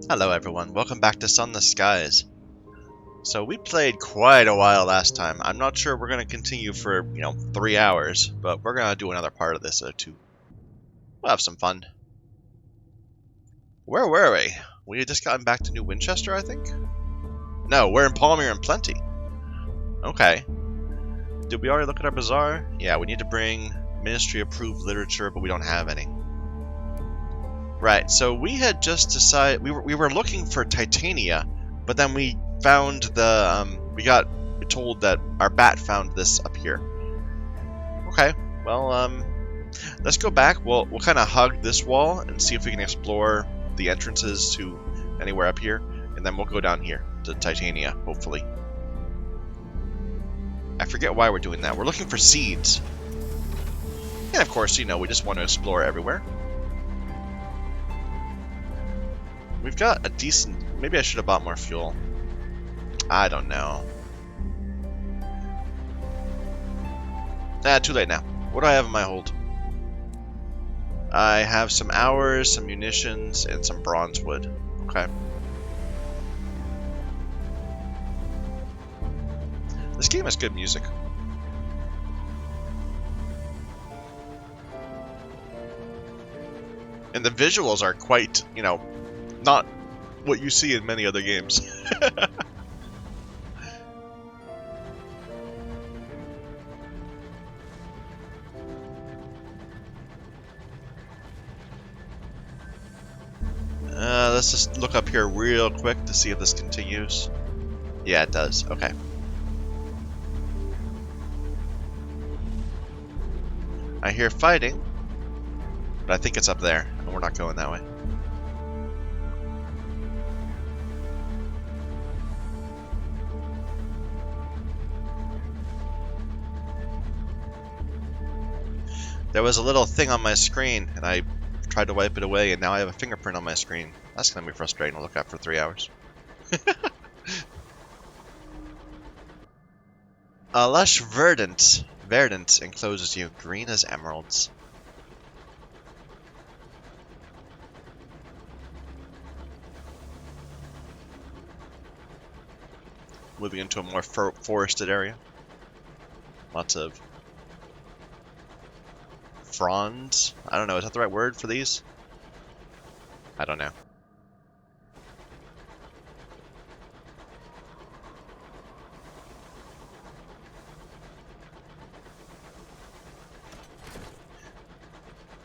Hello everyone, welcome back to Sunless Skies. So we played quite a while last time. I'm not sure we're going to continue for, 3 hours, but we're going to do another part of this too. We'll have some fun. Where were we? We had just gotten back to New Winchester, I think? No, we're in Palmier and Plenty. Okay. Did we already look at our bazaar? Yeah, we need to bring ministry-approved literature, but we don't have any. Right, so we had just decided, we were looking for Titania, but then we found the, we got told that our bat found this up here. Okay, well, let's go back. We'll kind of hug this wall and see if we can explore the entrances to anywhere up here, and then we'll go down here to Titania, hopefully. I forget why we're doing that. We're looking for seeds. And of course, we just want to explore everywhere. We've got a decent... Maybe I should have bought more fuel. I don't know. Too late now. What do I have in my hold? I have some hours, some munitions, and some bronze wood. Okay. This game has good music. And the visuals are quite, not what you see in many other games. Let's just look up here real quick to see if this continues. Yeah, it does. Okay. I hear fighting, but I think it's up there, and we're not going that way. There was a little thing on my screen, and I tried to wipe it away, and now I have a fingerprint on my screen. That's going to be frustrating to look at for 3 hours. A lush verdant encloses you, green as emeralds. Moving into a more forested area. Lots of fronds. I don't know, is that the right word for these? I don't know.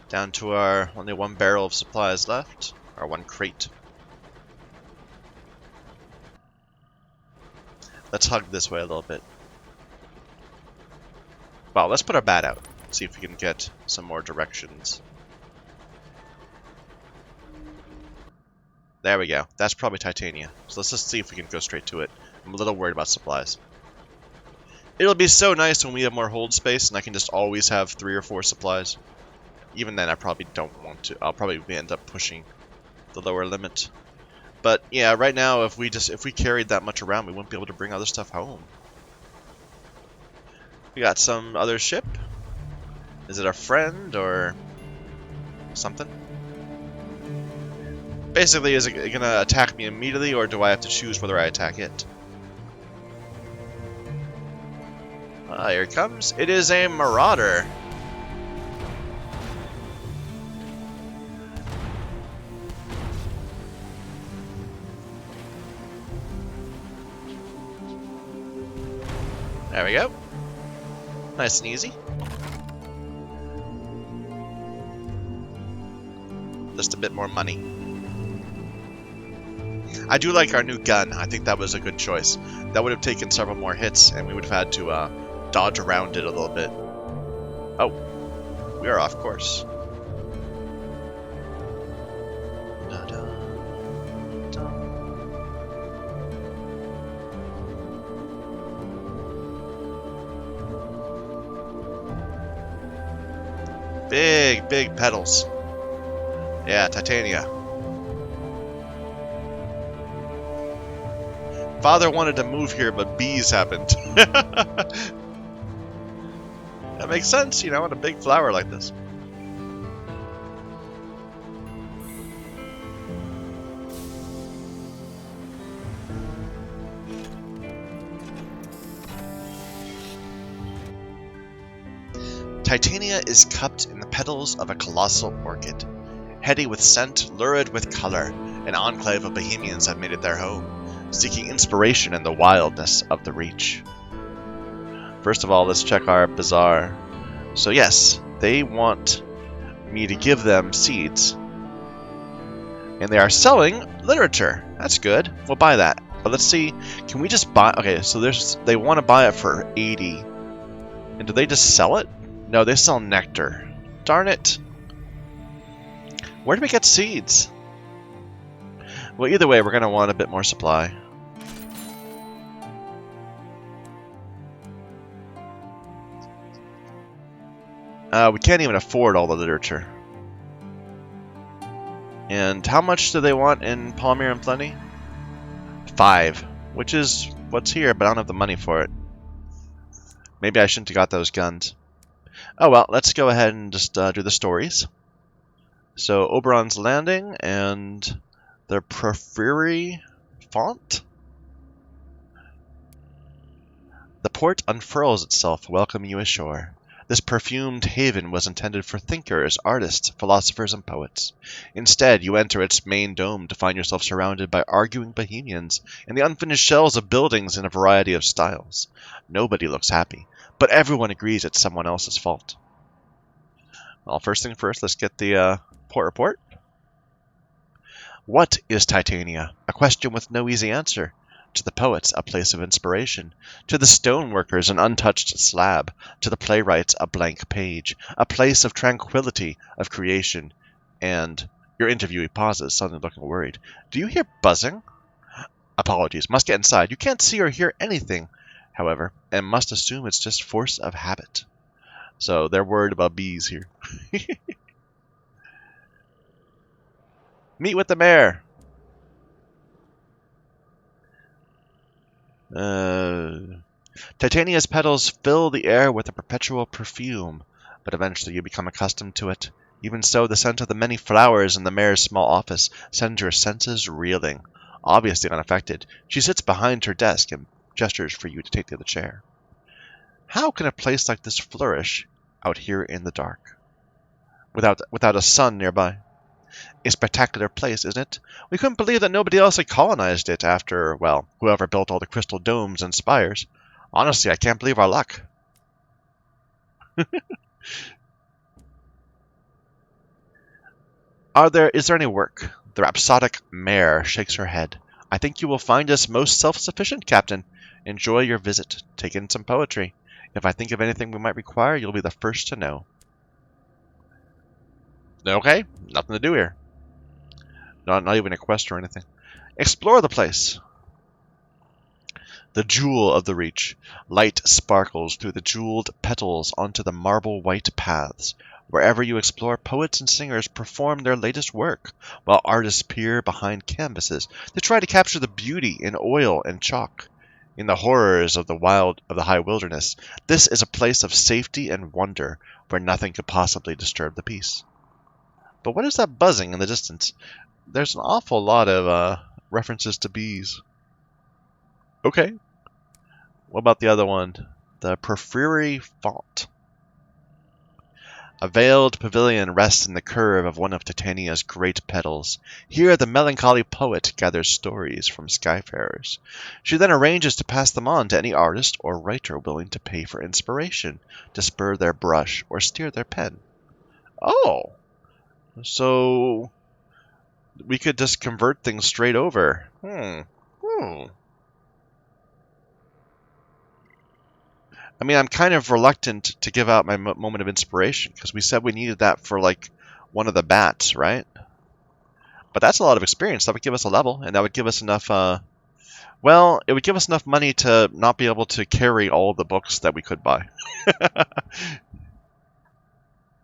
Down to our only one barrel of supplies left, or one crate. Let's hug this way a little bit. Well, let's put our bat out. See if we can get some more directions. There we go. That's probably Titania. So let's just see if we can go straight to it. I'm a little worried about supplies. It'll be so nice when we have more hold space and I can just always have 3 or 4 supplies. Even then, I probably don't want to. I'll probably end up pushing the lower limit. But yeah, right now, if we carried that much around, we wouldn't be able to bring other stuff home. We got some other ship. Is it a friend or something? Basically, is it gonna attack me immediately, or do I have to choose whether I attack it? Here it comes. It is a marauder. There we go. Nice and easy. Just a bit more money. I do like our new gun. I think that was a good choice. That would have taken several more hits, and we would have had to dodge around it a little bit. Oh, we are off course. Big pedals. Yeah, Titania. Father wanted to move here, but bees happened. That makes sense, on a big flower like this. Titania is cupped in the petals of a colossal orchid. Heady with scent, lurid with color, an enclave of bohemians have made it their home, seeking inspiration in the wildness of the Reach. First of all, let's check our bazaar. So yes, they want me to give them seeds. And they are selling literature. That's good. We'll buy that. But let's see, can we just buy... Okay, so they want to buy it for 80. And do they just sell it? No, they sell nectar. Darn it. Where do we get seeds? Well, either way, we're going to want a bit more supply. We can't even afford all the literature. And how much do they want in Palmyra and Plenty? 5, which is what's here, but I don't have the money for it. Maybe I shouldn't have got those guns. Oh well, let's go ahead and just do the stories. So, Oberon's Landing and the Porphyry Font. The port unfurls itself, welcoming you ashore. This perfumed haven was intended for thinkers, artists, philosophers, and poets. Instead, you enter its main dome to find yourself surrounded by arguing bohemians and the unfinished shells of buildings in a variety of styles. Nobody looks happy, but everyone agrees it's someone else's fault. Well, first thing first, let's get the port report. What is Titania? A question with no easy answer. To the poets, a place of inspiration. To the stoneworkers, an untouched slab. To the playwrights, a blank page. A place of tranquility, of creation. And your interviewee pauses, suddenly looking worried. Do you hear buzzing? Apologies, must get inside. You can't see or hear anything, however, and must assume it's just force of habit. So they're worried about bees here. Meet with the mayor. Titania's petals fill the air with a perpetual perfume, but eventually you become accustomed to it. Even so, the scent of the many flowers in the mayor's small office sends your senses reeling. Obviously unaffected, she sits behind her desk and gestures for you to take the other chair. How can a place like this flourish out here in the dark? Without a sun nearby? A spectacular place, isn't it? We couldn't believe that nobody else had colonized it after, well, whoever built all the crystal domes and spires. Honestly, I can't believe our luck. Is there any work? The rhapsodic mare shakes her head. I think you will find us most self-sufficient, Captain. Enjoy your visit. Take in some poetry. If I think of anything we might require, you'll be the first to know. Okay, nothing to do here. Not even a quest or anything. Explore the place. The jewel of the Reach. Light sparkles through the jeweled petals onto the marble white paths. Wherever you explore, poets and singers perform their latest work, while artists peer behind canvases to try to capture the beauty in oil and chalk. In the horrors of the high wilderness, this is a place of safety and wonder, where nothing could possibly disturb the peace. But what is that buzzing in the distance? There's an awful lot of references to bees. Okay. What about the other one? The Porphyry Font. A veiled pavilion rests in the curve of one of Titania's great petals. Here the melancholy poet gathers stories from skyfarers. She then arranges to pass them on to any artist or writer willing to pay for inspiration, to spur their brush or steer their pen. Oh! So we could just convert things straight over. I mean, I'm kind of reluctant to give out my moment of inspiration, because we said we needed that for, like, one of the bats, right? But that's a lot of experience. That would give us a level, and that would give us enough, well, it would give us enough money to not be able to carry all the books that we could buy.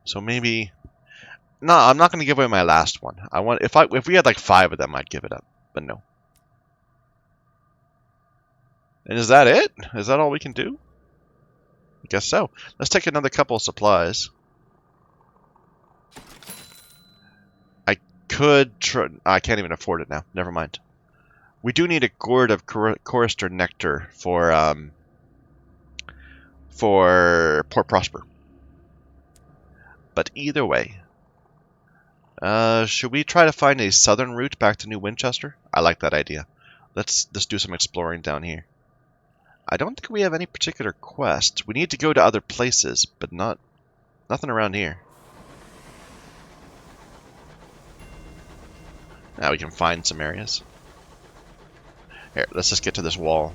So maybe... No, I'm not going to give away my last one. If we had like 5 of them, I'd give it up. But no. And is that it? Is that all we can do? I guess so. Let's take another couple of supplies. I can't even afford it now. Never mind. We do need a gourd of chorister nectar for Port Prosper. But either way, should we try to find a southern route back to New Winchester? I like that idea. Let's do some exploring down here. I don't think we have any particular quest. We need to go to other places, but nothing around here. Now we can find some areas. Here, let's just get to this wall,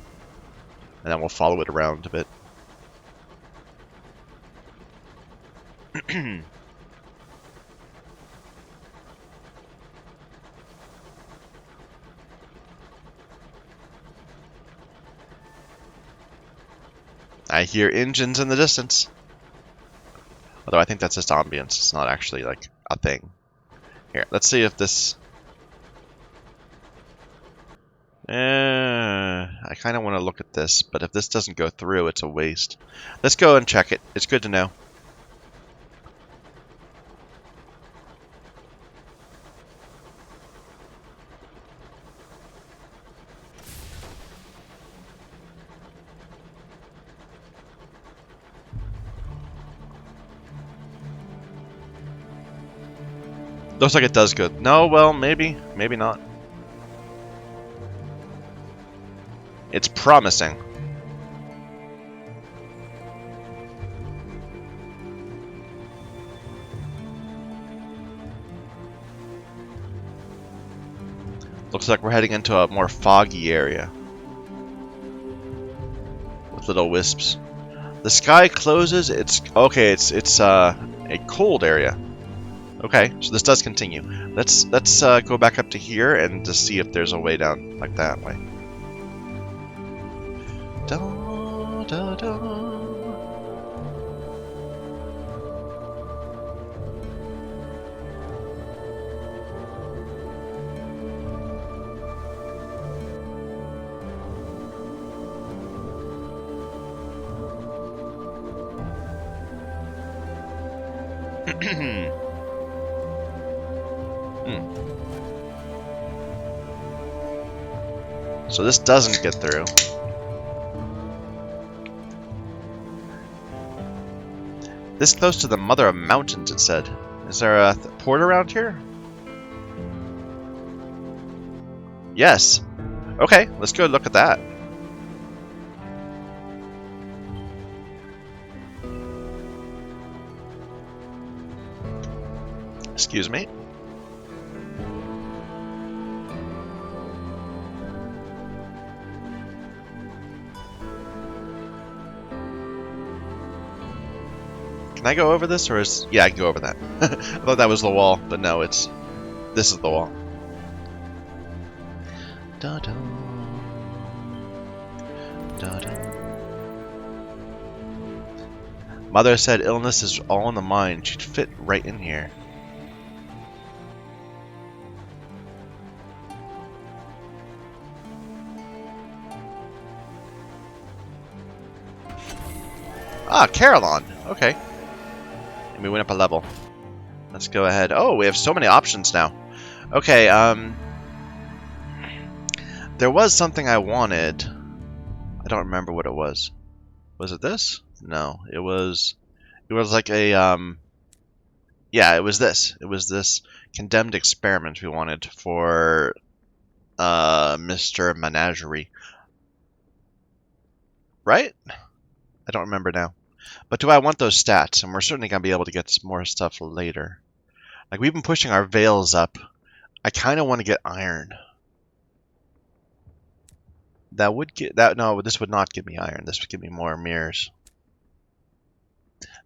and then we'll follow it around a bit. I hear engines in the distance. Although I think that's just ambience. It's not actually like a thing. Here, let's see if this... I kind of want to look at this, but if this doesn't go through, it's a waste. Let's go and check it. It's good to know. Looks like it does good. No, well, maybe. Maybe not. It's promising. Looks like we're heading into a more foggy area. With little wisps. The sky closes. It's a cold area. Okay, so this does continue. Let's go back up to here and just see if there's a way down like that way. Da, da, da. So this doesn't get through. This close to the mother of mountains, it said. Is there a port around here? Yes. Okay, let's go look at that. Excuse me. Can I go over this, or is... Yeah, I can go over that. I thought that was the wall, but no, it's... This is the wall. Da-da. Da-da. Mother said illness is all in the mind. She'd fit right in here. Ah, Carillon. Okay. And we went up a level. Let's go ahead. Oh, we have so many options now. Okay, there was something I wanted. I don't remember what it was. Was it this? No, it was like a, yeah, it was this. It was this condemned experiment we wanted for, Mr. Menagerie. Right? I don't remember now. But do I want those stats? And we're certainly going to be able to get some more stuff later. Like, we've been pushing our veils up. I kind of want to get iron. That would get... that. No, this would not give me iron. This would give me more mirrors.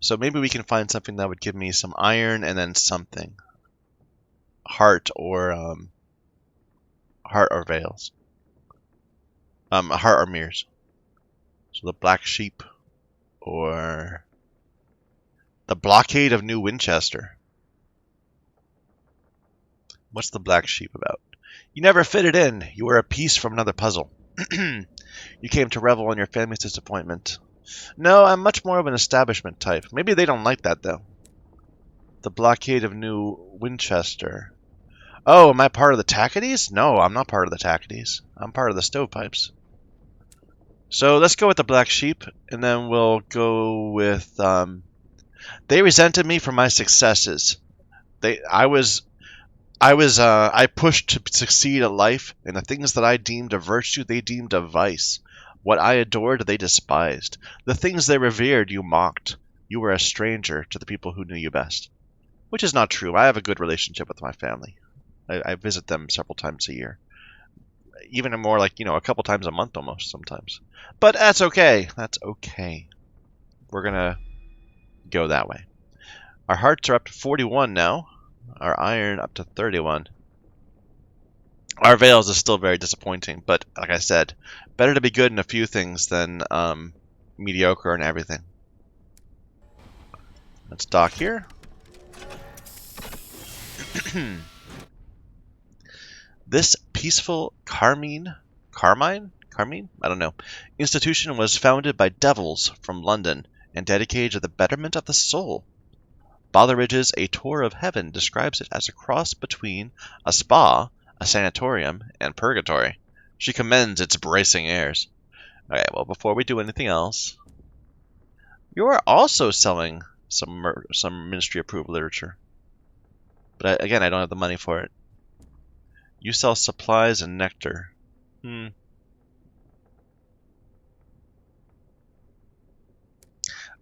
So maybe we can find something that would give me some iron and then something. Heart or veils. Heart or mirrors. So the black sheep. Or the blockade of New Winchester. What's the black sheep about? You never fitted in. You were a piece from another puzzle. You came to revel in your family's disappointment. No, I'm much more of an establishment type. Maybe they don't like that, though. The blockade of New Winchester. Oh, am I part of the Tackities? No, I'm not part of the Tackities. I'm part of the Stovepipes. So let's go with the black sheep, and then we'll go with They resented me for my successes. I pushed to succeed at life, and the things that I deemed a virtue, they deemed a vice. What I adored, they despised. The things they revered, you mocked. You were a stranger to the people who knew you best. Which is not true. I have a good relationship with my family. I visit them several times a year. Even more like, a couple times a month almost sometimes. But that's okay. That's okay. We're going to go that way. Our hearts are up to 41 now. Our iron up to 31. Our veils is still very disappointing, but like I said, better to be good in a few things than mediocre in everything. Let's dock here. This peaceful Carmine? I don't know. Institution was founded by devils from London and dedicated to the betterment of the soul. Botheridge's A Tour of Heaven describes it as a cross between a spa, a sanatorium, and purgatory. She commends its bracing airs. Okay, well, before we do anything else, you are also selling some ministry-approved literature. But again, I don't have the money for it. You sell supplies and nectar.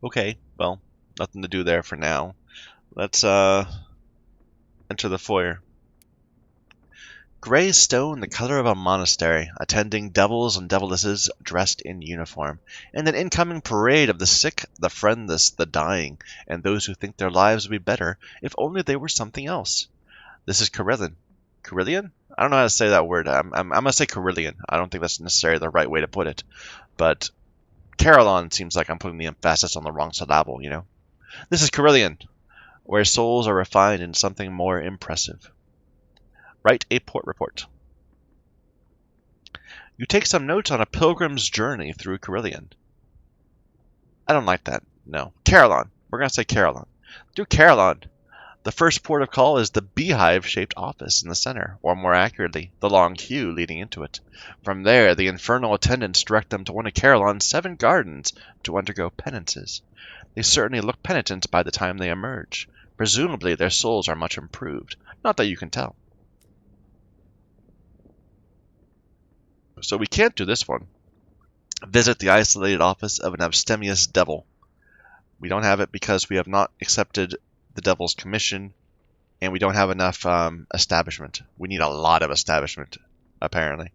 Okay, well, nothing to do there for now. Let's enter the foyer. Gray stone, the color of a monastery, attending devils and devilisses dressed in uniform, and an incoming parade of the sick, the friendless, the dying, and those who think their lives would be better if only they were something else. This is Carillion. Carillion? I don't know how to say that word. I'm going to say Carillion. I don't think that's necessarily the right way to put it. But Carillon seems like I'm putting the emphasis on the wrong syllable, This is Carillion, where souls are refined in something more impressive. Write a port report. You take some notes on a pilgrim's journey through Carillion. I don't like that. No. Carillon. We're going to say Carillon. Do Carillon. The first port of call is the beehive-shaped office in the center, or more accurately, the long queue leading into it. From there, the infernal attendants direct them to one of Carillon's 7 gardens to undergo penances. They certainly look penitent by the time they emerge. Presumably, their souls are much improved. Not that you can tell. So we can't do this one. Visit the isolated office of an abstemious devil. We don't have it because we have not accepted the devil's commission, and we don't have enough establishment. We need a lot of establishment, apparently.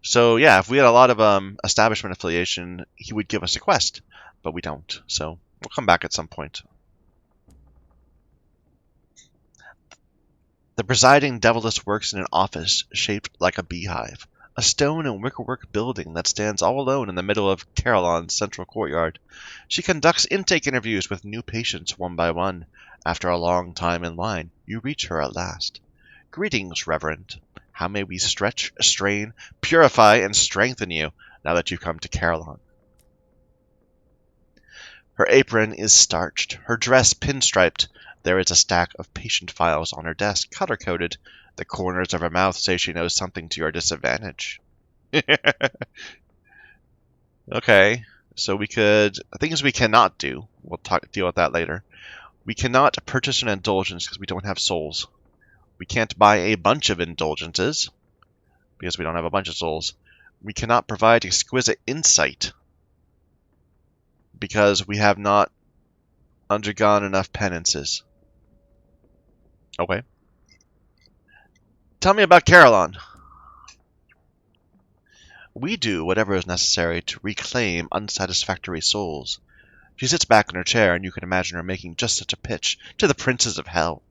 So yeah, if we had a lot of establishment affiliation, he would give us a quest, but we don't. So we'll come back at some point. The presiding deviless works in an office shaped like a beehive, a stone and wickerwork building that stands all alone in the middle of Carillon's central courtyard. She conducts intake interviews with new patients one by one. After a long time in line, you reach her at last. Greetings, Reverend. How may we stretch, strain, purify, and strengthen you now that you've come to Carillon? Her apron is starched, her dress pinstriped. There is a stack of patient files on her desk, color-coded. The corners of her mouth say she knows something to your disadvantage. Okay, so we could... Things we cannot do. We'll deal with that later. We cannot purchase an indulgence because we don't have souls. We can't buy a bunch of indulgences because we don't have a bunch of souls. We cannot provide exquisite insight because we have not undergone enough penances. Okay. Tell me about Carillon. We do whatever is necessary to reclaim unsatisfactory souls. She sits back in her chair, and you can imagine her making just such a pitch to the princes of hell.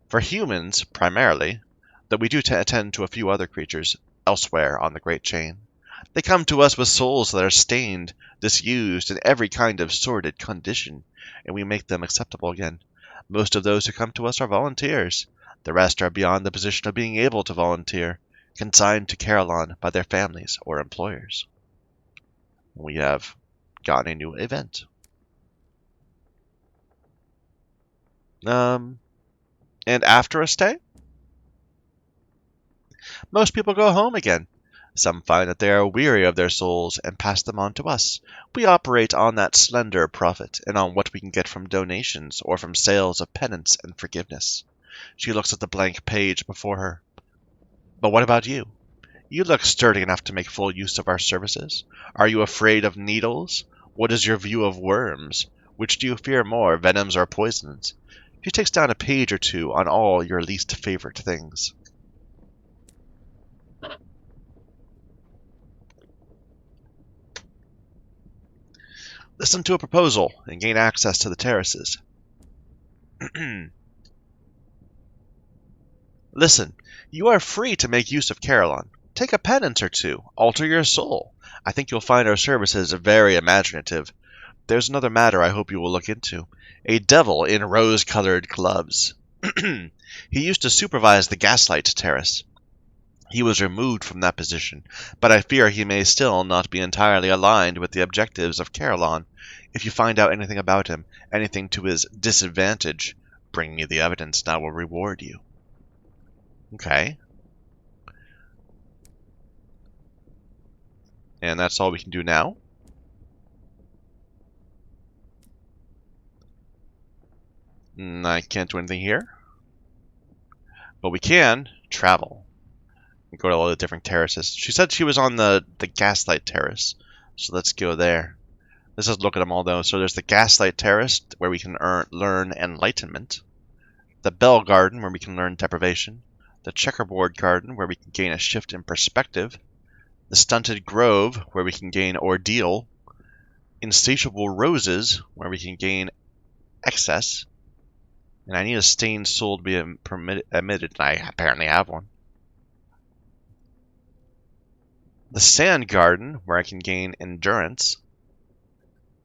For humans, primarily, though we do attend to a few other creatures elsewhere on the great chain. They come to us with souls that are stained, disused, in every kind of sordid condition, and we make them acceptable again. Most of those who come to us are volunteers. The rest are beyond the position of being able to volunteer, consigned to Carillon by their families or employers. We have gotten a new event. And after a stay? Most people go home again. Some find that they are weary of their souls and pass them on to us. We operate on that slender profit and on what we can get from donations or from sales of penance and forgiveness. She looks at the blank page before her. But what about you? You look sturdy enough to make full use of our services. Are you afraid of needles? What is your view of worms? Which do you fear more, venoms or poisons? She takes down a page or two on all your least favorite things. Listen to a proposal and gain access to the terraces. Listen, you are free to make use of Carillon. Take a penance or two. Alter your soul. I think you'll find our services very imaginative. There's another matter I hope you will look into. A devil in rose-colored gloves. He used to supervise the Gaslight Terrace. He was removed from that position, but I fear he may still not be entirely aligned with the objectives of Carillon. If you find out anything about him, anything to his disadvantage, bring me the evidence and I will reward you. Okay. And that's all we can do now? I can't do anything here. But we can travel. Go to all the different terraces. She said she was on the Gaslight Terrace. So let's go there. Let's just look at them all though. So there's the Gaslight Terrace, where we can learn enlightenment. The Bell Garden, where we can learn deprivation. The Checkerboard Garden, where we can gain a shift in perspective. The Stunted Grove, where we can gain ordeal. Insatiable Roses, where we can gain excess. And I need a stained soul to be admitted, and I apparently have one. The Sand Garden, where I can gain endurance.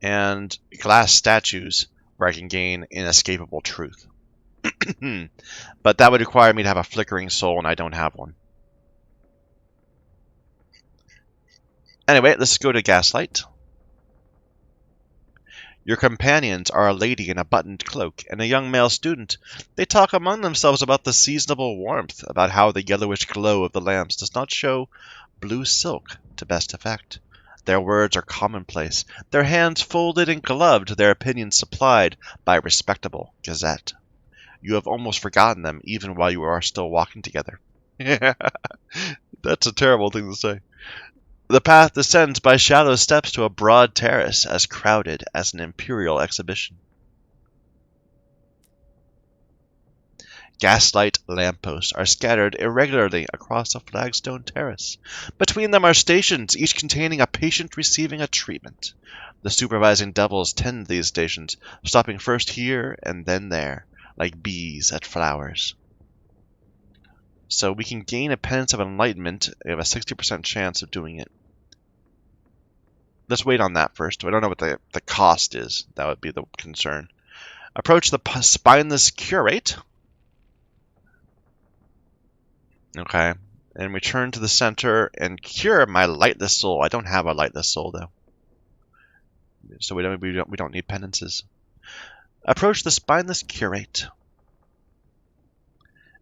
And glass statues, where I can gain inescapable truth. But that would require me to have a flickering soul, and I don't have one. Anyway, let's go to Gaslight. Your companions are a lady in a buttoned cloak and a young male student. They talk among themselves about the seasonable warmth, about how the yellowish glow of the lamps does not show blue silk to best effect. Their words are commonplace, their hands folded and gloved, their opinions supplied by a respectable gazette. You have almost forgotten them, even while you are still walking together. That's a terrible thing to say. The path descends by shallow steps to a broad terrace, as crowded as an imperial exhibition. Gaslight lampposts are scattered irregularly across a flagstone terrace. Between them are stations, each containing a patient receiving a treatment. The supervising devils tend these stations, stopping first here and then there, like bees at flowers. So we can gain a penance of enlightenment. We have a 60% chance of doing it. Let's wait on that first. I don't know what the cost is. That would be the concern. Approach the spineless curate. Okay. And return to the center and cure my lightless soul. I don't have a lightless soul, though. So we don't need penances. Approach the spineless curate.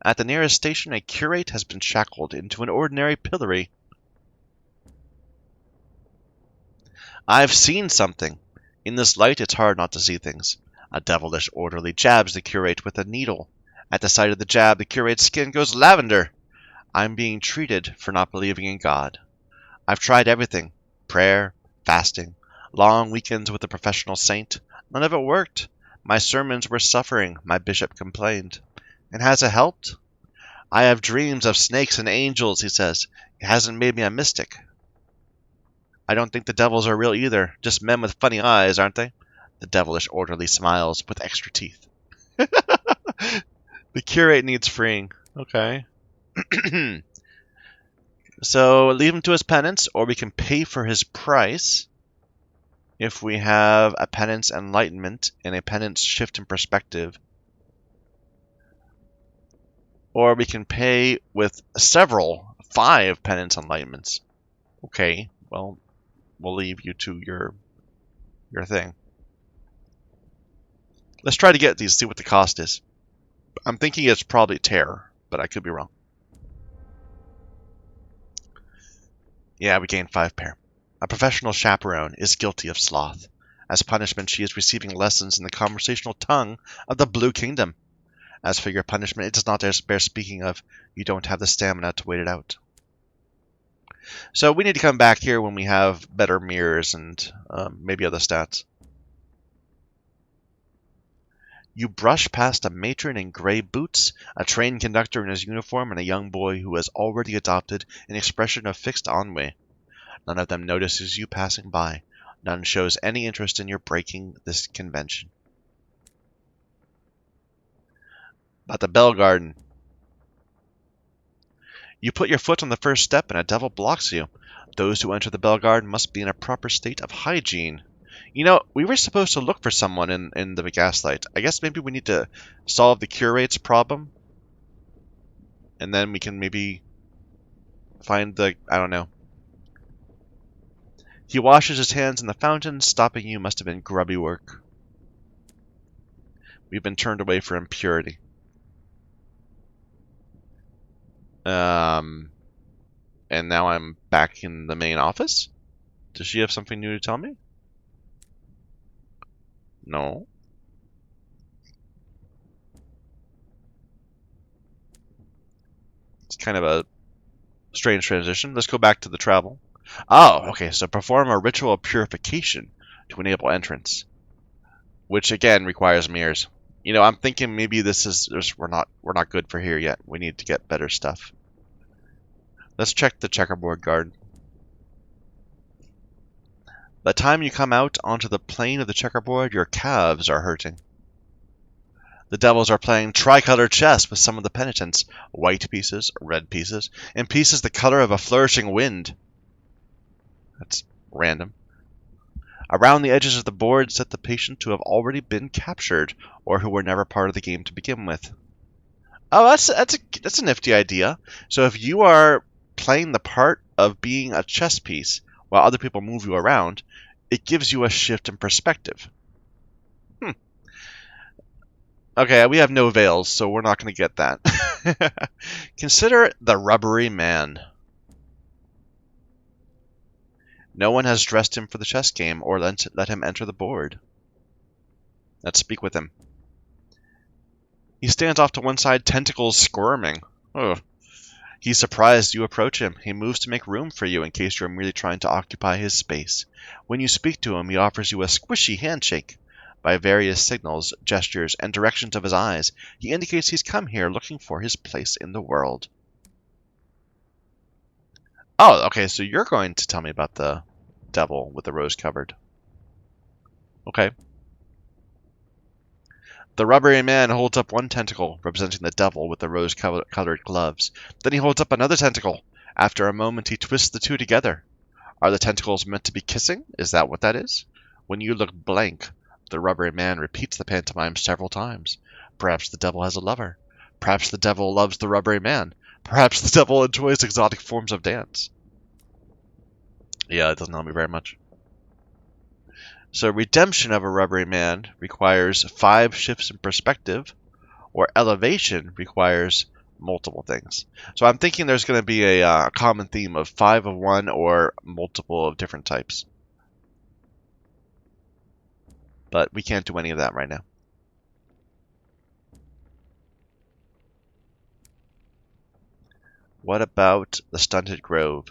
At the nearest station, a curate has been shackled into an ordinary pillory. I've seen something. In this light, it's hard not to see things. A devilish orderly jabs the curate with a needle. At the sight of the jab, the curate's skin goes lavender. I'm being treated for not believing in God. I've tried everything. Prayer, fasting, long weekends with a professional saint. None of it worked. My sermons were suffering, my bishop complained. And has it helped? I have dreams of snakes and angels, he says. It hasn't made me a mystic. I don't think the devils are real either. Just men with funny eyes, aren't they? The devilish orderly smiles with extra teeth. The curate needs freeing. Okay. So leave him to his penance, or we can pay for his price if we have a penance enlightenment and a penance shift in perspective. Or we can pay with 5 penance enlightenments. Okay, well, we'll leave you to your thing. Let's try to get these, see what the cost is. I'm thinking it's probably terror, but I could be wrong. Yeah, we gained 5 pair. A professional chaperone is guilty of sloth. As punishment, she is receiving lessons in the conversational tongue of the Blue Kingdom. As for your punishment, it does not bear speaking of. You don't have the stamina to wait it out. So we need to come back here when we have better mirrors and maybe other stats. You brush past a matron in gray boots, a train conductor in his uniform, and a young boy who has already adopted an expression of fixed ennui. None of them notices you passing by. None shows any interest in your breaking this convention. About the Bell Garden. You put your foot on the first step and a devil blocks you. Those who enter the Bell Garden must be in a proper state of hygiene. You know, we were supposed to look for someone in the Gaslight. I guess maybe we need to solve the curate's problem. And then we can maybe find the... I don't know. He washes his hands in the fountain. Stopping you must have been grubby work. We've been turned away for impurity. And now I'm back in the main office? Does she have something new to tell me? No. It's kind of a strange transition. Let's go back to the travel. Oh, okay, so perform a ritual of purification to enable entrance. Which again requires mirrors. You know, I'm thinking maybe this is we're not good for here yet. We need to get better stuff. Let's check the checkerboard garden. By the time you come out onto the plane of the checkerboard, your calves are hurting. The devils are playing tricolor chess with some of the penitents. White pieces, red pieces, and pieces the color of a flourishing wind. That's random. Around the edges of the board sit the patients who have already been captured, or who were never part of the game to begin with. Oh, that's a nifty idea. So if you are playing the part of being a chess piece while other people move you around, it gives you a shift in perspective. Okay, we have no veils, so we're not going to get that. Consider the rubbery man. No one has dressed him for the chess game or let him enter the board. Let's speak with him. He stands off to one side, tentacles squirming. Ugh. He's surprised you approach him. He moves to make room for you in case you're merely trying to occupy his space. When you speak to him, he offers you a squishy handshake. By various signals, gestures, and directions of his eyes, he indicates he's come here looking for his place in the world. Oh, okay, so you're going to tell me about the devil with the rose covered. Okay. The rubbery man holds up one tentacle, representing the devil with the rose-colored gloves. Then he holds up another tentacle. After a moment, he twists the two together. Are the tentacles meant to be kissing? Is that what that is? When you look blank, the rubbery man repeats the pantomime several times. Perhaps the devil has a lover. Perhaps the devil loves the rubbery man. Perhaps the devil enjoys exotic forms of dance. Yeah, it doesn't help me very much. So redemption of a rubbery man requires 5 shifts in perspective, or elevation requires multiple things. So I'm thinking there's going to be a common theme of 5 of one or multiple of different types. But we can't do any of that right now. What about the Stunted Grove?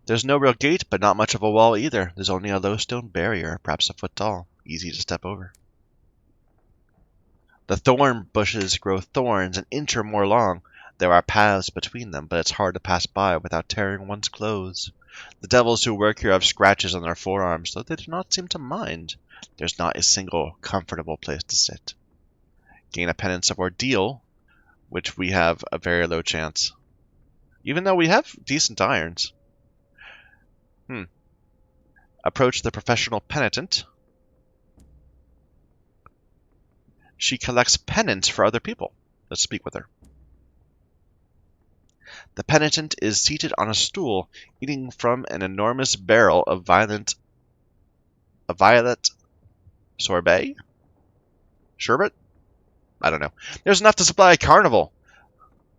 There's no real gate, but not much of a wall either. There's only a low stone barrier, perhaps a foot tall, easy to step over. The thorn bushes grow thorns an inch or more long. There are paths between them, but it's hard to pass by without tearing one's clothes. The devils who work here have scratches on their forearms, though they do not seem to mind. There's not a single comfortable place to sit. Gain a penance of ordeal, which we have a very low chance. Even though we have decent irons. Approach the professional penitent. She collects penance for other people. Let's speak with her. The penitent is seated on a stool, eating from an enormous barrel of violet sorbet? Sherbet? I don't know. There's enough to supply a carnival.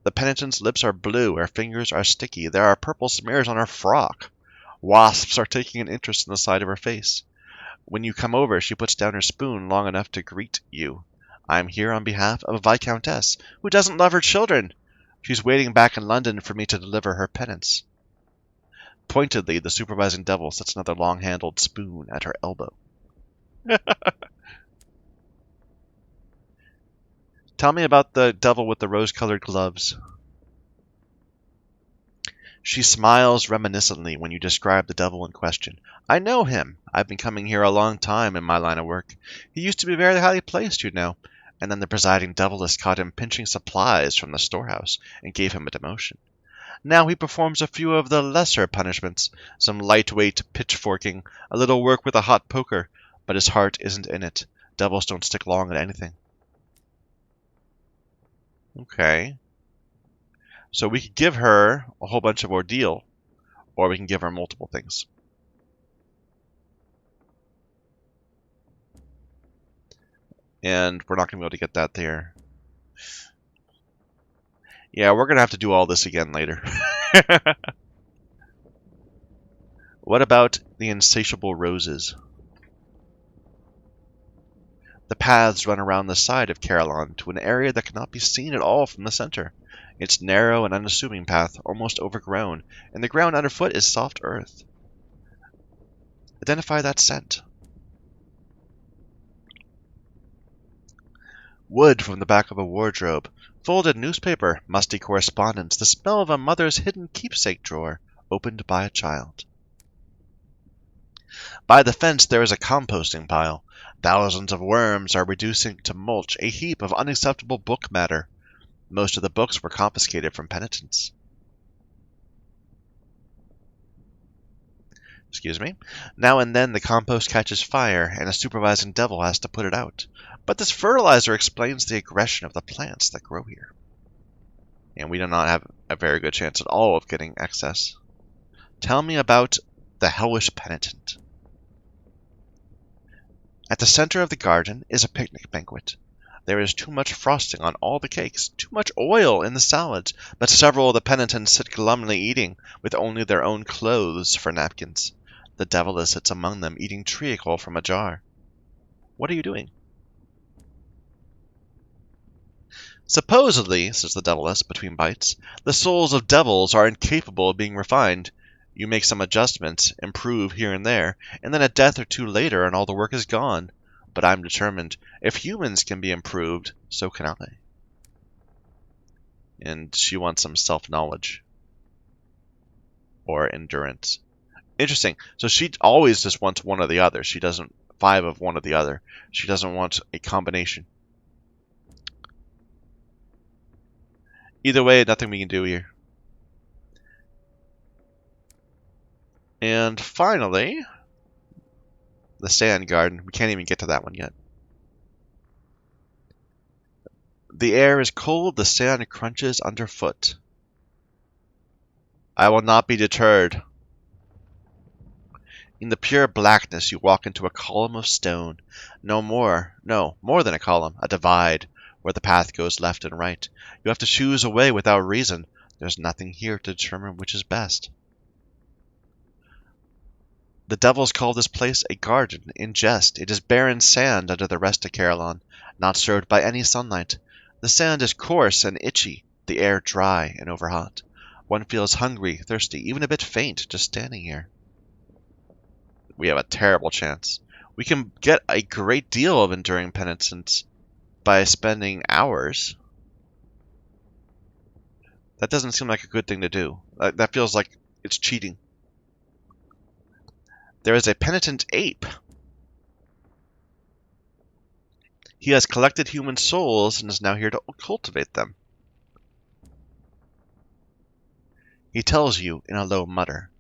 The penitent's lips are blue, her fingers are sticky, there are purple smears on her frock. Wasps are taking an interest in the side of her face. When you come over, she puts down her spoon long enough to greet you. I'm here on behalf of a viscountess who doesn't love her children. She's waiting back in London for me to deliver her penance. Pointedly, the supervising devil sets another long-handled spoon at her elbow. Tell me about the devil with the rose-colored gloves. She smiles reminiscently when you describe the devil in question. I know him. I've been coming here a long time in my line of work. He used to be very highly placed, you know. And then the presiding deviless caught him pinching supplies from the storehouse and gave him a demotion. Now he performs a few of the lesser punishments, some lightweight pitchforking, a little work with a hot poker, but his heart isn't in it. Devils don't stick long at anything. Okay. So we could give her a whole bunch of ordeal, or we can give her multiple things. And we're not going to be able to get that there. Yeah, we're going to have to do all this again later. What about the insatiable roses? The paths run around the side of Carillon to an area that cannot be seen at all from the center. It's narrow and unassuming path, almost overgrown, and the ground underfoot is soft earth. Identify that scent. Wood from the back of a wardrobe, folded newspaper, musty correspondence, the smell of a mother's hidden keepsake drawer, opened by a child. By the fence there is a composting pile. Thousands of worms are reducing to mulch a heap of unacceptable book matter. Most of the books were confiscated from penitents. Excuse me. Now and then the compost catches fire, and a supervising devil has to put it out. But this fertilizer explains the aggression of the plants that grow here. And we do not have a very good chance at all of getting excess. Tell me about the hellish penitent. At the center of the garden is a picnic banquet. There is too much frosting on all the cakes, too much oil in the salads, but several of the penitents sit glumly eating, with only their own clothes for napkins. The deviless sits among them, eating treacle from a jar. What are you doing? Supposedly, says the deviless between bites, the souls of devils are incapable of being refined. You make some adjustments, improve here and there, and then a death or two later and all the work is gone. But I'm determined, if humans can be improved, so can I. And she wants some self-knowledge. Or endurance. Interesting. So she always just wants one or the other. She doesn't 5 of one or the other. She doesn't want a combination. Either way, nothing we can do here. And finally, the sand garden. We can't even get to that one yet. The air is cold, the sand crunches underfoot. I will not be deterred. In the pure blackness you walk into a column of stone. More than a column, a divide, where the path goes left and right. You have to choose a way without reason. There's nothing here to determine which is best. The devils call this place a garden, in jest. It is barren sand under the rest of Carillon, not served by any sunlight. The sand is coarse and itchy, the air dry and overhot. One feels hungry, thirsty, even a bit faint just standing here. We have a terrible chance. We can get a great deal of enduring penitence by spending hours. That doesn't seem like a good thing to do. That feels like it's cheating. There is a penitent ape. He has collected human souls and is now here to cultivate them. He tells you in a low mutter.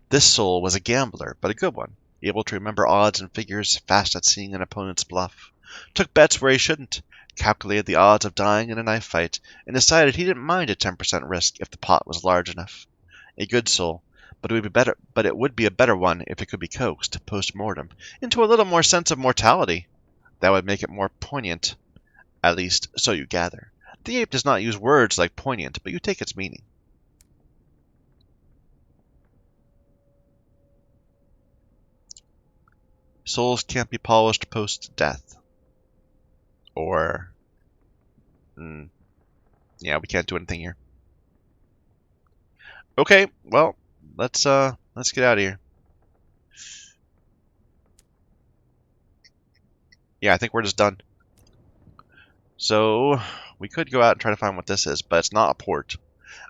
This soul was a gambler, but a good one. Able to remember odds and figures, fast at seeing an opponent's bluff. Took bets where he shouldn't. Calculated the odds of dying in a knife fight, and decided he didn't mind a 10% risk if the pot was large enough. A good soul, but it would be a better one if it could be coaxed, post-mortem, into a little more sense of mortality. That would make it more poignant. At least, so you gather. The ape does not use words like poignant, but you take its meaning. Souls can't be polished post-death. Or... yeah, we can't do anything here. Okay, well, let's get out of here. Yeah, I think we're just done. So, we could go out and try to find what this is, but it's not a port.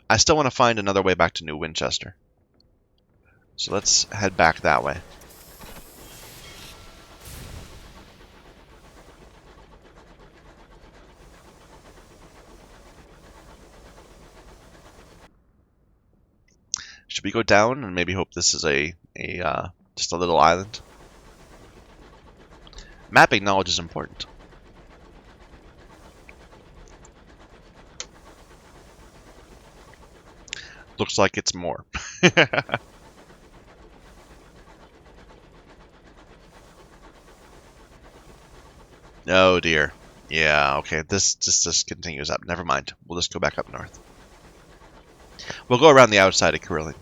I still want to find another way back to New Winchester. So let's head back that way. Should we go down and maybe hope this is just a little island? Mapping knowledge is important. Looks like it's more. Oh dear. Yeah, okay, this just continues up. Never mind. We'll just go back up north. We'll go around the outside of Carillon.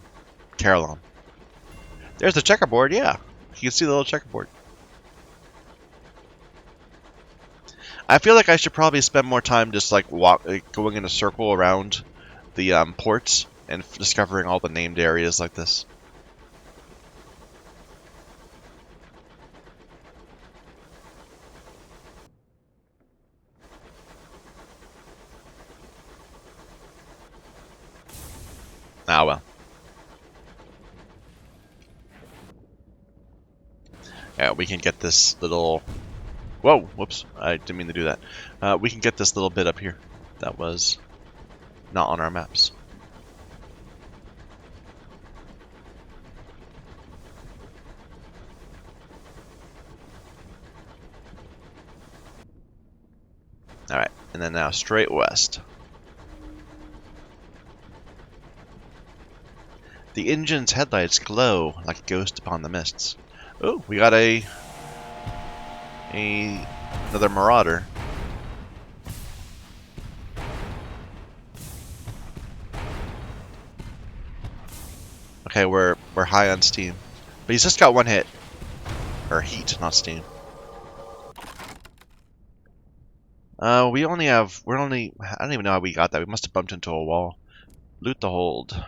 There's the checkerboard, yeah. You can see the little checkerboard. I feel like I should probably spend more time just like going in a circle around the ports and discovering all the named areas like this. Ah, well. Yeah, we can get this little... Whoa! Whoops. I didn't mean to do that. We can get this little bit up here that was not on our maps. Alright, and then now straight west. The engine's headlights glow like a ghost upon the mists. Oh, we got another marauder. Okay, we're high on steam. But he's just got one hit. Or heat, not steam. I don't even know how we got that. We must have bumped into a wall. Loot the hold.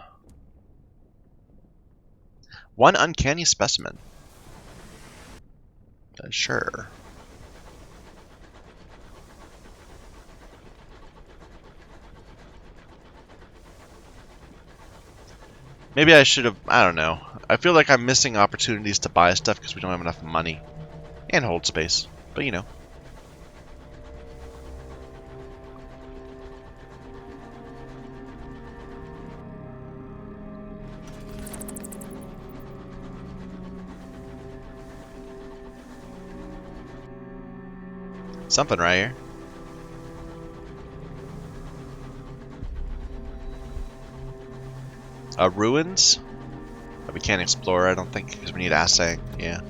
One uncanny specimen. Sure. Maybe I should have, I don't know. I feel like I'm missing opportunities to buy stuff because we don't have enough money. And hold space. But you know. Something right here. Ruins? That we can't explore, I don't think, because we need assaying. Yeah.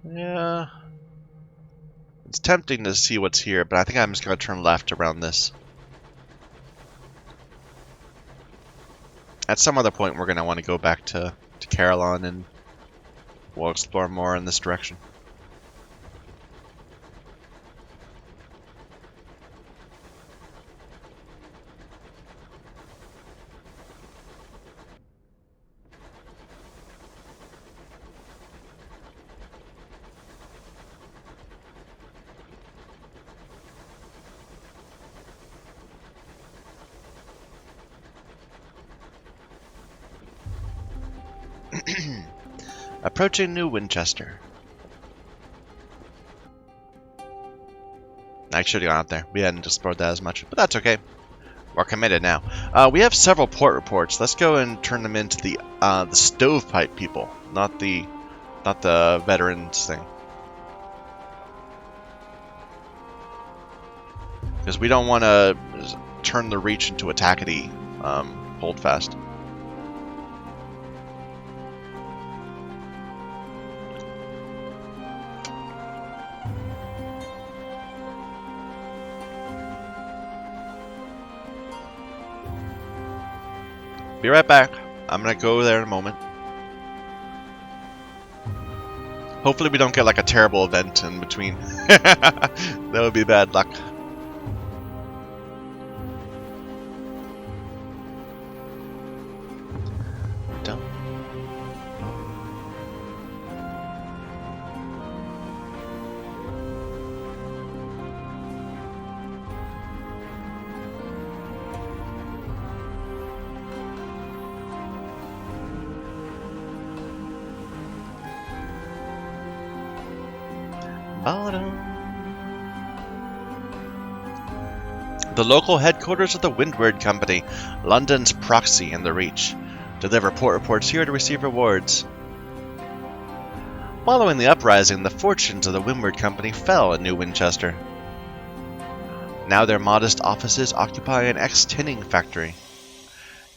Yeah. It's tempting to see what's here, but I think I'm just going to turn left around this. At some other point, we're going to want to go back to Carillon, and we'll explore more in this direction. Approaching New Winchester. I should have gone out there. We hadn't explored that as much, but that's okay. We're committed now. We have several port reports. Let's go and turn them into the stovepipe people, not the veterans thing. Because we don't want to turn the reach into attackety hold fast. Be right back. I'm gonna go there in a moment. Hopefully we don't get like a terrible event in between. That would be bad luck. Done. The local headquarters of the Windward Company, London's proxy in the Reach. Deliver port reports here to receive rewards. Following the uprising, the fortunes of the Windward Company fell in New Winchester. Now their modest offices occupy an ex-tinning factory.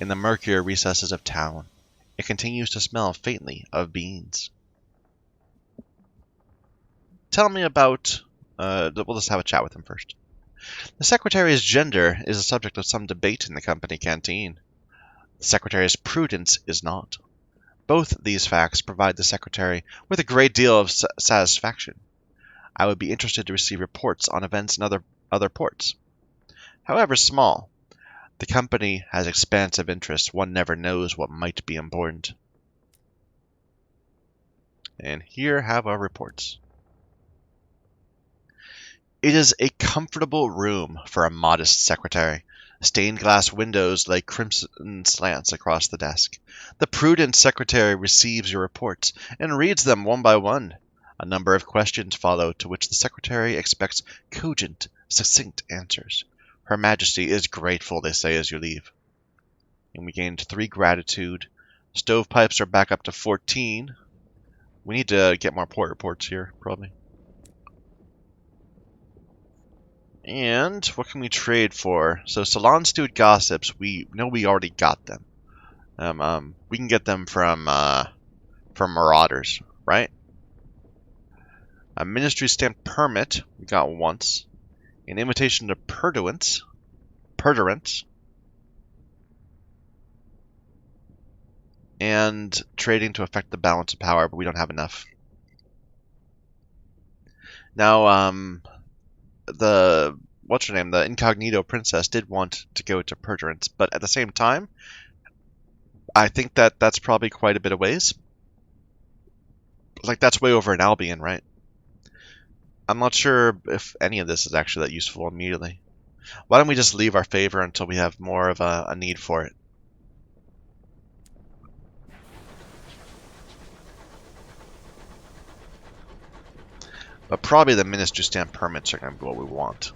In the murkier recesses of town, it continues to smell faintly of beans. Tell me about... we'll just have a chat with him first. The secretary's gender is a subject of some debate in the company canteen. The secretary's prudence is not. Both these facts provide the secretary with a great deal of satisfaction. I would be interested to receive reports on events in other ports. However small, the company has expansive interests. One never knows what might be important. And here have our reports. It is a comfortable room for a modest secretary. Stained glass windows lay crimson slants across the desk. The prudent secretary receives your reports and reads them one by one. A number of questions follow, to which the secretary expects cogent, succinct answers. Her Majesty is grateful, they say as you leave. And we gained 3 gratitude. Stovepipes are back up to 14. We need to get more port reports here, probably. And what can we trade for? So salon stewed gossips, we know we already got them. We can get them from marauders, right? A ministry stamped permit we got once. An invitation to purduance. And trading to affect the balance of power, but we don't have enough. Now, the incognito princess did want to go to purduance, but at the same time, I think that's probably quite a bit of ways. Like, that's way over in Albion, right? I'm not sure if any of this is actually that useful immediately. Why don't we just leave our favor until we have more of a need for it? But probably the ministry stamp permits are going to be what we want.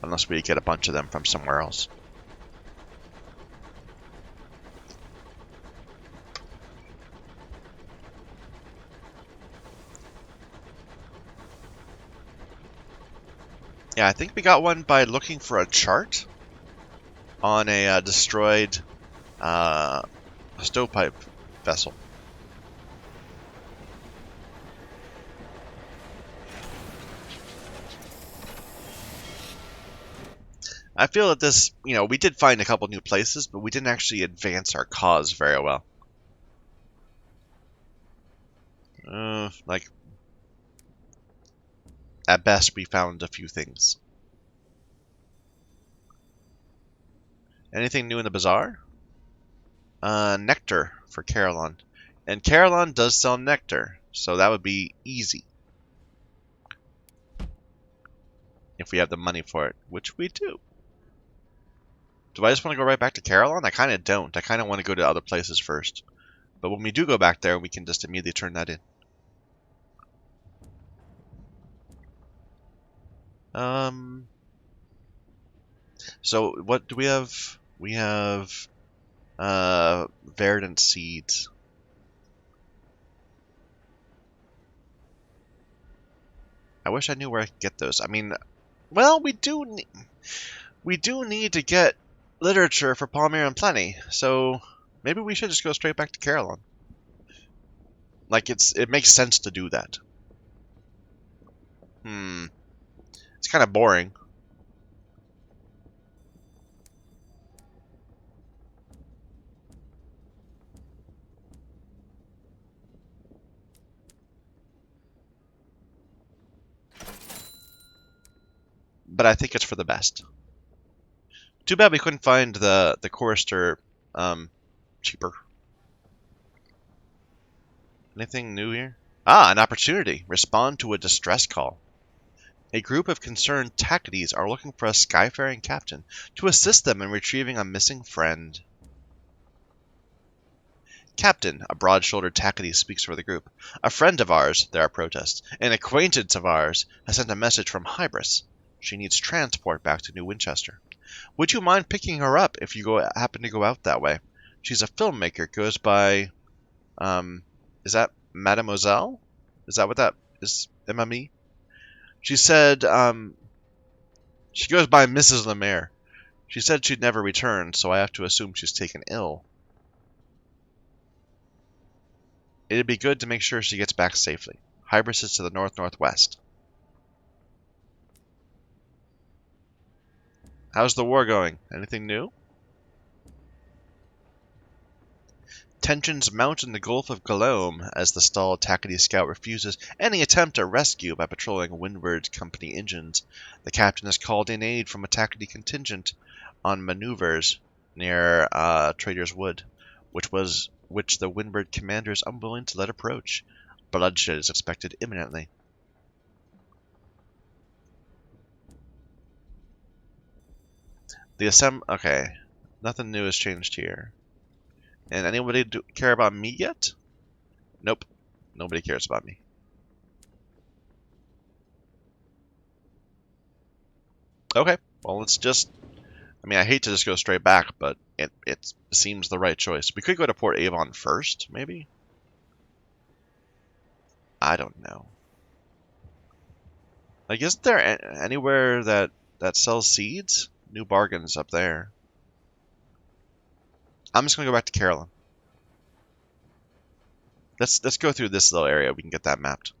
Unless we get a bunch of them from somewhere else. Yeah, I think we got one by looking for a chart on a destroyed stovepipe vessel. I feel that this, we did find a couple new places, but we didn't actually advance our cause very well. Like, at best, we found a few things. Anything new in the bazaar? Nectar for Carolyn. And Carolyn does sell nectar, so that would be easy. If we have the money for it, which we do. Do I just want to go right back to Carolyn? I kind of don't. I kind of want to go to other places first. But when we do go back there, we can just immediately turn that in. So what do we have? We have verdant seeds. I wish I knew where I could get those. I mean, well, we do need to get literature for Palmyra and Plenty, so maybe we should just go straight back to Carolyn. Like, it makes sense to do that. It's kind of boring. But I think it's for the best. Too bad we couldn't find the chorister cheaper. Anything new here? Ah, an opportunity. Respond to a distress call. A group of concerned Tacites are looking for a skyfaring captain to assist them in retrieving a missing friend. Captain, a broad-shouldered Tacite speaks for the group. A friend of ours, there are protests, an acquaintance of ours, has sent a message from Hybris. She needs transport back to New Winchester. Would you mind picking her up if you happen to go out that way? She's a filmmaker, goes by, is that Mademoiselle? Is that what that is? MME? She said, she goes by Mrs. Lemaire. She said she'd never return, so I have to assume she's taken ill. It'd be good to make sure she gets back safely. Hybris is to the north-northwest. How's the war going? Anything new? Tensions mount in the Gulf of Galome as the stalled Tacity scout refuses any attempt at rescue by patrolling Windward's company engines. The captain has called in aid from a Tacity contingent on maneuvers near Trader's Wood, which the Windward commander is unwilling to let approach. Bloodshed is expected imminently. Okay, nothing new has changed here. And anybody care about me yet? Nope. Nobody cares about me. Okay, well, let's just... I mean, I hate to just go straight back, but it seems the right choice. We could go to Port Avon first, maybe? I don't know. Like, isn't there anywhere that sells seeds? New bargains up there. I'm just going to go back to Carolyn. Let's go through this little area. We can get that mapped.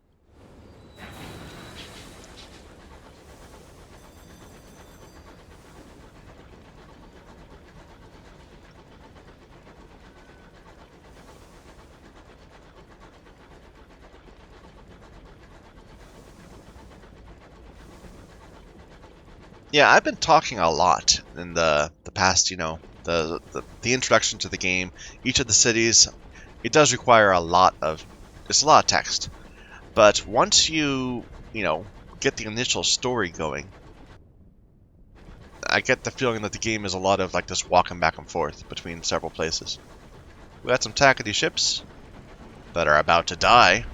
Yeah, I've been talking a lot in the past, you know, the introduction to the game. Each of the cities, it does require a lot of text. But once you know, get the initial story going, I get the feeling that the game is a lot of like just walking back and forth between several places. We got some Tacity ships that are about to die.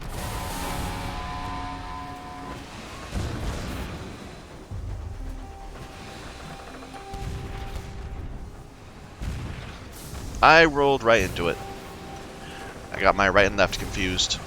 I rolled right into it. I got my right and left confused.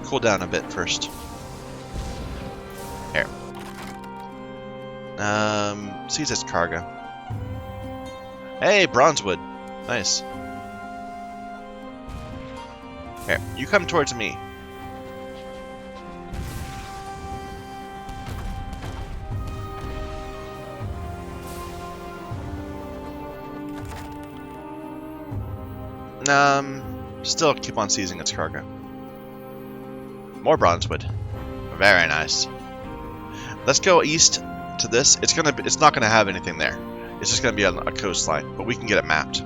Cool down a bit first. Here. Seize its cargo. Hey, Bronzewood. Nice. Here, you come towards me. Still keep on seizing its cargo. More Bronzewood. Very nice. Let's go east to this. It's not gonna have anything there. It's just gonna be on a coastline, but we can get it mapped.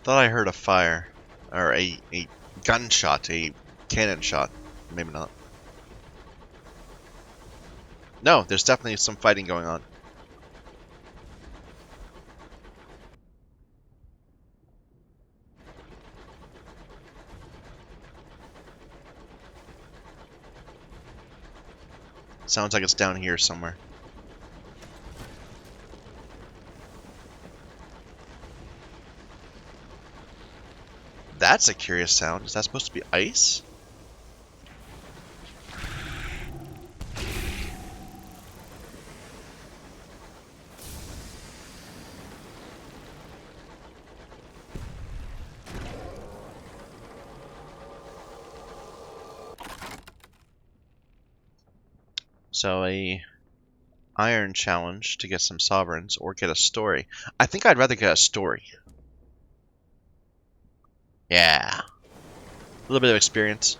Thought I heard a fire. Or a gunshot, a cannon shot. Maybe not. No, there's definitely some fighting going on. Sounds like it's down here somewhere. That's a curious sound. Is that supposed to be ice? So a iron challenge to get some sovereigns or get a story. I think I'd rather get a story. Yeah. A little bit of experience.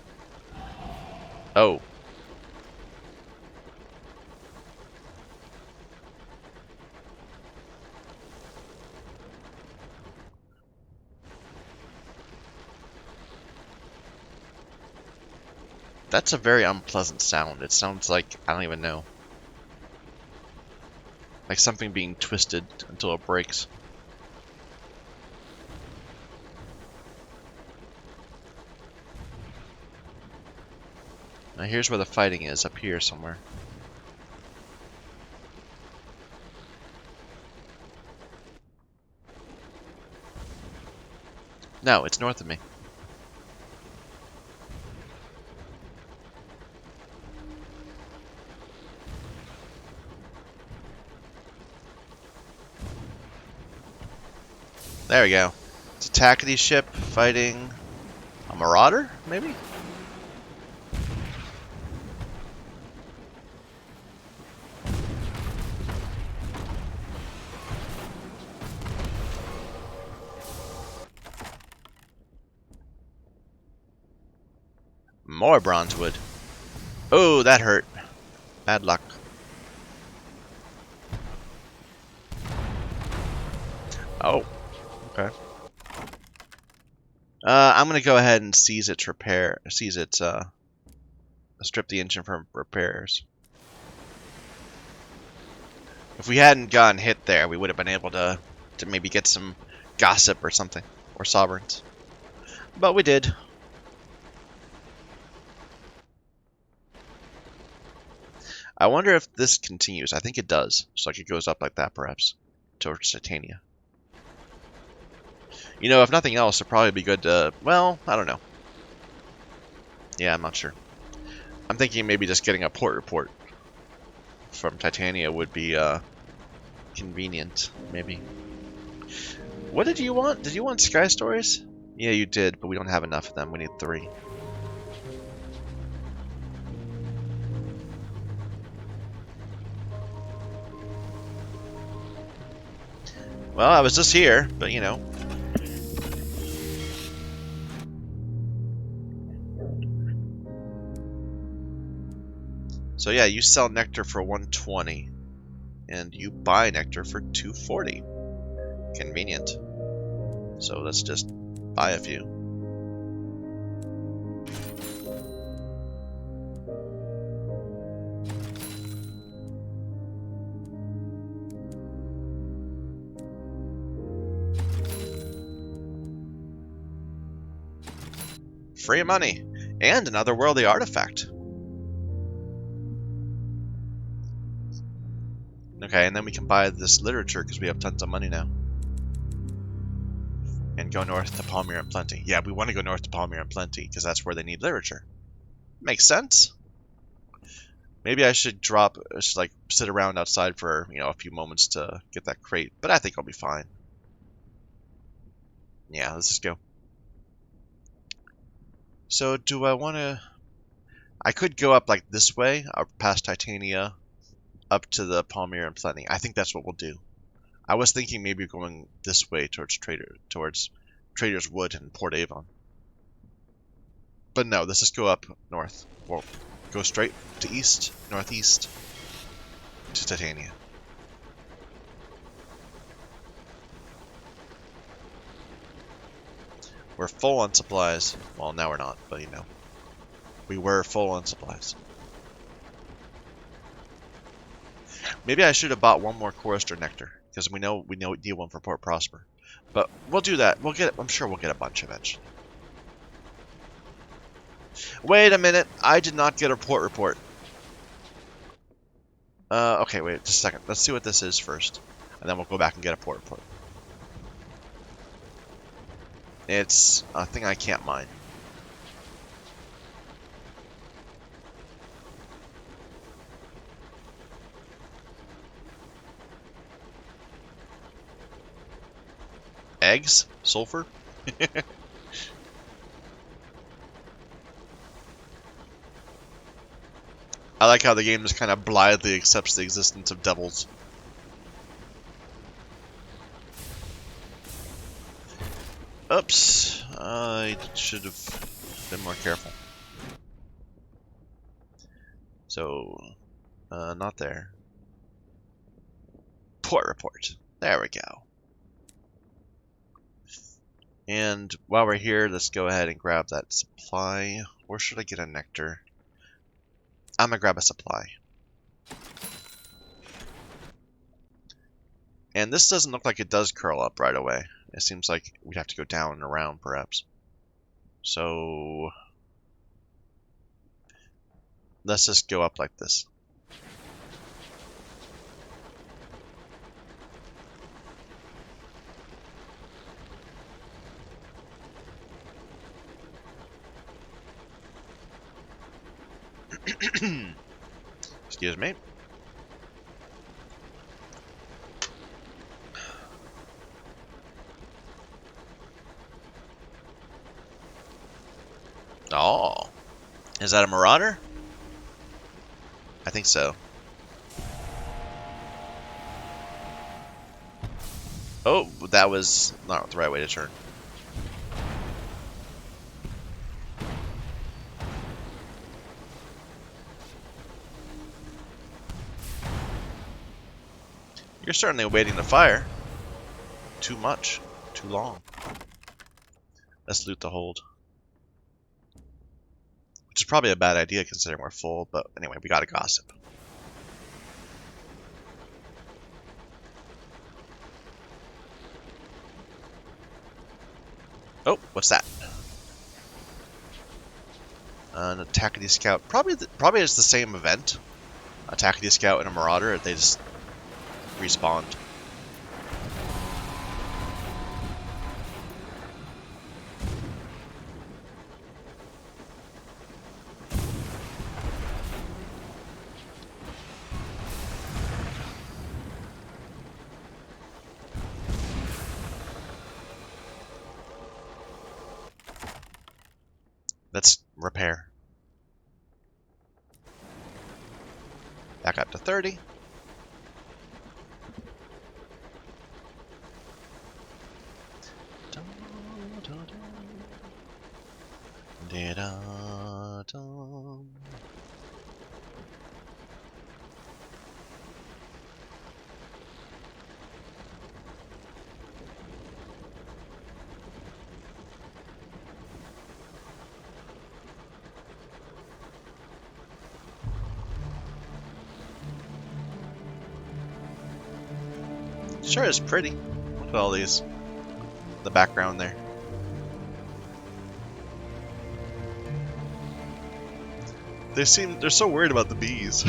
Oh. That's a very unpleasant sound. It sounds like, I don't even know. Like something being twisted until it breaks. Now here's where the fighting is, up here somewhere. No, it's north of me. There we go. It's a Tackety ship fighting a marauder, maybe? More bronzewood. Oh, that hurt. Bad luck. Oh, okay. I'm gonna go ahead and seize its strip the engine from repairs. If we hadn't gotten hit there, we would have been able to maybe get some gossip or something, or sovereigns. But we did. I wonder if this continues. I think it does. So like it goes up like that, perhaps, towards Titania. You know, if nothing else, it'd probably be good to... Well, I don't know. Yeah, I'm not sure. I'm thinking maybe just getting a port report from Titania would be convenient, maybe. What did you want? Did you want Sky Stories? Yeah, you did, but we don't have enough of them. We need 3. Well, I was just here, but you know. So yeah, you sell nectar for 120, and you buy nectar for 240. Convenient. So let's just buy a few. Free money, and another worldly artifact. Okay, and then we can buy this literature because we have tons of money now. And go north to Palmyra and Plenty. Yeah, we want to go north to Palmyra and Plenty because that's where they need literature. Makes sense. Maybe I should like sit around outside for, you know, a few moments to get that crate, but I think I'll be fine. Yeah, let's just go. So do I want to... I could go up like this way, up past Titania, up to the Palmyra and Plenty. I think that's what we'll do. I was thinking maybe going this way towards Trader's Wood and Port Avon. But no, let's just go up north. Well, go straight to east, northeast, to Titania. We're full on supplies. Well, now we're not, but you know. We were full on supplies. Maybe I should have bought one more chorister nectar, because we need one for Port Prosper. But we'll do that. We'll get it. I'm sure we'll get a bunch eventually. Wait a minute. I did not get a port report. Okay, wait just a second. Let's see what this is first. And then we'll go back and get a port report. It's a thing I can't mine. Eggs? Sulfur? I like how the game just kind of blithely accepts the existence of devils. Oops. I should have been more careful. So, not there. Port report. There we go. And while we're here, let's go ahead and grab that supply. Or should I get a nectar? I'm gonna grab a supply. And this doesn't look like it does curl up right away. It seems like we'd have to go down and around, perhaps. So let's just go up like this. Excuse me. Oh. Is that a marauder? I think so. Oh, that was not the right way to turn. You're certainly waiting to fire. Too much. Too long. Let's loot the hold. Which is probably a bad idea considering we're full, but anyway, we gotta gossip. Oh, what's that? An Attackity Scout. Probably it's the same event. Attackity Scout and a Marauder. They just respawned. Let's repair. Back up to 30. Sure is pretty. Look at all these. The background there. They're so worried about the bees.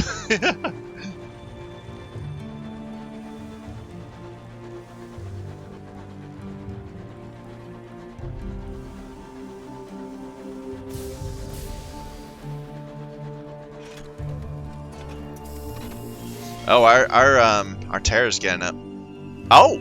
Oh, our terror's getting up. Oh!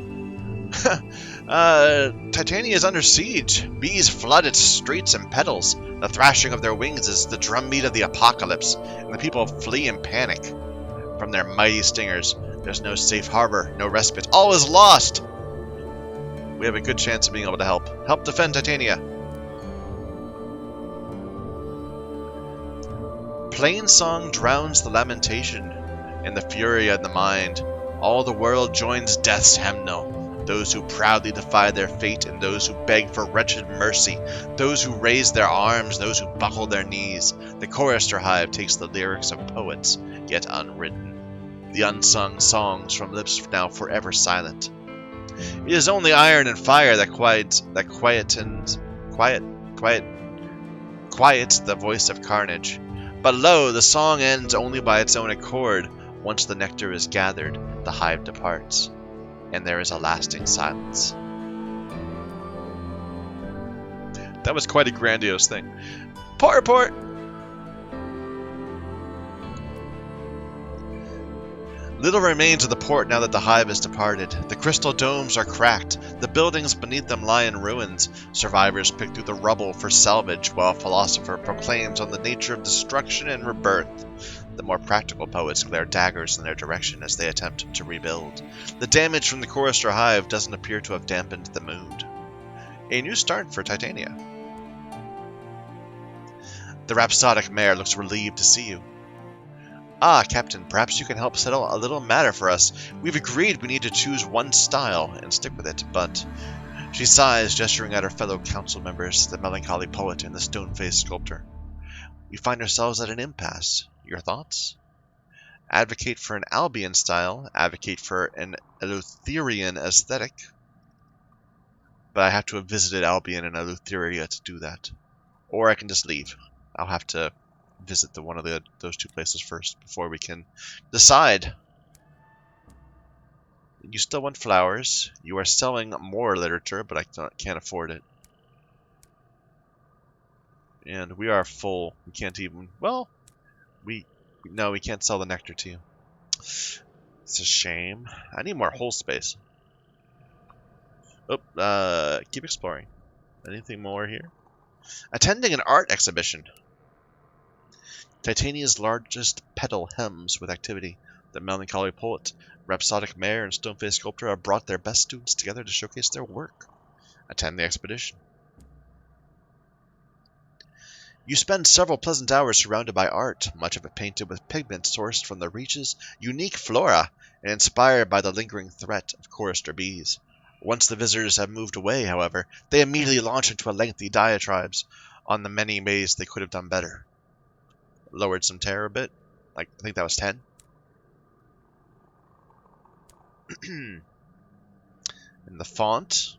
Titania is under siege. Bees flood its streets and petals. The thrashing of their wings is the drumbeat of the apocalypse, and the people flee in panic from their mighty stingers. There's no safe harbor, no respite. All is lost! We have a good chance of being able to help. Help defend Titania. Plain song drowns the lamentation in the fury of the mind. All the world joins death's hymnal. those who proudly defy their fate and those who beg for wretched mercy, those who raise their arms, those who buckle their knees. The chorister hive takes the lyrics of poets, yet unwritten, the unsung songs from lips now forever silent. It is only iron and fire that quiets the voice of carnage. But lo, the song ends only by its own accord. Once the nectar is gathered, the hive departs, and there is a lasting silence. That was quite a grandiose thing. Port report! Little remains of the port now that the hive has departed. The crystal domes are cracked. The buildings beneath them lie in ruins. Survivors pick through the rubble for salvage, while a philosopher proclaims on the nature of destruction and rebirth. The more practical poets glare daggers in their direction as they attempt to rebuild. The damage from the chorister hive doesn't appear to have dampened the mood. A new start for Titania. The rhapsodic mayor looks relieved to see you. Ah, Captain, perhaps you can help settle a little matter for us. We've agreed we need to choose one style and stick with it, but... She sighs, gesturing at her fellow council members, the melancholy poet and the stone-faced sculptor. We find ourselves at an impasse. Your thoughts? Advocate for an Albion style, advocate for an Eleutherian aesthetic. But I have to have visited Albion and Eleutheria to do that. Or I can just leave. I'll have to visit one of those two places first before we can decide. You still want flowers. You are selling more literature, but I can't afford it. And we are full. We can't even... Well, no, we can't sell the nectar to you. It's a shame. I need more hole space. Oh, keep exploring. Anything more here? Attending an art exhibition. Titania's largest petal hems with activity. The melancholy poet, rhapsodic mayor, and stone-faced sculptor have brought their best students together to showcase their work. Attend the expedition. You spend several pleasant hours surrounded by art, much of it painted with pigment sourced from the Reach's unique flora and inspired by the lingering threat of chorister bees. Once the visitors have moved away, however, they immediately launch into a lengthy diatribes on the many ways they could have done better. Lowered some terror a bit. I think that was 10. In the font,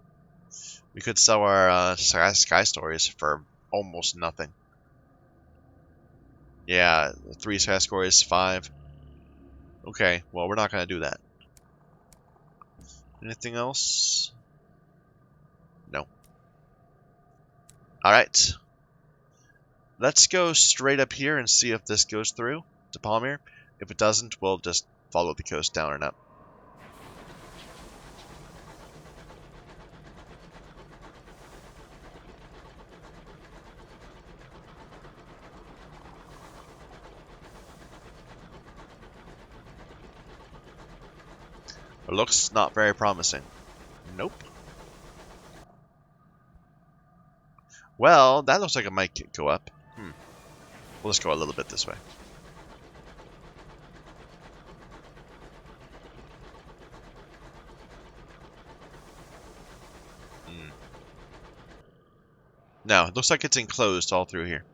we could sell our Sky Stories for almost nothing. Yeah, 3 Sky Stories, 5. Okay, well, we're not going to do that. Anything else? No. Alright. Let's go straight up here and see if this goes through to Palmyra. If it doesn't, we'll just follow the coast down and up. It looks not very promising. Nope. Well, that looks like it might go up. We'll just go a little bit this way. No, it looks like it's enclosed all through here.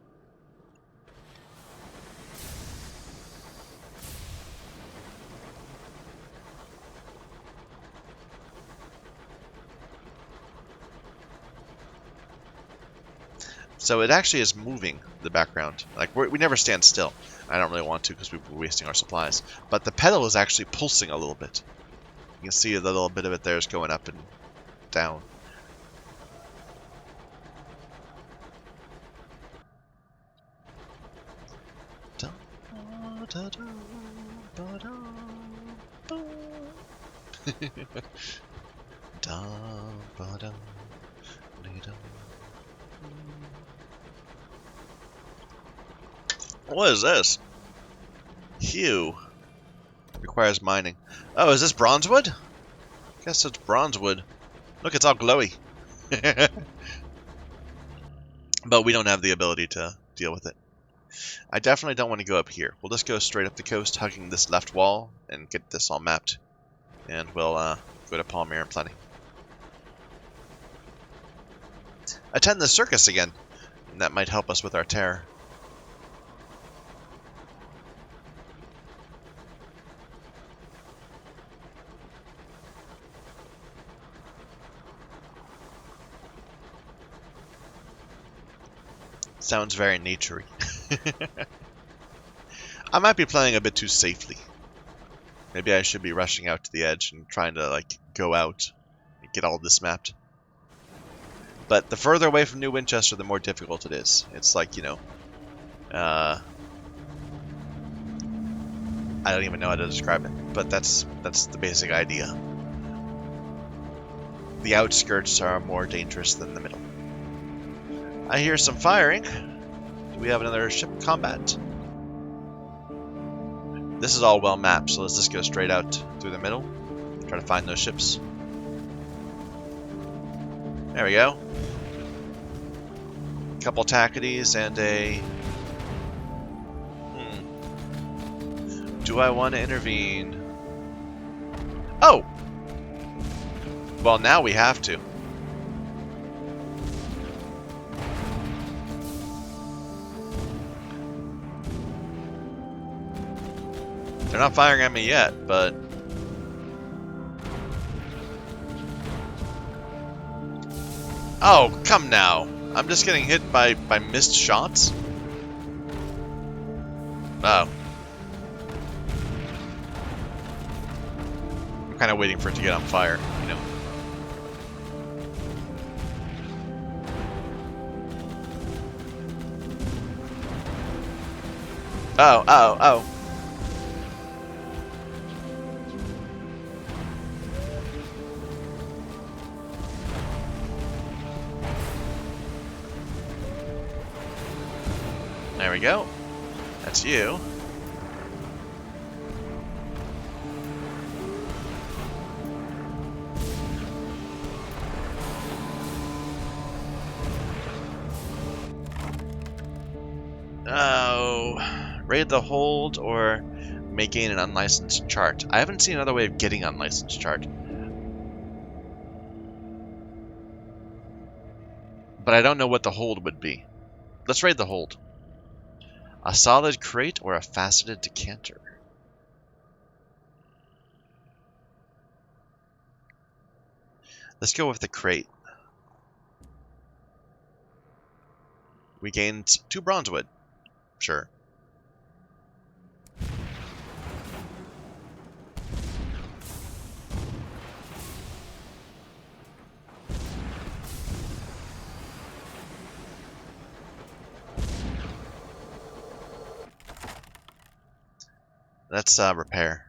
So it actually is moving the background. Like we never stand still. I don't really want to because we're wasting our supplies. But the pedal is actually pulsing a little bit. You can see the little bit of it there is going up and down. What is this? Hue. Requires mining. Oh, is this bronzewood? Guess it's bronzewood. Look, it's all glowy. But we don't have the ability to deal with it. I definitely don't want to go up here. We'll just go straight up the coast, hugging this left wall, and get this all mapped. And we'll go to Palmyra and plenty. attend the circus again. And that might help us with our terror. Sounds very naturey. I might be playing a bit too safely. Maybe I should be rushing out to the edge and trying to, like, go out and get all this mapped. But the further away from New Winchester, the more difficult it is. It's like, you know, I don't even know how to describe it, but that's the basic idea. The outskirts are more dangerous than the middle. I hear some firing. Do we have another ship combat? This is all well mapped, so let's just go straight out through the middle. Try to find those ships. There we go. Couple Tacketies and a... Do I want to intervene? Oh! Well, now we have to. They're not firing at me yet, but... Oh, come now. I'm just getting hit by missed shots? Oh. I'm kind of waiting for it to get on fire, you know. Oh. There we go. That's you. Oh, raid the hold or may gain an unlicensed chart. I haven't seen another way of getting unlicensed chart. But I don't know what the hold would be. Let's raid the hold. A solid crate or a faceted decanter? Let's go with the crate. We gained 2 bronzewood. Sure. Let's repair.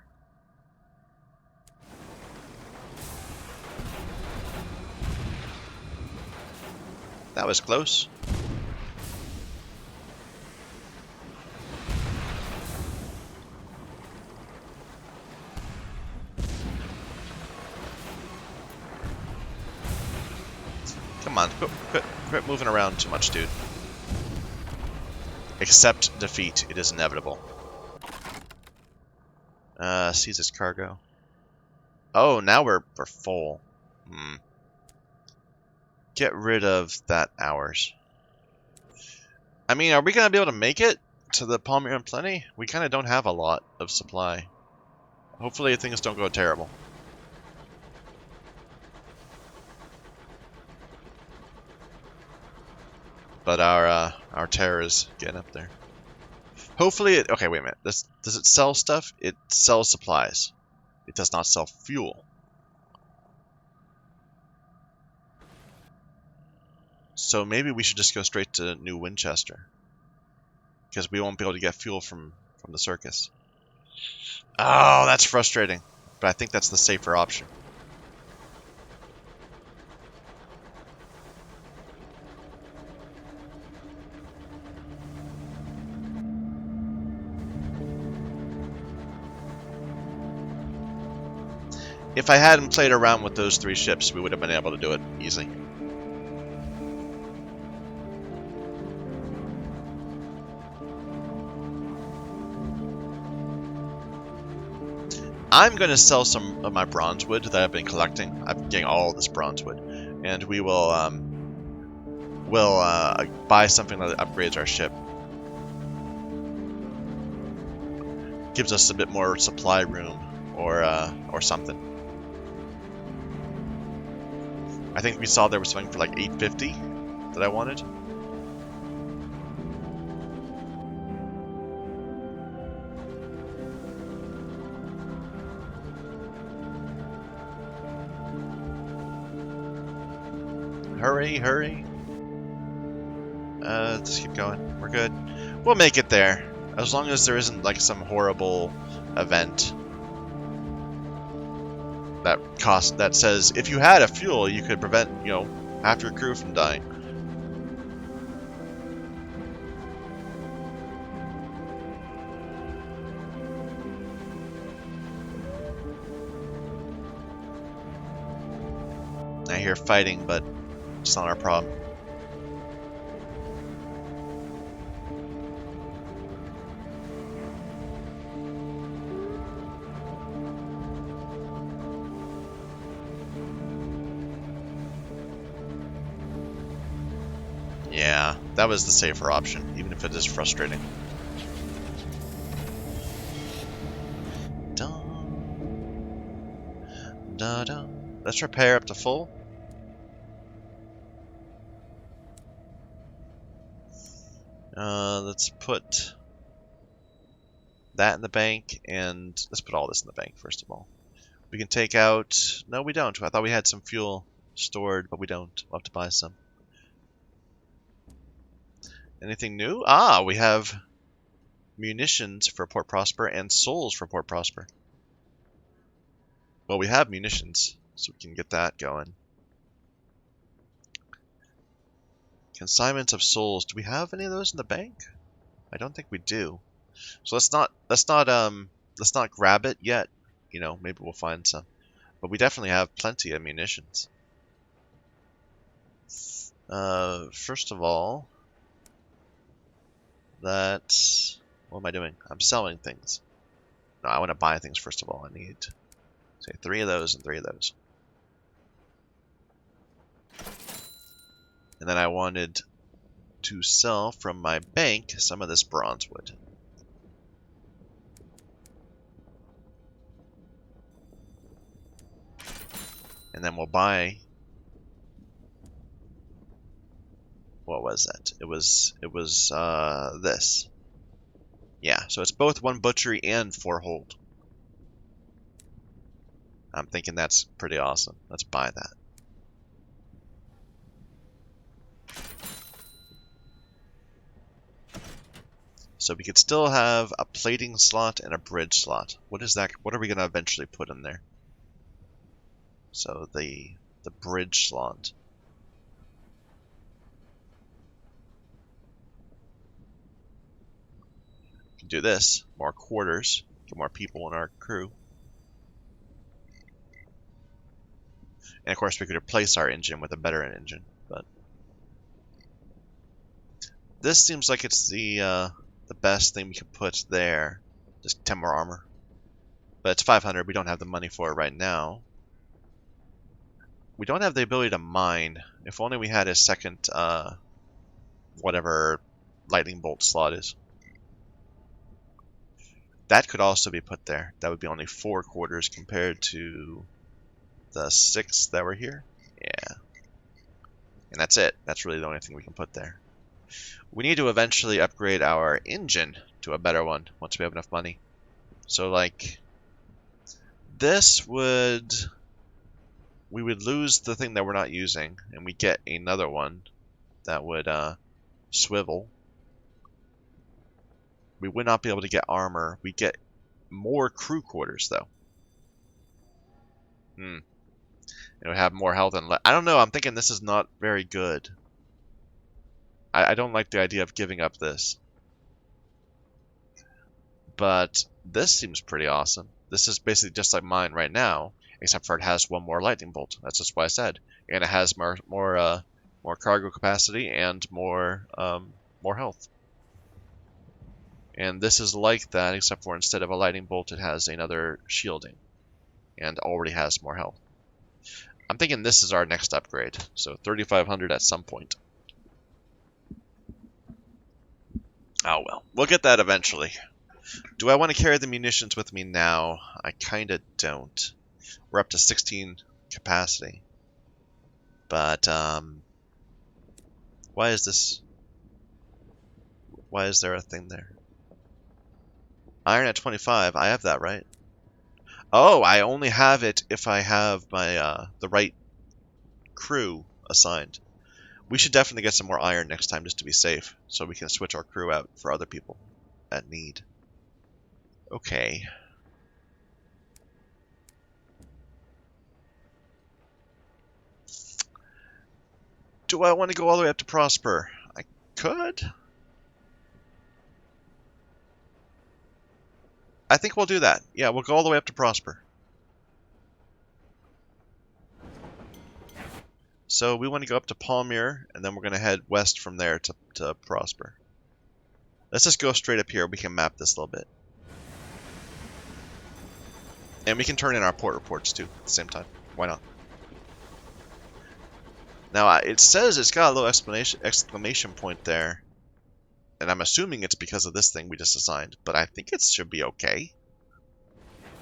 That was close. Come on, quit moving around too much, dude. Accept defeat. It is inevitable. Seize its cargo. Oh, now we're full. Get rid of that hours. I mean, are we gonna be able to make it to the Palmyra and Plenty? We kind of don't have a lot of supply. Hopefully things don't go terrible. But our terror is getting up there. Hopefully it... Okay, wait a minute. Does it sell stuff? It sells supplies. It does not sell fuel. So maybe we should just go straight to New Winchester. Because we won't be able to get fuel from the circus. Oh, that's frustrating. But I think that's the safer option. If I hadn't played around with those 3 ships, we would have been able to do it easily. I'm going to sell some of my bronzewood that I've been collecting. I'm getting all this bronzewood. And we will we'll buy something that upgrades our ship. Gives us a bit more supply room, or something. I think we saw there was something for like 850 that I wanted. Hurry, hurry. Let's keep going. We're good. We'll make it there. As long as there isn't like some horrible event that says if you had a fuel you could prevent, you know, half your crew from dying. I hear fighting, but it's not our problem. Yeah, that was the safer option, even if it is frustrating. Dun, da, da. Let's repair up to full. Let's put that in the bank, and let's put all this in the bank first of all. We can take out... No, we don't. I thought we had some fuel stored, but we don't. We'll have to buy some. Anything new? Ah, we have munitions for Port Prosper and souls for Port Prosper. Well, we have munitions, so we can get that going. Consignments of souls. Do we have any of those in the bank? I don't think we do. So let's not grab it yet. You know, maybe we'll find some. But we definitely have plenty of munitions. First of all, what am I doing? I'm selling things. No, I want to buy things first of all. I need, say, 3 of those and 3 of those. And then I wanted to sell from my bank some of this bronze wood. And then we'll buy... What was that? It was this. Yeah, so it's both 1 butchery and 4 hold. I'm thinking that's pretty awesome. Let's buy that. So we could still have a plating slot and a bridge slot. What is that? What are we going to eventually put in there? So the bridge slot. We can do this. More quarters. Get more people in our crew. And of course we could replace our engine with a better engine. But this seems like it's the best thing we could put there. Just 10 more armor. But it's 500. We don't have the money for it right now. We don't have the ability to mine. If only we had a second, whatever lightning bolt slot is. That could also be put there. That would be only 4 quarters compared to the 6 that were here. Yeah. And that's it. That's really the only thing we can put there. We need to eventually upgrade our engine to a better one once we have enough money. So, like, this would... We would lose the thing that we're not using, and we get another one that would swivel. We would not be able to get armor. We get more crew quarters, though. It would have more health and I don't know. I'm thinking this is not very good. I don't like the idea of giving up this. But this seems pretty awesome. This is basically just like mine right now, except for it has 1 more lightning bolt. That's just what I said. And it has more cargo capacity and more health. And this is like that, except for instead of a lightning bolt, it has another shielding. And already has more health. I'm thinking this is our next upgrade. So 3,500 at some point. Oh well, we'll get that eventually. Do I want to carry the munitions with me now? I kinda don't. We're up to 16 capacity. But, why is this... Why is there a thing there? Iron at 25, I have that, right? Oh, I only have it if I have my, the right crew assigned. We should definitely get some more iron next time just to be safe, so we can switch our crew out for other people at need. Okay. Do I want to go all the way up to Prosper? I could. I think we'll do that. Yeah, we'll go all the way up to Prosper. So we want to go up to Palmyra, and then we're going to head west from there to Prosper. Let's just go straight up here. We can map this a little bit. And we can turn in our port reports, too, at the same time. Why not? Now, it says it's got a little exclamation point there. And I'm assuming it's because of this thing we just assigned. But I think it should be okay.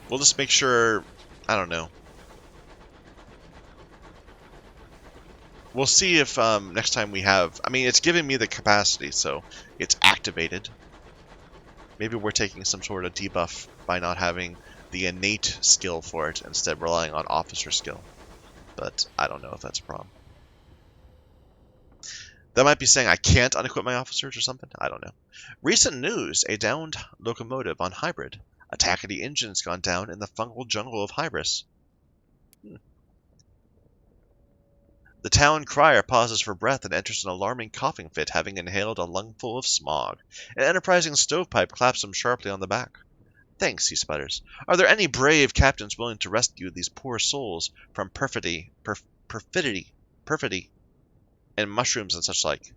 We'll just make sure... I don't know. We'll see if next time we have... I mean, it's giving me the capacity, so it's activated. Maybe we're taking some sort of debuff by not having the innate skill for it, instead relying on officer skill. But I don't know if that's a problem. That might be saying I can't unequip my officers or something. I don't know. Recent news. A downed locomotive on Hybrid. Attack of the engine's gone down in the fungal jungle of Hybris. The town crier pauses for breath and enters an alarming coughing fit, having inhaled a lungful of smog. An enterprising stovepipe claps him sharply on the back. Thanks, he sputters. Are there any brave captains willing to rescue these poor souls from perfidy, and mushrooms and such like?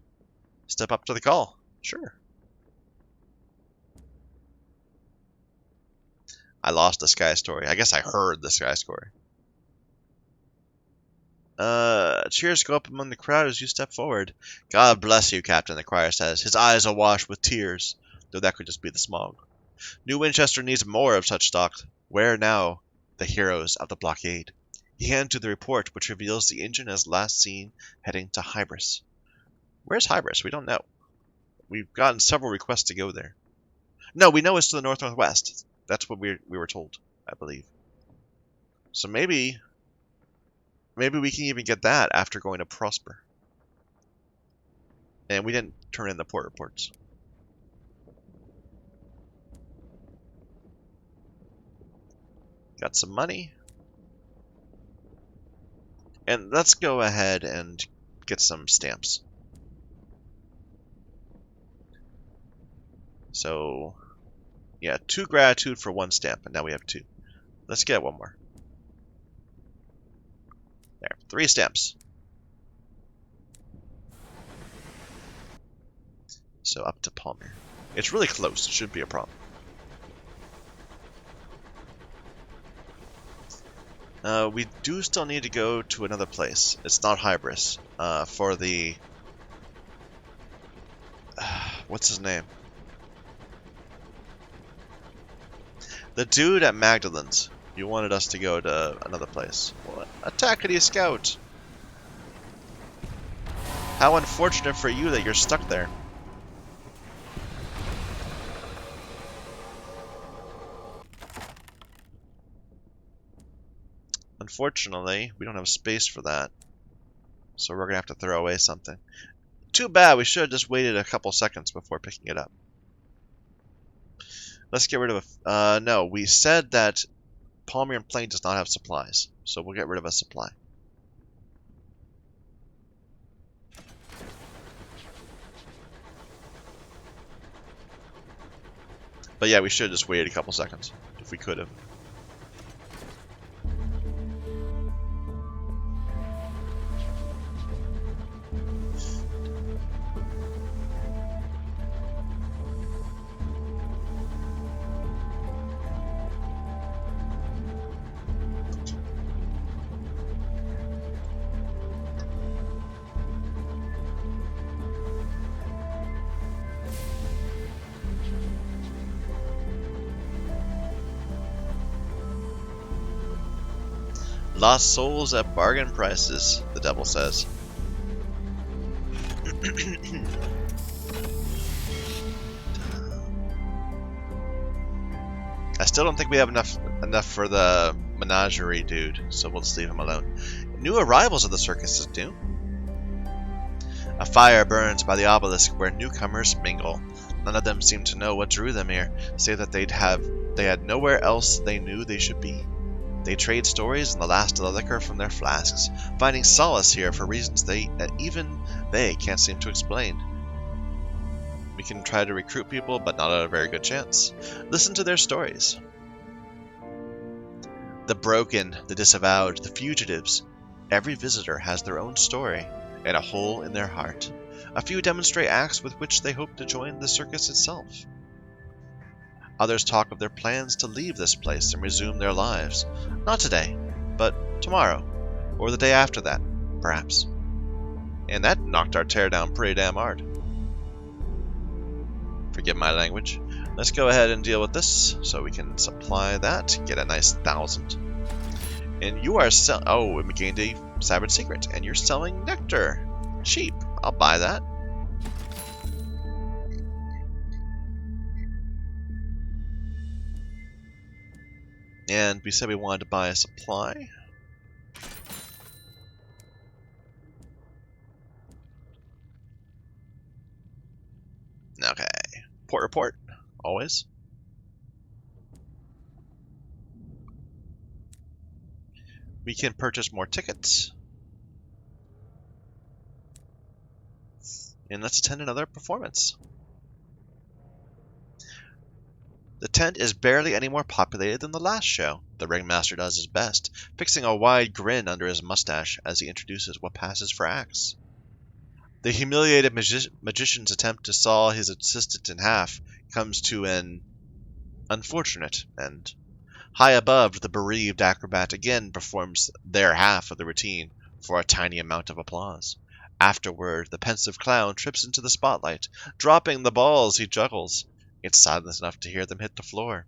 Step up to the call. Sure. I lost the Sky Story. I guess I heard the Sky Story. Cheers go up among the crowd as you step forward. God bless you, Captain, the crier says, his eyes awash with tears, though that could just be the smog. New Winchester needs more of such stock. Where now the heroes of the blockade? He hands you the report, which reveals the engine as last seen heading to Hybris. Where's Hybris? We don't know. We've gotten several requests to go there. No, we know it's to the north-northwest. That's what we were told, I believe. So maybe we can even get that after going to Prosper. And we didn't turn in the port reports. Got some money. And let's go ahead and get some stamps. So, yeah, 2 gratitude for 1 stamp, and now we have 2. Let's get 1 more. There, 3 stamps. So up to Palmyra. It's really close, it shouldn't be a problem. We do still need to go to another place. It's not Hybris. For the... what's his name? The dude at Magdalene's. You wanted us to go to another place. What? Attackity Scout! How unfortunate for you that you're stuck there. Unfortunately, we don't have space for that. So we're going to have to throw away something. Too bad, we should have just waited a couple seconds before picking it up. Let's get rid of a... no, we said that Palmyra Plain does not have supplies. So we'll get rid of a supply. But yeah, we should have just waited a couple seconds. If we could have. Lost souls at bargain prices, the devil says. I still don't think we have enough for the menagerie dude, so we'll just leave him alone. New arrivals of the circus is new. A fire burns by the obelisk where newcomers mingle. None of them seem to know what drew them here, save that they had nowhere else they knew they should be. They trade stories and the last of the liquor from their flasks, finding solace here for reasons that even they can't seem to explain. We can try to recruit people, but not at a very good chance. Listen to their stories. The broken, the disavowed, the fugitives. Every visitor has their own story, and a hole in their heart. A few demonstrate acts with which they hope to join the circus itself. Others talk of their plans to leave this place and resume their lives. Not today, but tomorrow, or the day after that, perhaps. And that knocked our tear down pretty damn hard. Forgive my language. Let's go ahead and deal with this, so we can supply that, get a nice 1,000. And you are oh, we gained a cyber secret, and you're selling nectar. Cheap. I'll buy that. And we said we wanted to buy a supply. Okay. Port report. Always. We can purchase more tickets. And let's attend another performance. The tent is barely any more populated than the last show. The ringmaster does his best, fixing a wide grin under his mustache as he introduces what passes for acts. The humiliated magician's attempt to saw his assistant in half comes to an unfortunate end. High above, the bereaved acrobat again performs their half of the routine for a tiny amount of applause. Afterward, the pensive clown trips into the spotlight, dropping the balls he juggles. It's silent enough to hear them hit the floor.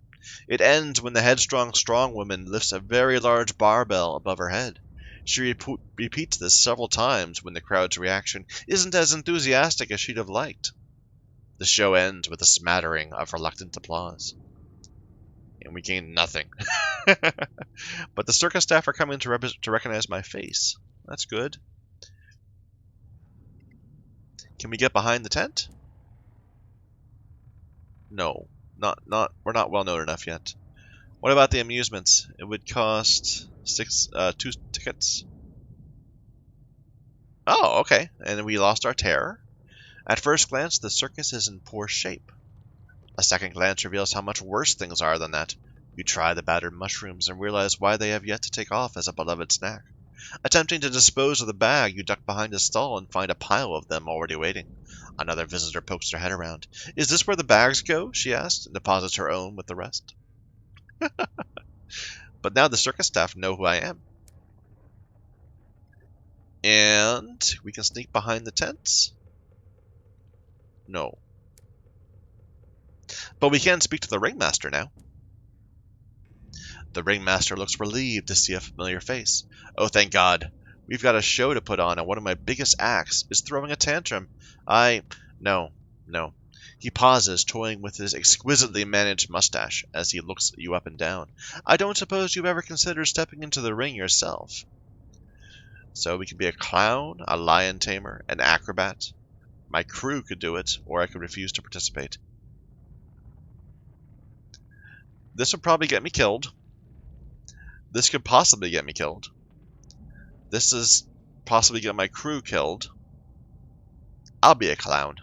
It ends when the headstrong strong woman lifts a very large barbell above her head. She repeats this several times when the crowd's reaction isn't as enthusiastic as she'd have liked. The show ends with a smattering of reluctant applause. And we gain nothing. But the circus staff are coming to recognize my face. That's good. Can we get behind the tent? No. We're not well known enough yet. What about the amusements? It would cost 2 tickets. Oh, okay. And we lost our terror. At first glance, the circus is in poor shape. A second glance reveals how much worse things are than that. You try the battered mushrooms and realize why they have yet to take off as a beloved snack. Attempting to dispose of the bag, you duck behind a stall and find a pile of them already waiting. Another visitor pokes her head around. Is this where the bags go? She asks, and deposits her own with the rest. But now the circus staff know who I am. And we can sneak behind the tents? No. But we can speak to the ringmaster now. The ringmaster looks relieved to see a familiar face. Oh, thank God. We've got a show to put on, and one of my biggest acts is throwing a tantrum. No. He pauses, toying with his exquisitely managed mustache as he looks you up and down. I don't suppose you've ever considered stepping into the ring yourself. So we could be a clown, a lion tamer, an acrobat. My crew could do it, or I could refuse to participate. This would probably get me killed. This could possibly get me killed. This is possibly get my crew killed. I'll be a clown.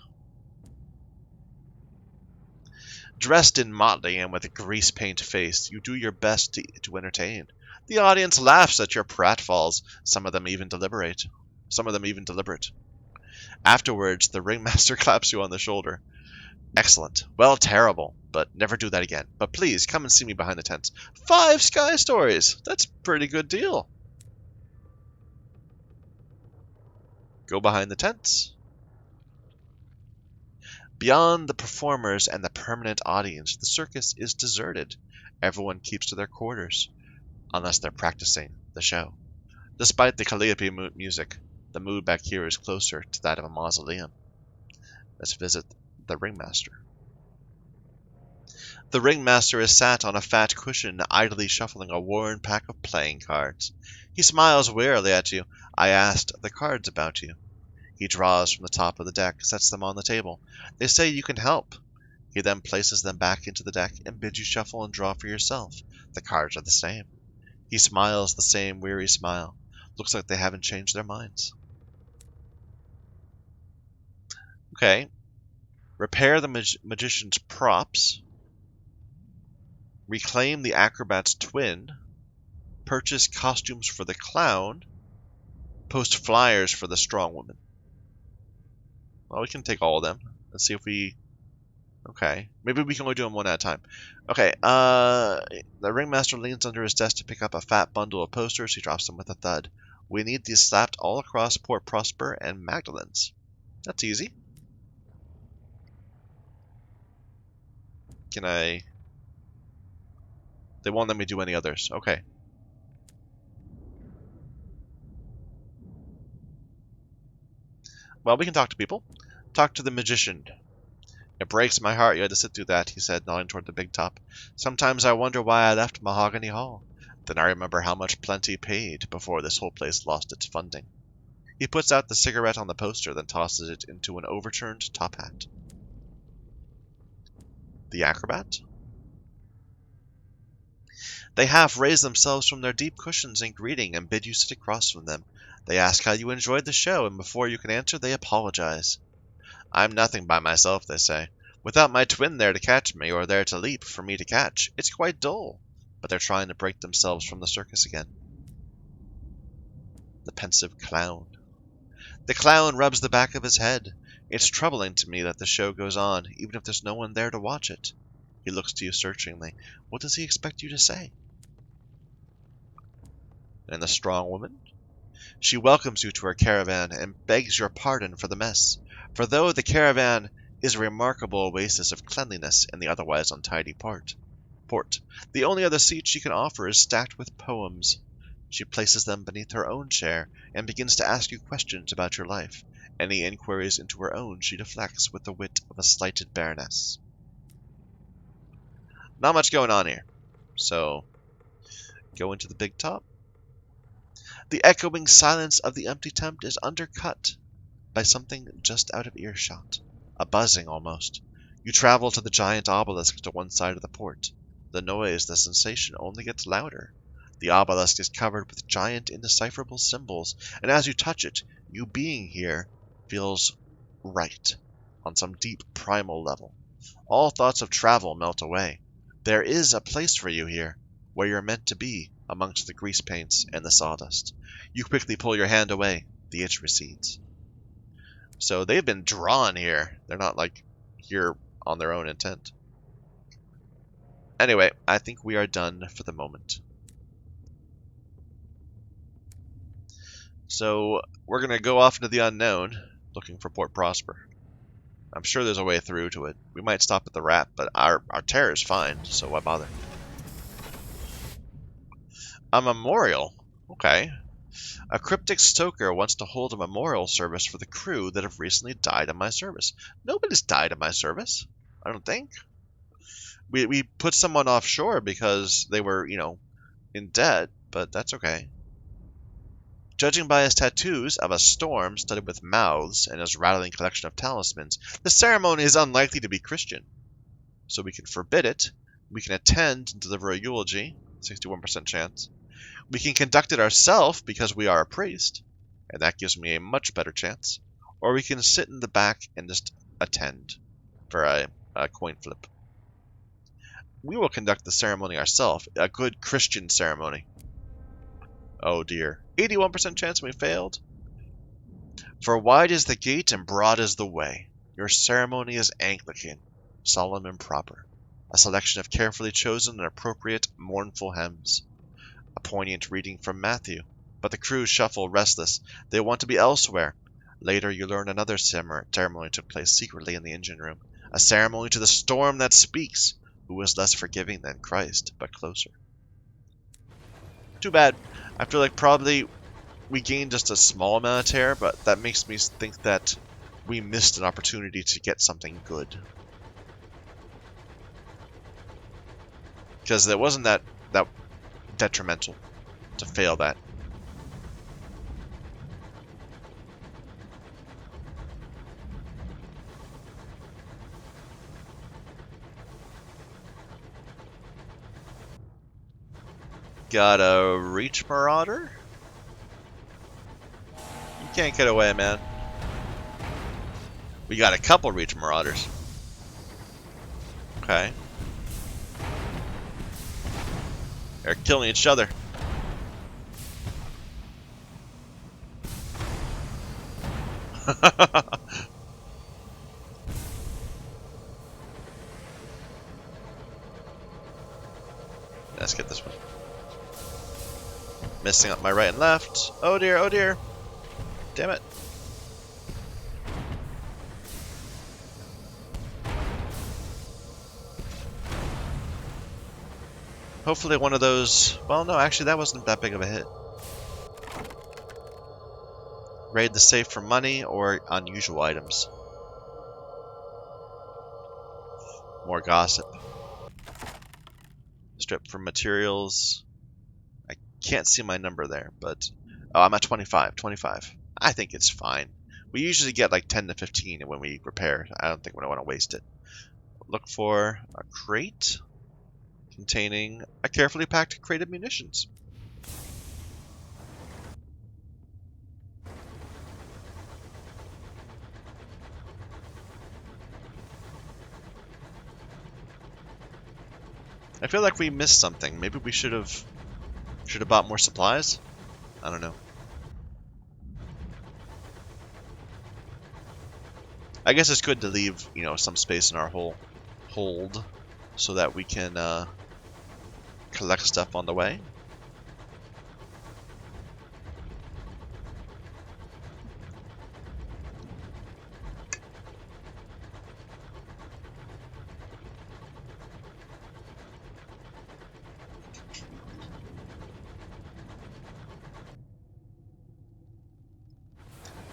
Dressed in motley and with a grease paint face, you do your best to entertain. The audience laughs at your pratfalls, some of them even deliberate. Afterwards, the ringmaster claps you on the shoulder. Excellent. Well, terrible, but never do that again. But please, come and see me behind the tents. 5 sky stories! That's a pretty good deal. Go behind the tents. Beyond the performers and the permanent audience, the circus is deserted. Everyone keeps to their quarters, unless they're practicing the show. Despite the Calliope music, the mood back here is closer to that of a mausoleum. Let's visit the ringmaster. The ringmaster is sat on a fat cushion, idly shuffling a worn pack of playing cards. He smiles wearily at you. I asked the cards about you. He draws from the top of the deck, sets them on the table. They say you can help. He then places them back into the deck and bids you shuffle and draw for yourself. The cards are the same. He smiles the same weary smile. Looks like they haven't changed their minds. Okay. Repair the magician's props. Reclaim the acrobat's twin. Purchase costumes for the clown. Post flyers for the strong woman. Well, we can take all of them. Let's see if we... Okay. Maybe we can only do them one at a time. Okay. The ringmaster leans under his desk to pick up a fat bundle of posters. He drops them with a thud. We need these slapped all across Port Prosper and Magdalene's. That's easy. Can I... They won't let me do any others. Okay. Well, we can talk to people. Talk to the magician. It breaks my heart you had to sit through that, he said, nodding toward the big top. Sometimes I wonder why I left Mahogany Hall. Then I remember how much Plenty paid before this whole place lost its funding. He puts out the cigarette on the poster, then tosses it into an overturned top hat. The acrobat? They half raise themselves from their deep cushions in greeting and bid you sit across from them. They ask how you enjoyed the show, and before you can answer, they apologize. I'm nothing by myself, they say. Without my twin there to catch me, or there to leap for me to catch, it's quite dull. But they're trying to break themselves from the circus again. The Pensive Clown. The clown rubs the back of his head. It's troubling to me that the show goes on, even if there's no one there to watch it. He looks to you searchingly. What does he expect you to say? And the strong woman? She welcomes you to her caravan and begs your pardon for the mess. For though the caravan is a remarkable oasis of cleanliness in the otherwise untidy port, the only other seat she can offer is stacked with poems. She places them beneath her own chair and begins to ask you questions about your life. Any inquiries into her own she deflects with the wit of a slighted baroness. Not much going on here. So, go into the big top. The echoing silence of the empty tent is undercut by something just out of earshot. A buzzing, almost. You travel to the giant obelisk to one side of the port. The noise, the sensation, only gets louder. The obelisk is covered with giant, indecipherable symbols, and as you touch it, you being here feels right, on some deep primal level. All thoughts of travel melt away. There is a place for you here, where you're meant to be, amongst the grease paints and the sawdust. You quickly pull your hand away. The itch recedes. So they've been drawn here. They're not, like, here on their own intent. Anyway, I think we are done for the moment. So, we're going to go off into the unknown, looking for Port Prosper. I'm sure there's a way through to it. We might stop at the Rat, but our terror is fine, so why bother? A memorial? Okay. A cryptic stoker wants to hold a memorial service for the crew that have recently died in my service. Nobody's died in my service, I don't think. We put someone offshore because they were, in debt, but that's okay. Judging by his tattoos of a storm studded with mouths and his rattling collection of talismans, the ceremony is unlikely to be Christian. So we can forbid it, we can attend and deliver a eulogy, 61% chance. We can conduct it ourselves because we are a priest, and that gives me a much better chance. Or we can sit in the back and just attend for a coin flip. We will conduct the ceremony ourselves, a good Christian ceremony. Oh dear. 81% chance we failed. For wide is the gate and broad is the way. Your ceremony is Anglican, solemn and proper. A selection of carefully chosen and appropriate mournful hymns. A poignant reading from Matthew. But the crew shuffle restless. They want to be elsewhere. Later you learn another ceremony took place secretly in the engine room. A ceremony to the storm that speaks, who was less forgiving than Christ, but closer. Too bad. I feel like probably we gained just a small amount of tear, but that makes me think that we missed an opportunity to get something good. Because it wasn't that detrimental to fail that. Got a Reach Marauder? You can't get away, man. We got a couple Reach Marauders. Okay. They're killing each other. Let's get this one. Missing up my right and left. Oh dear, oh dear. Damn it. Hopefully one of those... Well, no, actually that wasn't that big of a hit. Raid the safe for money or unusual items. More gossip. Strip for materials. I can't see my number there, but... Oh, I'm at 25. 25. I think it's fine. We usually get like 10 to 15 when we repair. I don't think we want to waste it. Look for a crate containing a carefully packed crate of munitions. I feel like we missed something. Maybe we should have bought more supplies. I don't know. I guess it's good to leave, you know, some space in our hold so that we can collect stuff on the way.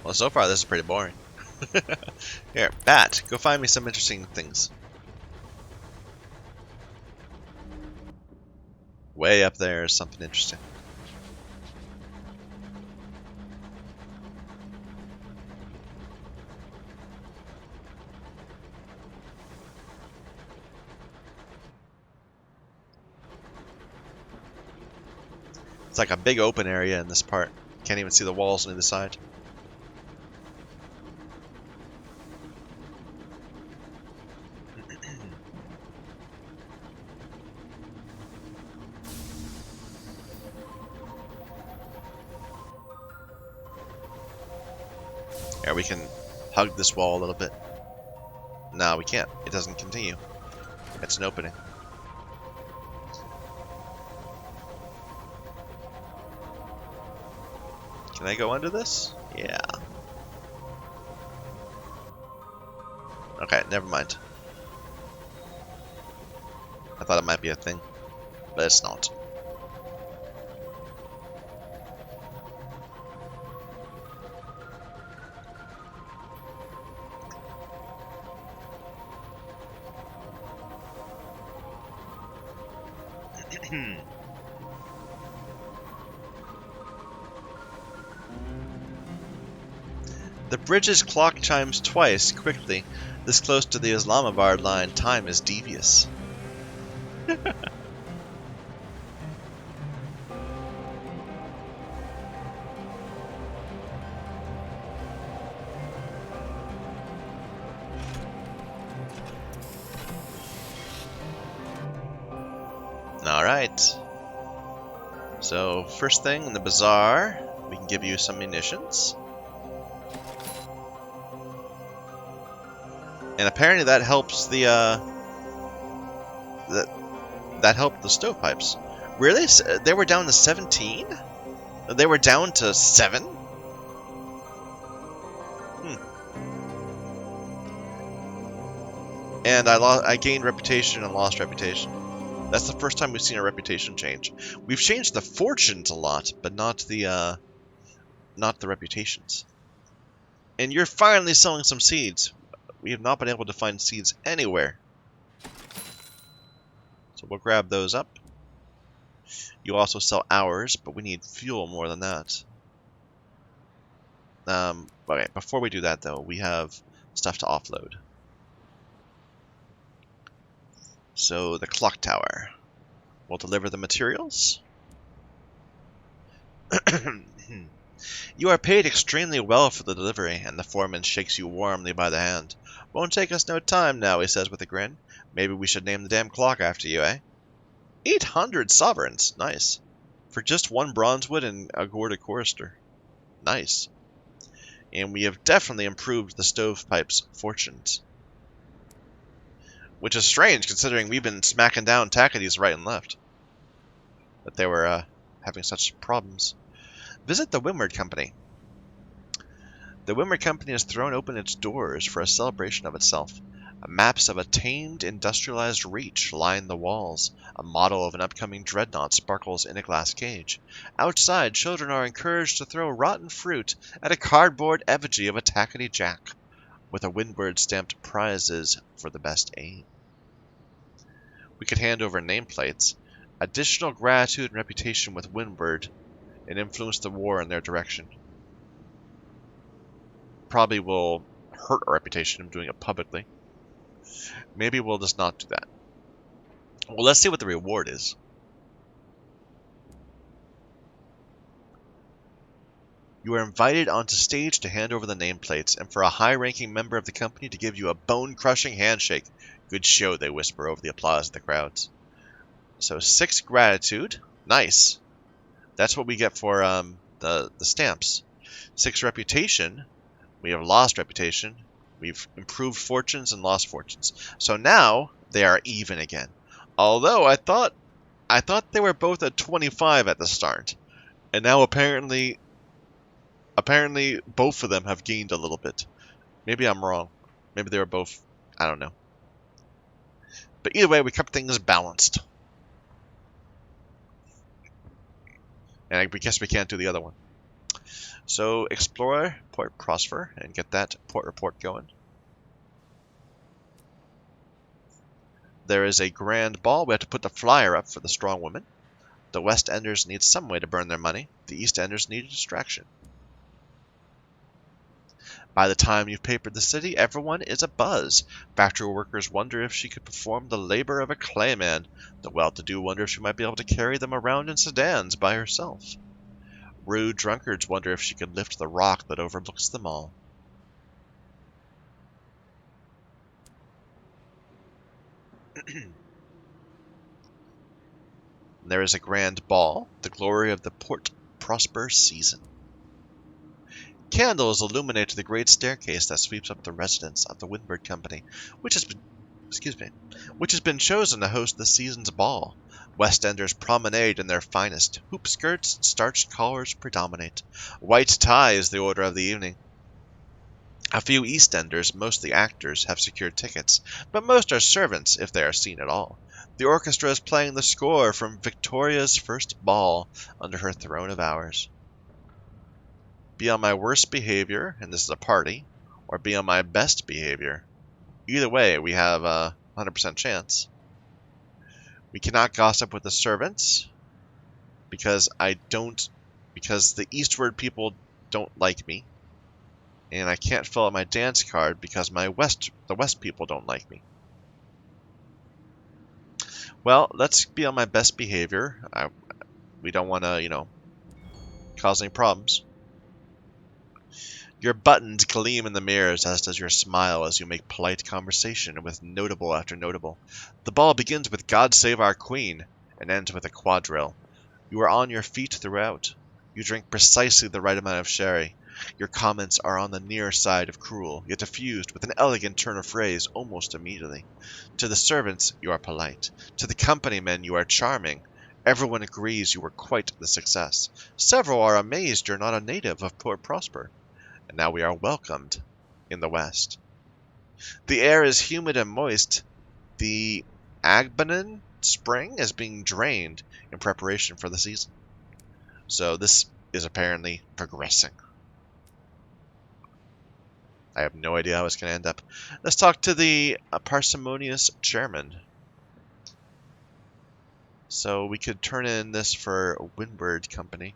Well, so far this is pretty boring. Here, Bat, go find me some interesting things. Way up there is something interesting. It's like a big open area in this part. Can't even see the walls on either side. Here, we can hug this wall a little bit. No, we can't. It doesn't continue. It's an opening. Can I go under this? Yeah. Okay, never mind. I thought it might be a thing, but it's not. The bridge's clock chimes twice, quickly. This close to the Islamabad line, time is devious. Alright. So, first thing in the bazaar, we can give you some munitions. And apparently that helps the, that helped the stovepipes. Really? They were down to 17? They were down to 7? And I gained reputation and lost reputation. That's the first time we've seen our reputation change. We've changed the fortunes a lot, but not the reputations. And you're finally selling some seeds. We have not been able to find seeds anywhere. So we'll grab those up. You also sell hours, but we need fuel more than that. Okay, before we do that though, we have stuff to offload. So the clock tower will deliver the materials. You are paid extremely well for the delivery, and the foreman shakes you warmly by the hand. Won't take us no time now, he says with a grin. Maybe we should name the damn clock after you, eh? 800 sovereigns. Nice. For just one bronzewood and a gourd of chorister. Nice. And we have definitely improved the stovepipe's fortunes. Which is strange, considering we've been smacking down Tacadies right and left. That they were having such problems. Visit the Windward Company. The Windward Company has thrown open its doors for a celebration of itself. Maps of a tamed, industrialized reach line the walls. A model of an upcoming dreadnought sparkles in a glass cage. Outside, children are encouraged to throw rotten fruit at a cardboard effigy of a Tacady Jack, with a Windward stamped prizes for the best aim. We could hand over nameplates. Additional gratitude and reputation with Windward, and influence the war in their direction. Probably will hurt our reputation of doing it publicly. Maybe we'll just not do that. Well, let's see what the reward is. You are invited onto stage to hand over the nameplates, and for a high-ranking member of the company to give you a bone-crushing handshake. Good show, they whisper over the applause of the crowds. So 6 gratitude. Nice. That's what we get for the stamps. 6 reputation. We have lost reputation. We've improved fortunes and lost fortunes. So now they are even again. Although I thought they were both at 25 at the start, and now apparently both of them have gained a little bit. Maybe I'm wrong. Maybe they were both. I don't know. But either way, we kept things balanced. And I guess we can't do the other one. So explore Port Prosper and get that port report going. There is a grand ball. We have to put the flyer up for the strong women. The West Enders need some way to burn their money. The East Enders need a distraction. By the time you've papered the city, everyone is abuzz. Factory workers wonder if she could perform the labor of a clayman. The well-to-do wonder if she might be able to carry them around in sedans by herself. Rude drunkards wonder if she could lift the rock that overlooks them all. There is a grand ball, the glory of the Port Prosper season. Candles illuminate the great staircase that sweeps up the residence of the Windward Company, which has been chosen to host the season's ball. West Enders promenade in their finest. Hoop skirts and starched collars predominate. White tie is the order of the evening. A few East Enders, mostly actors, have secured tickets, but most are servants if they are seen at all. The orchestra is playing the score from Victoria's first ball under her throne of hours. Be on my worst behavior, and this is a party, or be on my best behavior. Either way, we have a 100% chance. We cannot gossip with the servants, because the eastward people don't like me. And I can't fill out my dance card because the west people don't like me. Well, let's be on my best behavior. We don't want to, cause any problems. Your buttons gleam in the mirrors, as does your smile as you make polite conversation with notable after notable. The ball begins with God Save Our Queen and ends with a quadrille. You are on your feet throughout. You drink precisely the right amount of sherry. Your comments are on the near side of cruel, yet diffused with an elegant turn of phrase almost immediately. To the servants, you are polite. To the company men, you are charming. Everyone agrees you were quite the success. Several are amazed you're not a native of Port Prosper. And now we are welcomed in the West. The air is humid and moist. The Agbanan spring is being drained in preparation for the season. So this is apparently progressing. I have no idea how it's going to end up. Let's talk to the parsimonious chairman. So we could turn in this for Windward Company.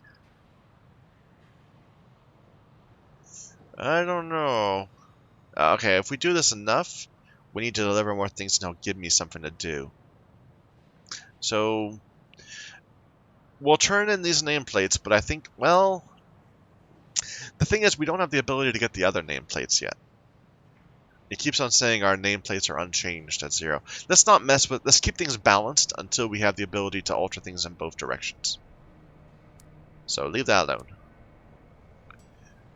I don't know. Okay, if we do this enough, we need to deliver more things and he'll give me something to do. So we'll turn in these nameplates, but I think, well, the thing is we don't have the ability to get the other nameplates yet. It keeps on saying our nameplates are unchanged at 0. Let's not mess with... Let's keep things balanced until we have the ability to alter things in both directions. So leave that alone.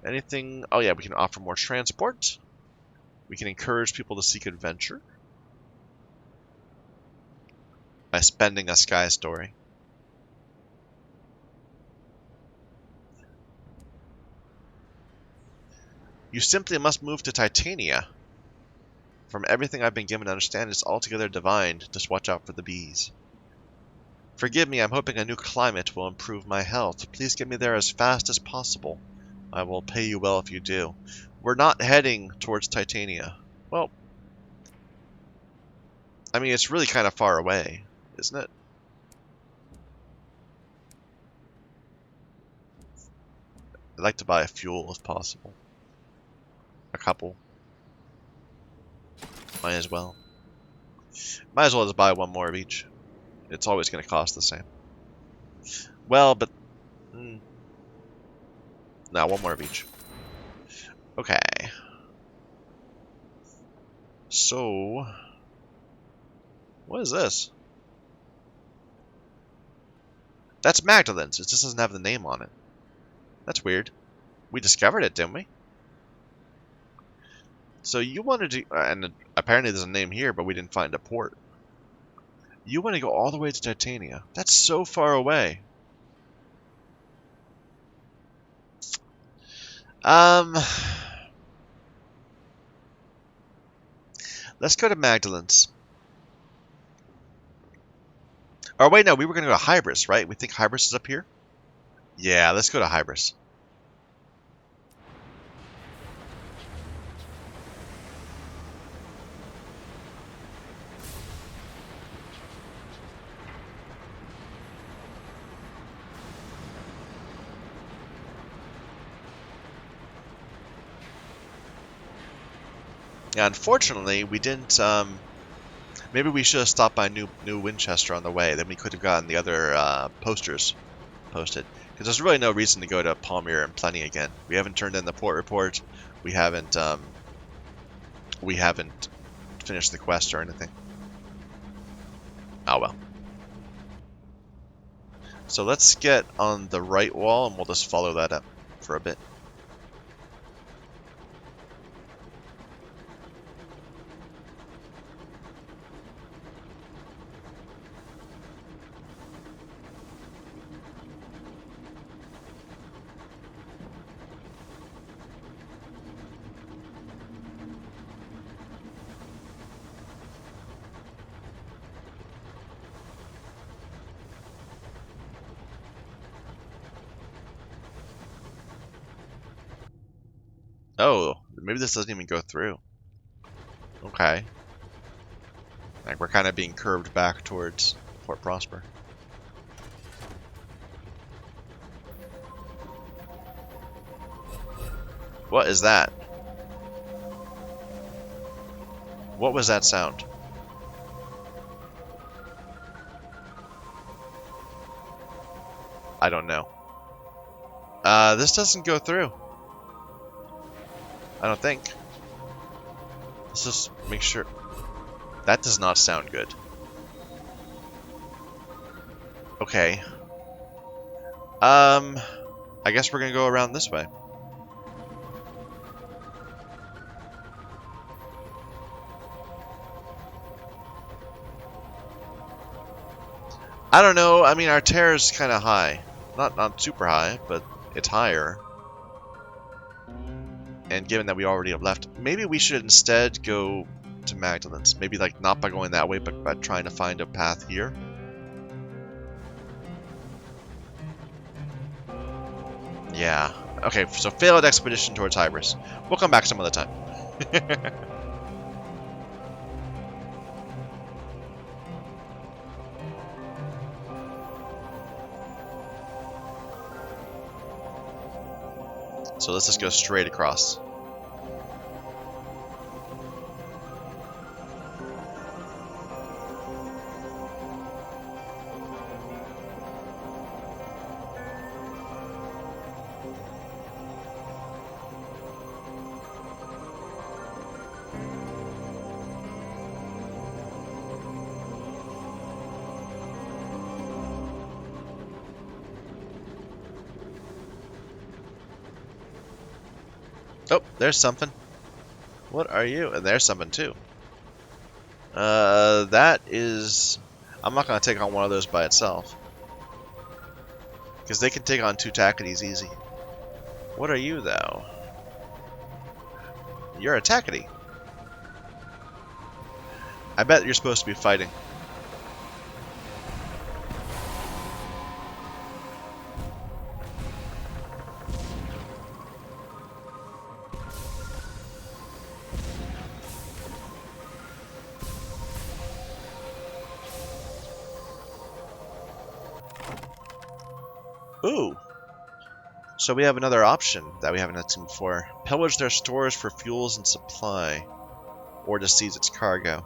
Anything... Oh yeah, we can offer more transport. We can encourage people to seek adventure by spending a sky story. You simply must move to Titania. From everything I've been given to understand, it's altogether divine. Just watch out for the bees. Forgive me, I'm hoping a new climate will improve my health. Please get me there as fast as possible. I will pay you well if you do. We're not heading towards Titania. Well, I mean, it's really kind of far away, isn't it? I'd like to buy a fuel if possible. A couple. Might as well. Might as well just buy one more of each. It's always going to cost the same. Well, but... No, one more of each. Okay. So... What is this? That's Magdalene's. It just doesn't have the name on it. That's weird. We discovered it, didn't we? So you wanted to... and apparently there's a name here, but we didn't find a port. You want to go all the way to Titania. That's so far away. Let's go to Magdalene's. Oh, wait, no, we were going to go to Hybris, right? We think Hybris is up here? Yeah, let's go to Hybris. Yeah, unfortunately, we didn't, maybe we should have stopped by New Winchester on the way. Then we could have gotten the other posters posted. Because there's really no reason to go to Palmyra and Plenty again. We haven't turned in the port report. We haven't finished the quest or anything. Oh well. So let's get on the right wall and we'll just follow that up for a bit. Oh, maybe this doesn't even go through. Okay. Like we're kind of being curved back towards Fort Prosper. What is that? What was that sound? I don't know. This doesn't go through. I don't think. Let's just make sure. That does not sound good. Okay. I guess we're gonna go around this way. I don't know. I mean, our terror is kind of high. Not super high, but it's higher. And given that we already have left, maybe we should instead go to Magdalene's. Maybe like not by going that way, but by trying to find a path here. Yeah. Okay, so failed expedition towards Hybris. We'll come back some other time. So let's just go straight across. Oh, there's something. What are you? And there's something too. That is... I'm not going to take on one of those by itself. Because they can take on 2 Tackities easy. What are you, though? You're a Tackity. I bet you're supposed to be fighting. Ooh. So we have another option that we haven't seen before. Pillage their stores for fuels and supply. Or to seize its cargo.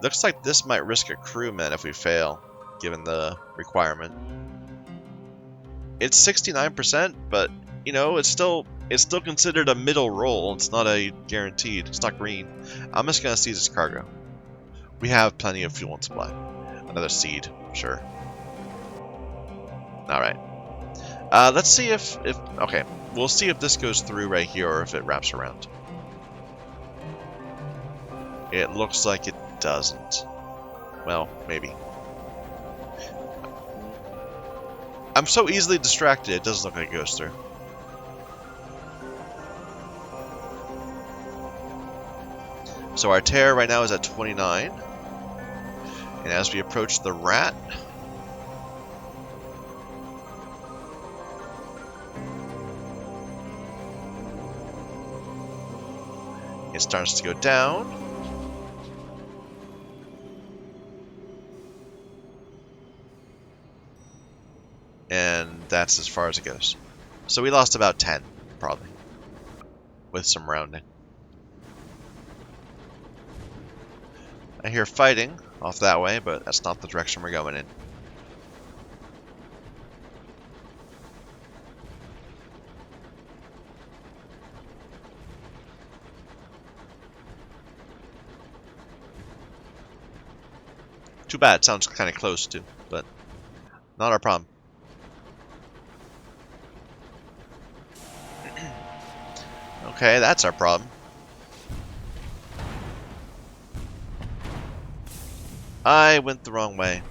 Looks like this might risk a crewman if we fail, given the requirement. It's 69%, but, you know, it's still considered a middle roll. It's not a guaranteed. It's not green. I'm just going to seize its cargo. We have plenty of fuel and supply. Another seed, sure. Alright. Let's see if... Okay, we'll see if this goes through right here or if it wraps around. It looks like it doesn't. Well, maybe. I'm so easily distracted, it doesn't look like it goes through. So our tear right now is at 29. And as we approach the rat... it starts to go down. And that's as far as it goes. So we lost about 10, probably. With some rounding. I hear fighting off that way, but that's not the direction we're going in. Too bad, sounds kind of close too, but not our problem. Okay, that's our problem. I went the wrong way.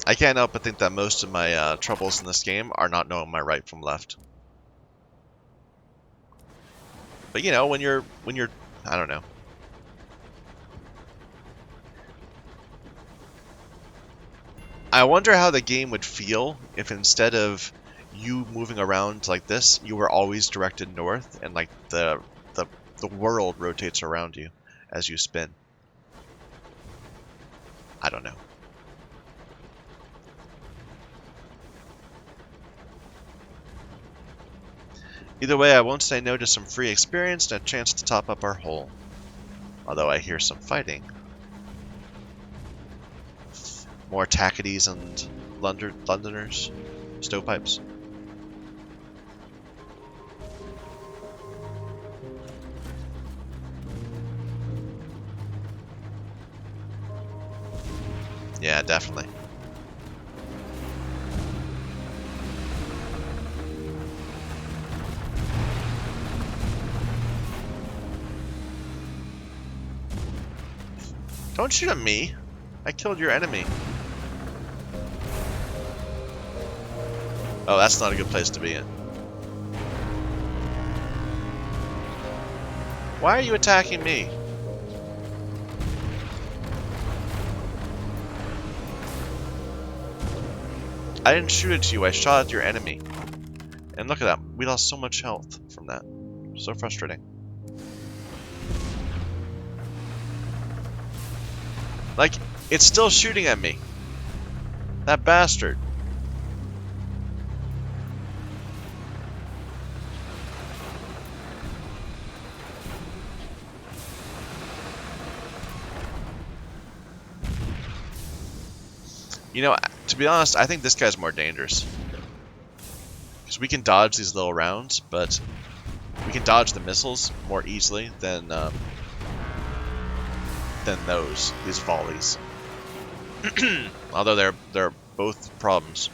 I can't help but think that most of my troubles in this game are not knowing my right from left. But you know, when you're, I don't know. I wonder how the game would feel if instead of you moving around like this, you were always directed north and like the world rotates around you as you spin. I don't know. Either way, I won't say no to some free experience and a chance to top up our hole. Although I hear some fighting. More Tackities and Londoners. Stovepipes. Yeah, definitely. Don't shoot at me. I killed your enemy. Oh, that's not a good place to be in. Why are you attacking me? I didn't shoot at you, I shot at your enemy. And look at that, we lost so much health from that. So frustrating. Like, it's still shooting at me. That bastard. You know, to be honest, I think this guy's more dangerous. Because we can dodge these little rounds, but we can dodge the missiles more easily than these volleys. Although they're both problems.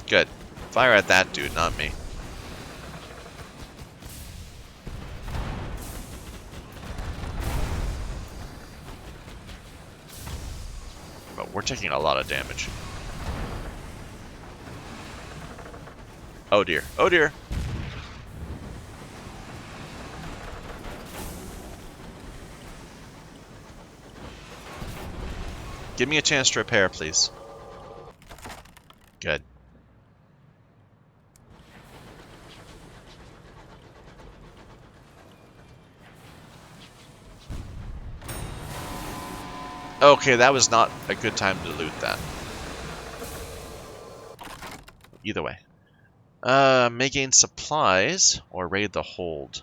Good. Fire at that dude, not me. But we're taking a lot of damage. Oh dear. Oh dear. Give me a chance to repair, please. Good. Okay, that was not a good time to loot that. Either way. May gain supplies or raid the hold.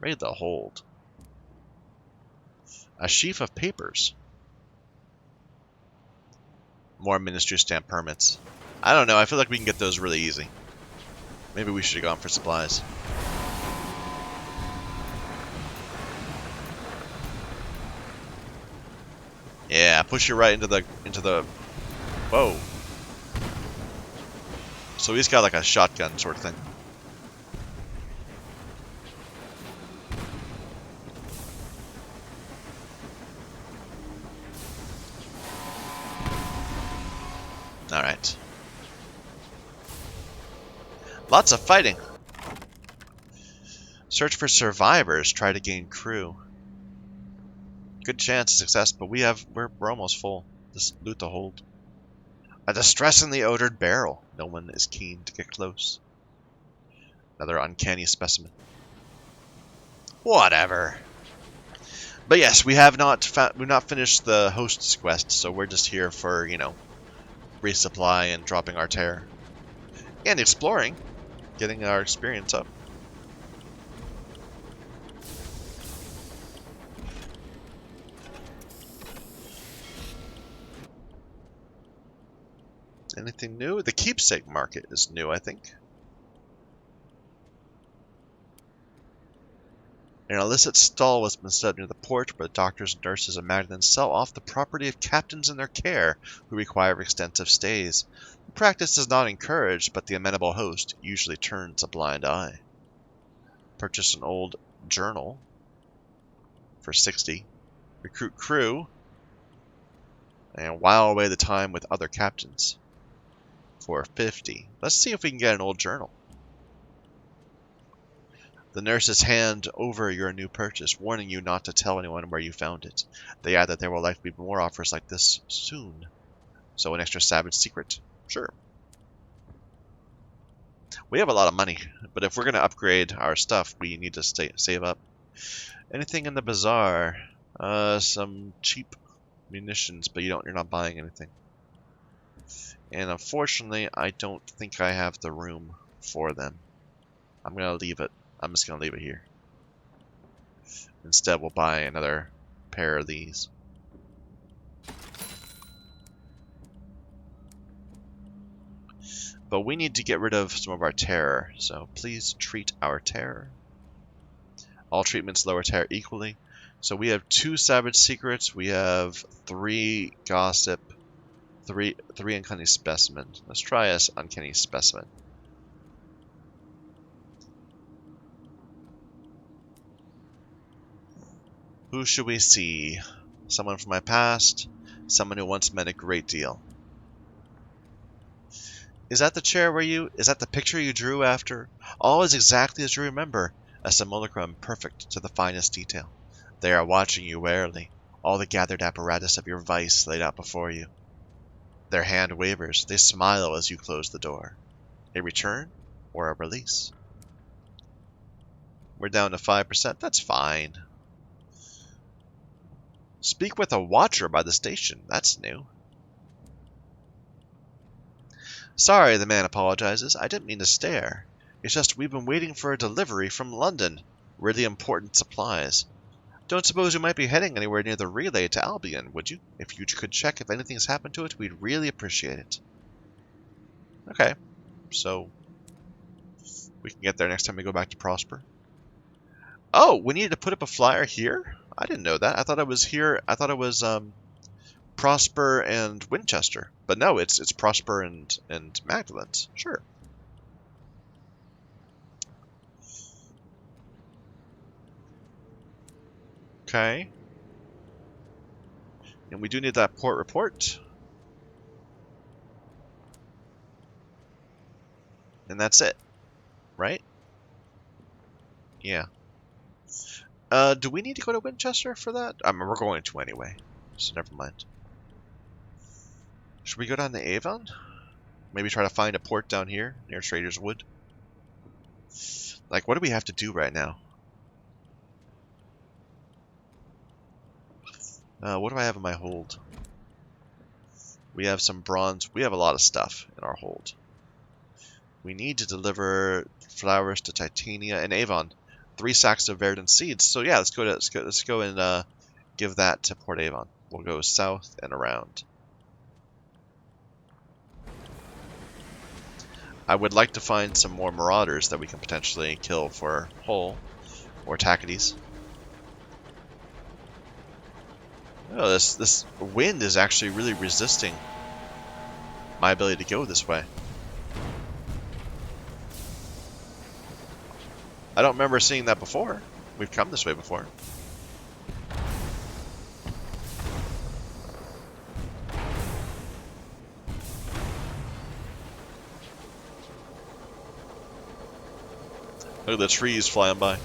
Raid the hold. A sheaf of papers. More ministry stamp permits. I don't know, I feel like we can get those really easy. Maybe we should have gone for supplies. Yeah, push you right into the whoa. So he's got like a shotgun sort of thing. Alright. Lots of fighting. Search for survivors. Try to gain crew. Good chance of success, but we're almost full. Just loot the hold. A distressingly odored barrel. No one is keen to get close. Another uncanny specimen. Whatever. But yes, we've not finished the host's quest, so we're just here for, you know, resupply and dropping our terror. And exploring. Getting our experience up. Anything new? The keepsake market is new, I think. An illicit stall has been set up near the port where the doctors, nurses, and magnates sell off the property of captains in their care who require extensive stays. The practice is not encouraged, but the amenable host usually turns a blind eye. Purchase an old journal for 60. Recruit crew. And while away the time with other captains for 50. Let's see if we can get an old journal. The nurses hand over your new purchase, warning you not to tell anyone where you found it. They add that there will likely be more offers like this soon. So an extra savage secret? Sure. We have a lot of money, but if we're going to upgrade our stuff, we need to save up. Anything in the bazaar? Some cheap munitions, but you're not buying anything. And unfortunately, I don't think I have the room for them. I'm going to leave it. I'm just going to leave it here. Instead, we'll buy another pair of these. But we need to get rid of some of our terror, so please treat our terror. All treatments lower terror equally. So we have 2 savage secrets, we have 3 gossip, 3 uncanny specimen. Let's try us uncanny specimen. Who should we see? Someone from my past, Someone who once meant a great deal. Is that the picture you drew after? All is exactly as you remember, a simulacrum perfect to the finest detail. They are watching you warily, all the gathered apparatus of your vice laid out before you. Their hand wavers, they smile as you close the door. A return or a release? We're down to 5%, that's fine. Speak with a watcher by the station, that's new. Sorry, the man apologizes. I didn't mean to stare. It's just we've been waiting for a delivery from London. Really important supplies. Don't suppose you might be heading anywhere near the relay to Albion, would you? If you could check if anything's happened to it, we'd really appreciate it. Okay, so we can get there next time we go back to Prosper. Oh, we needed to put up a flyer here? I didn't know that. I thought it was here. I thought it was Prosper and Winchester. But no, it's Prosper and Magdalene's. Sure. Okay. And we do need that port report. And that's it. Right? Yeah. Do we need to go to Winchester for that? I mean, we're going to anyway. So never mind. Should we go down to Avon? Maybe try to find a port down here near Trader's Wood? Like, what do we have to do right now? What do I have in my hold? We have some bronze. We have a lot of stuff in our hold. We need to deliver flowers to Titania and Avon. 3 sacks of verdant seeds. So yeah, let's go and give that to Port Avon. We'll go south and around. I would like to find some more marauders that we can potentially kill for Hull or Tacitus. Oh, this wind is actually really resisting my ability to go this way. I don't remember seeing that before. We've come this way before. Look at the trees flying by.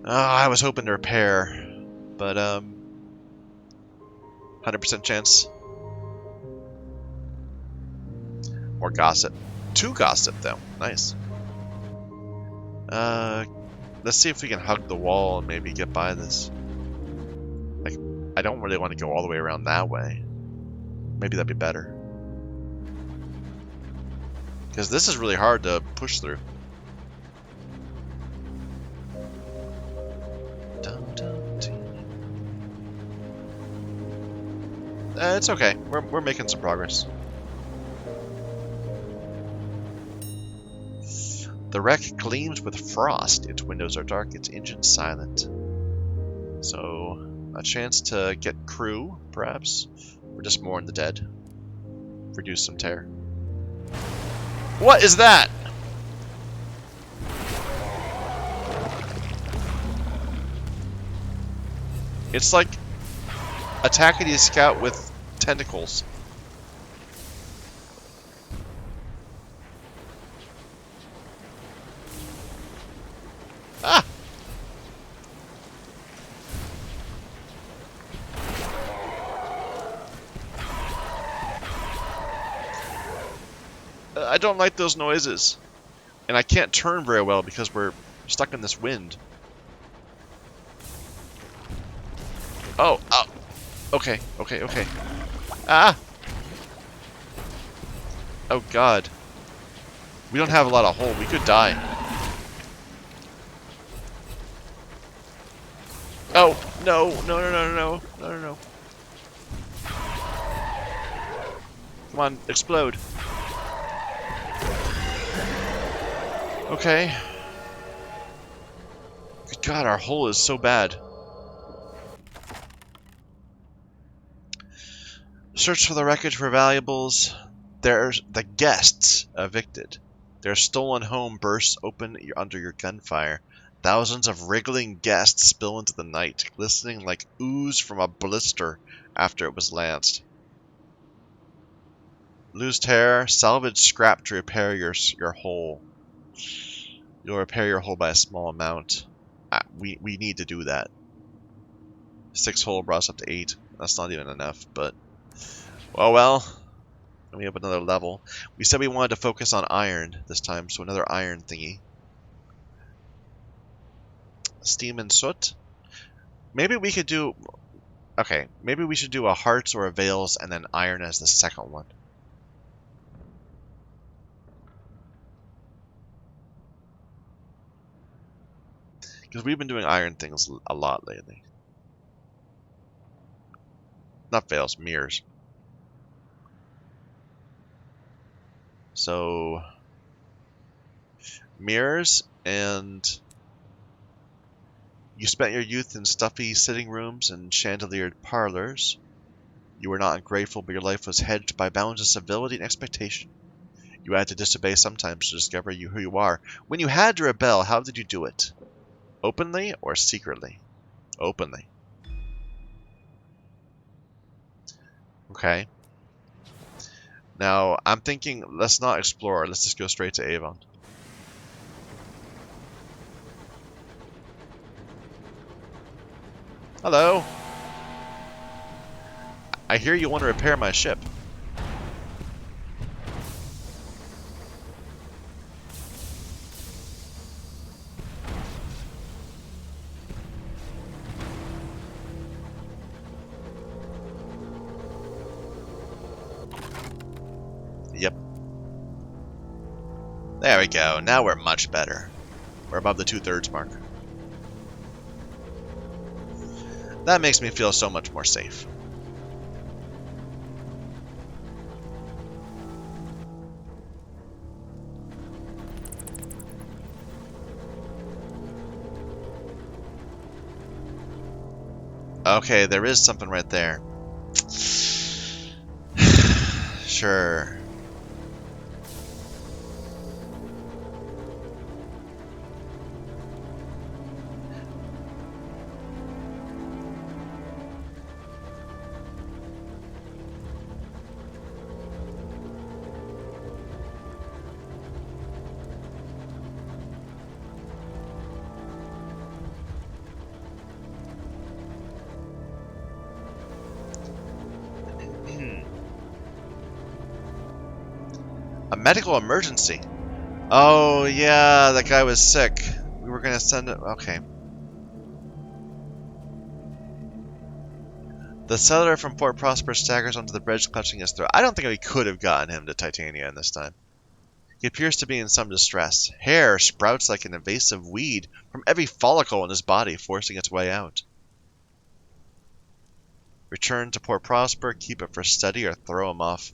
I was hoping to repair, but 100% chance. More gossip. 2 gossip though. Nice. Let's see if we can hug the wall and maybe get by this. Like, I don't really want to go all the way around that way. Maybe that'd be better. Because this is really hard to push through. It's okay. We're making some progress. The wreck gleams with frost. Its windows are dark. Its engines silent. So, a chance to get crew, perhaps, or just mourn the dead. Reduce some tear. What is that? It's like a Tacitus scout with tentacles. Ah! I don't like those noises. And I can't turn very well because we're stuck in this wind. Oh, oh. Okay, okay, okay. Ah! Oh god. We don't have a lot of hold. We could die. Oh, no, no, no, no, no, no, no, no. Come on, explode. Okay. Good god, our hull is so bad. Search for the wreckage for valuables. There's the guests evicted. Their stolen home bursts open under your gunfire. Thousands of wriggling guests spill into the night, glistening like ooze from a blister after it was lanced. Lose tear, salvage scrap to repair your hole. You'll repair your hole by a small amount. We need to do that. 6 hole brought us up to 8. That's not even enough, but... well. And we have another level. We said we wanted to focus on iron this time, so another iron thingy. Steam and soot. Maybe we could do... Okay, maybe we should do a hearts or a veils and then iron as the second one. Because we've been doing iron things a lot lately. Not veils, mirrors. So... mirrors, and... You spent your youth in stuffy sitting rooms and chandeliered parlors. You were not ungrateful, but your life was hedged by bounds of civility and expectation. You had to disobey sometimes to discover who you are. When you had to rebel, how did you do it? Openly or secretly? Openly. Okay. Now, I'm thinking, let's not explore. Let's just go straight to Avon. Hello. I hear you want to repair my ship. Yep. There we go. Now we're much better. We're above the 2/3 mark. That makes me feel so much more safe. Okay, there is something right there. Sure. A medical emergency. Oh, yeah, that guy was sick. We were going to send it... Okay. The settler from Port Prosper staggers onto the bridge, clutching his throat. I don't think we could have gotten him to Titania in this time. He appears to be in some distress. Hair sprouts like an invasive weed from every follicle in his body, forcing its way out. Return to Port Prosper, keep it for study, or throw him off.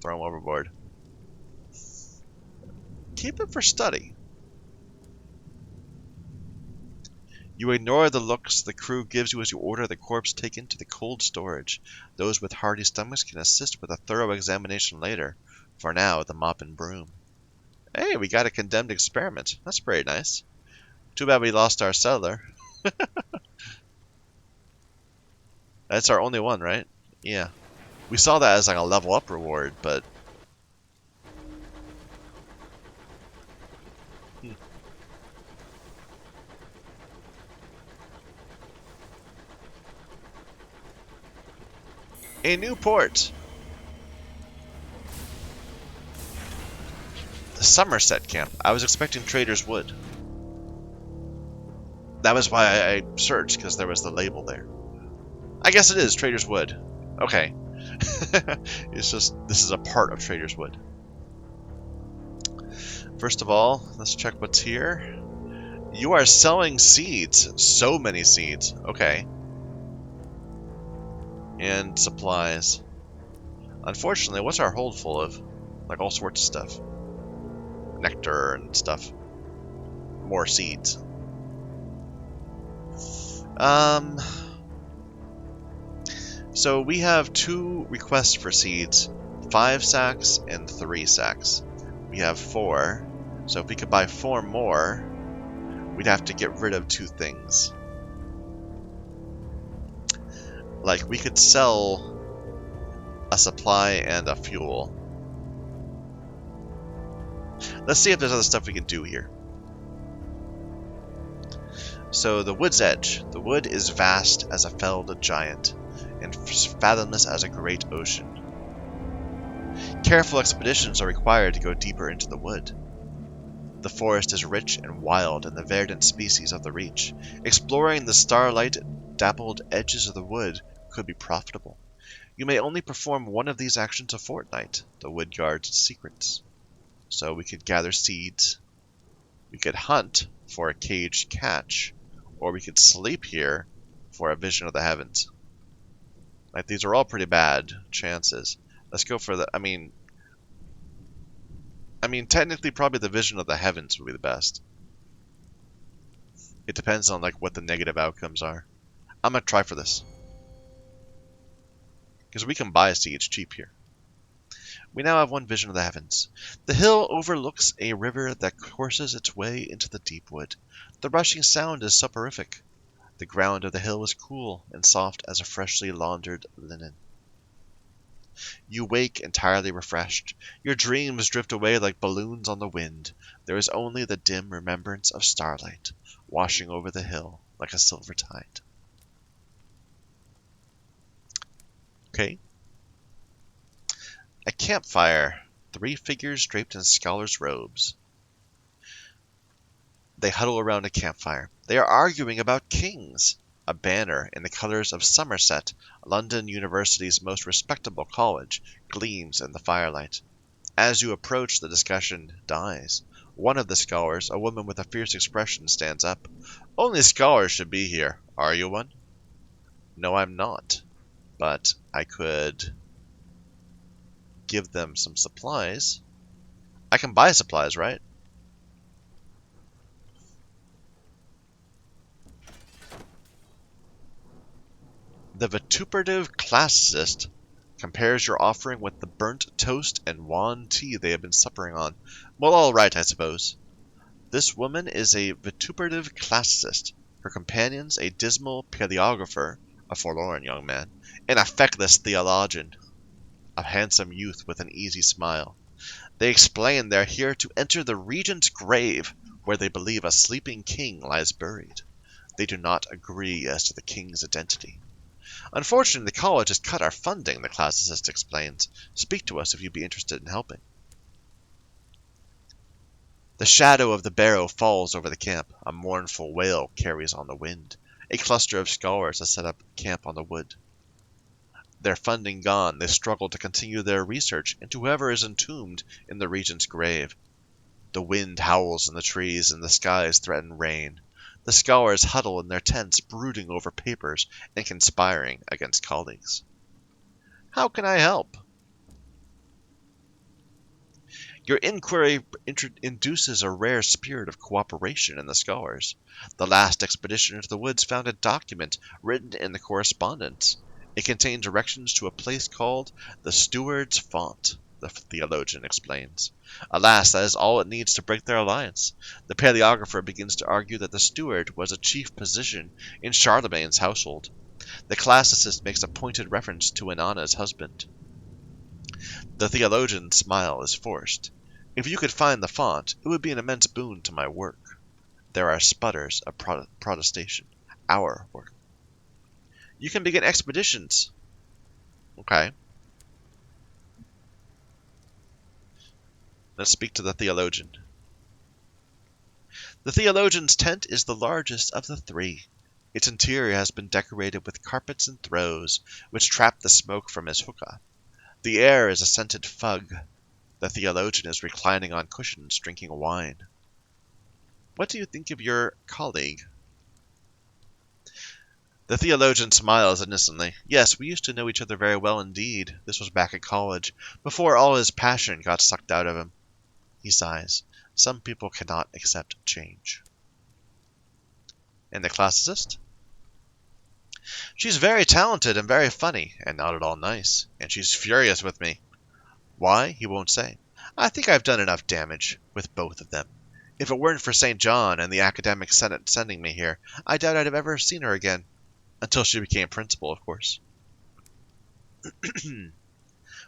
Throw him overboard. Keep it for study. You ignore the looks the crew gives you as you order the corpse taken to the cold storage. Those with hearty stomachs can assist with a thorough examination later. For now, the mop and broom. Hey, we got a condemned experiment. That's pretty nice. Too bad we lost our settler. That's our only one, right? Yeah. We saw that as like a level up reward, but... A new port! The Somerset camp. I was expecting Trader's Wood. That was why I searched, because there was the label there. I guess it is Trader's Wood. Okay. It's just, this is a part of Trader's Wood. First of all, let's check what's here. You are selling seeds. So many seeds. Okay. And supplies. Unfortunately, what's our hold full of? Like all sorts of stuff. Nectar and stuff. More seeds. So we have 2 requests for seeds. 5 sacks and 3 sacks. We have 4. So if we could buy 4 more, we'd have to get rid of two things. Like, we could sell a supply and a fuel. Let's see if there's other stuff we can do here. So, the wood's edge. The wood is vast as a felled giant, and fathomless as a great ocean. Careful expeditions are required to go deeper into the wood. The forest is rich and wild in the verdant species of the reach. Exploring the starlight-dappled edges of the wood could be profitable. You may only perform one of these actions a fortnight. The wood guards its secrets. So we could gather seeds, we could hunt for a caged catch, or we could sleep here for a vision of the heavens. Like, these are all pretty bad chances. Let's go for the, I mean, technically probably the vision of the heavens would be the best. It depends on, like, what the negative outcomes are. I'm gonna try for this. Because we can buy seeds cheap here. We now have one vision of the heavens. The hill overlooks a river that courses its way into the deep wood. The rushing sound is soporific. The ground of the hill is cool and soft as a freshly laundered linen. You wake entirely refreshed. Your dreams drift away like balloons on the wind. There is only the dim remembrance of starlight, washing over the hill like a silver tide. Okay. A campfire. 3 figures draped in scholars' robes. They huddle around a campfire. They are arguing about kings. A banner in the colors of Somerset, London University's most respectable college, gleams in the firelight. As you approach, the discussion dies. One of the scholars, a woman with a fierce expression, stands up. Only scholars should be here. Are you one? No, I'm not. But I could give them some supplies. I can buy supplies, right? The vituperative classicist compares your offering with the burnt toast and wan tea they have been suppering on. Well, all right, I suppose. This woman is a vituperative classicist. Her companions, a dismal paleographer, a forlorn young man, and a feckless theologian, a handsome youth with an easy smile. They explain they're here to enter the regent's grave, where they believe a sleeping king lies buried. They do not agree as to the king's identity. Unfortunately, the college has cut our funding, the classicist explains. Speak to us if you'd be interested in helping. The shadow of the barrow falls over the camp. A mournful wail carries on the wind. A cluster of scholars has set up camp on the wood. Their funding gone, they struggle to continue their research into whoever is entombed in the regent's grave. The wind howls in the trees, and the skies threaten rain. The scholars huddle in their tents, brooding over papers and conspiring against colleagues. How can I help? Your inquiry induces a rare spirit of cooperation in the scholars. The last expedition into the woods found a document written in the correspondence. It contained directions to a place called the Steward's Font, the theologian explains. Alas, that is all it needs to break their alliance. The paleographer begins to argue that the steward was a chief position in Charlemagne's household. The classicist makes a pointed reference to Inanna's husband. The theologian's smile is forced. If you could find the font, it would be an immense boon to my work. There are sputters of protestation. Our work. You can begin expeditions. Okay. Let's speak to the theologian. The theologian's tent is the largest of the 3. Its interior has been decorated with carpets and throws, which trap the smoke from his hookah. The air is a scented fug. The theologian is reclining on cushions, drinking wine. What do you think of your colleague? The theologian smiles innocently. Yes, we used to know each other very well indeed. This was back at college, before all his passion got sucked out of him. He sighs. Some people cannot accept change. And the classicist? She's very talented and very funny, and not at all nice, and she's furious with me. Why, he won't say. I think I've done enough damage with both of them. If it weren't for St. John and the academic senate sending me here, I doubt I'd have ever seen her again. Until she became principal, of course.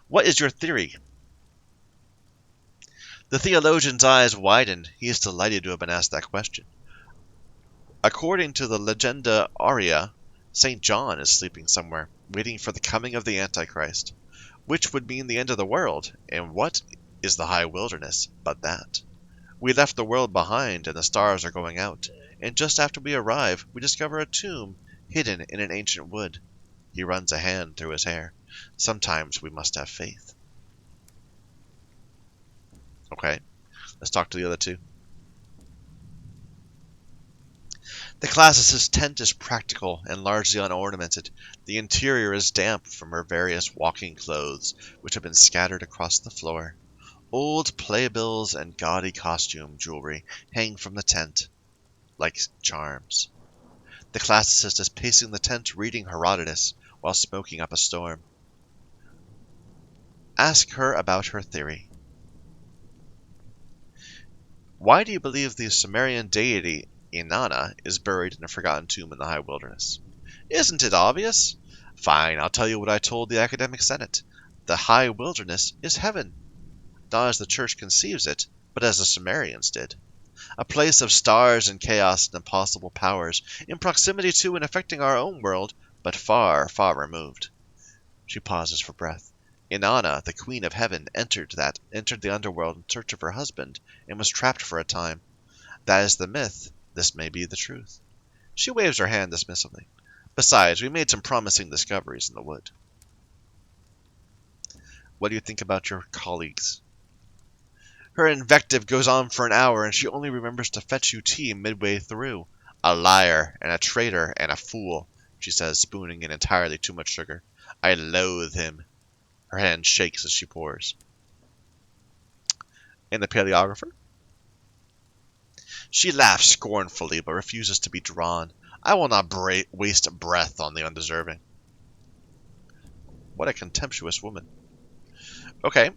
What is your theory? The theologian's eyes widened. He is delighted to have been asked that question. According to the Legenda Aurea, St. John is sleeping somewhere, waiting for the coming of the Antichrist, which would mean the end of the world. And what is the high wilderness but that? We left the world behind, and the stars are going out. And just after we arrive, we discover a tomb hidden in an ancient wood. He runs a hand through his hair. Sometimes we must have faith. Okay, let's talk to the other two. The classicist's tent is practical and largely unornamented. The interior is damp from her various walking clothes, which have been scattered across the floor. Old playbills and gaudy costume jewelry hang from the tent, like charms. The classicist is pacing the tent reading Herodotus while smoking up a storm. Ask her about her theory. Why do you believe the Sumerian deity Inanna is buried in a forgotten tomb in the high wilderness? Isn't it obvious? Fine, I'll tell you what I told the academic senate. The high wilderness is heaven. Not as the church conceives it, but as the Sumerians did. A place of stars and chaos and impossible powers, in proximity to and affecting our own world, but far, far removed. She pauses for breath. Inanna, the queen of heaven, entered the underworld in search of her husband, and was trapped for a time. That is the myth. This may be the truth. She waves her hand dismissively. Besides, we made some promising discoveries in the wood. What do you think about your colleagues? Her invective goes on for an hour, and she only remembers to fetch you tea midway through. A liar, and a traitor, and a fool, she says, spooning in entirely too much sugar. I loathe him. Her hand shakes as she pours. And the paleographer? She laughs scornfully, but refuses to be drawn. I will not waste breath on the undeserving. What a contemptuous woman. Okay.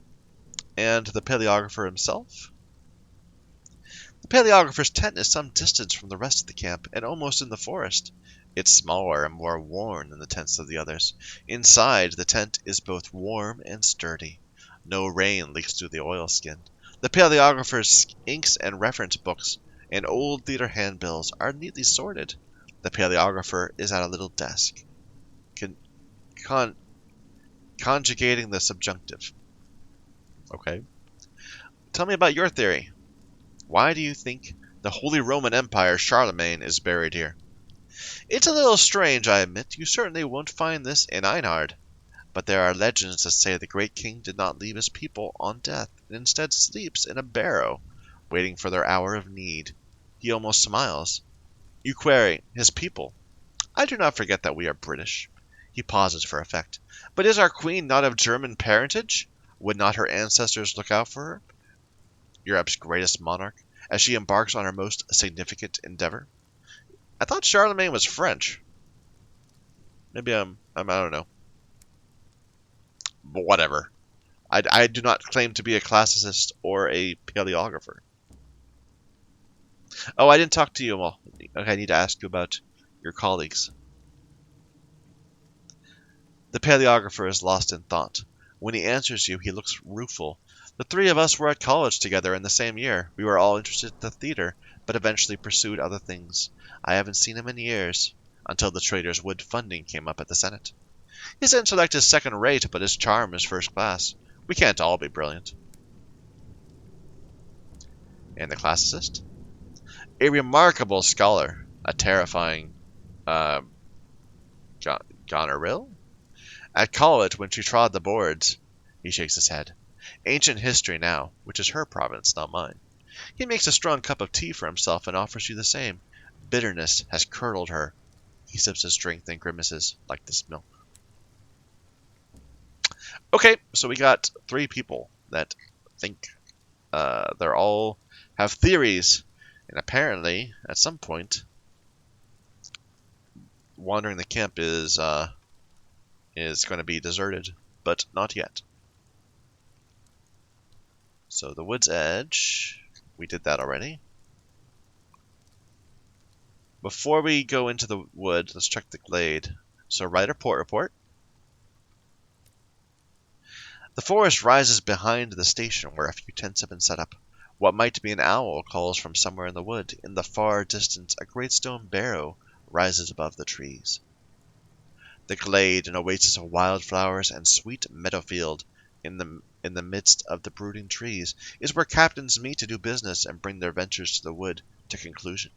And the paleographer himself? The paleographer's tent is some distance from the rest of the camp, and almost in the forest. It's smaller and more worn than the tents of the others. Inside, the tent is both warm and sturdy. No rain leaks through the oilskin. The paleographer's inks and reference books and old theater handbills are neatly sorted. The paleographer is at a little desk, conjugating the subjunctive. Okay. Tell me about your theory. Why do you think the Holy Roman Empire Charlemagne is buried here? It's a little strange, I admit. You certainly won't find this in Einhard. But there are legends that say the great king did not leave his people on death, and instead sleeps in a barrow, waiting for their hour of need. He almost smiles. You query, his people? I do not forget that we are British. He pauses for effect. But is our queen not of German parentage? Would not her ancestors look out for her, Europe's greatest monarch, as she embarks on her most significant endeavor? I thought Charlemagne was French. Maybe I don't know. But whatever. I do not claim to be a classicist or a paleographer. Oh, I didn't talk to you. Well, okay, I need to ask you about your colleagues. The paleographer is lost in thought. When he answers you, he looks rueful. The three of us were at college together in the same year. We were all interested in the theater, but eventually pursued other things. I haven't seen him in years, until the Trader's Wood funding came up at the Senate. His intellect is second-rate, but his charm is first-class. We can't all be brilliant. And the classicist? A remarkable scholar. A terrifying, goneril? At college, when she trod the boards, he shakes his head. Ancient history now, which is her province, not mine. He makes a strong cup of tea for himself and offers you the same. Bitterness has curdled her. He sips his drink and grimaces like this milk. Okay, so we got three people that think they're all have theories, and apparently, at some point, wandering the camp is going to be deserted, but not yet. So the wood's edge, we did that already. Before we go into the wood, let's check the glade. So write a port report. The forest rises behind the station where a few tents have been set up. What might be an owl calls from somewhere in the wood. In the far distance, a great stone barrow rises above the trees. The glade, an oasis of wildflowers and sweet meadowfield in the midst of the brooding trees, is where captains meet to do business and bring their ventures to the wood to conclusion.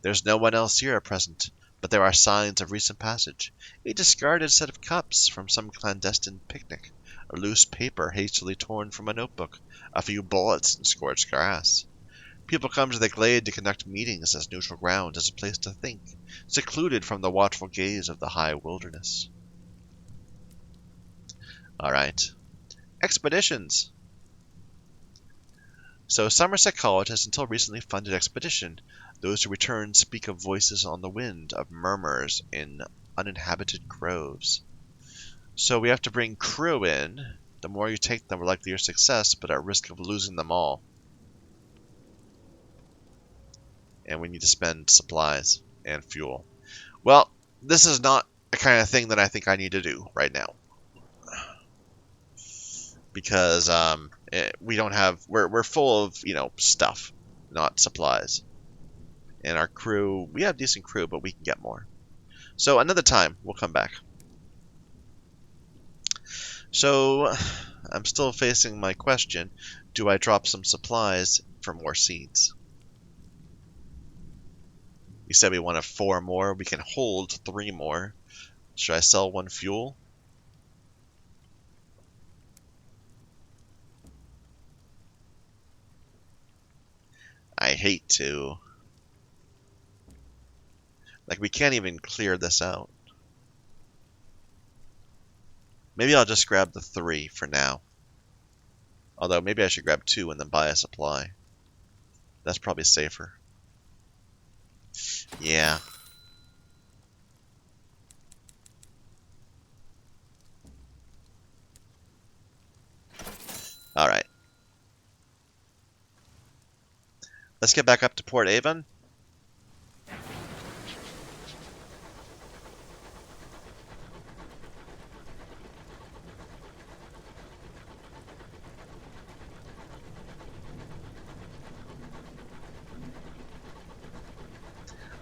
There's no one else here at present, but there are signs of recent passage. A discarded set of cups from some clandestine picnic, a loose paper hastily torn from a notebook, a few bullets in scorched grass. People come to the glade to conduct meetings as neutral ground, as a place to think, secluded from the watchful gaze of the high wilderness. Alright. Expeditions! So Somerset College has until recently funded expedition. Those who return speak of voices on the wind, of murmurs in uninhabited groves. So we have to bring crew in. The more you take them, the likely your success, but at risk of losing them all. And we need to spend supplies and fuel. Well, this is not the kind of thing that I think I need to do right now. Because we don't have... We're full of, stuff, not supplies. And our crew, we have decent crew, but we can get more. So another time, we'll come back. So, I'm still facing my question. Do I drop some supplies for more seeds? We said we wanted 4 more. We can hold 3 more. Should I sell 1 fuel? I hate to. Like, we can't even clear this out. Maybe I'll just grab the 3 for now. Although, maybe I should grab 2 and then buy a supply. That's probably safer. Yeah. Alright. Let's get back up to Port Avon.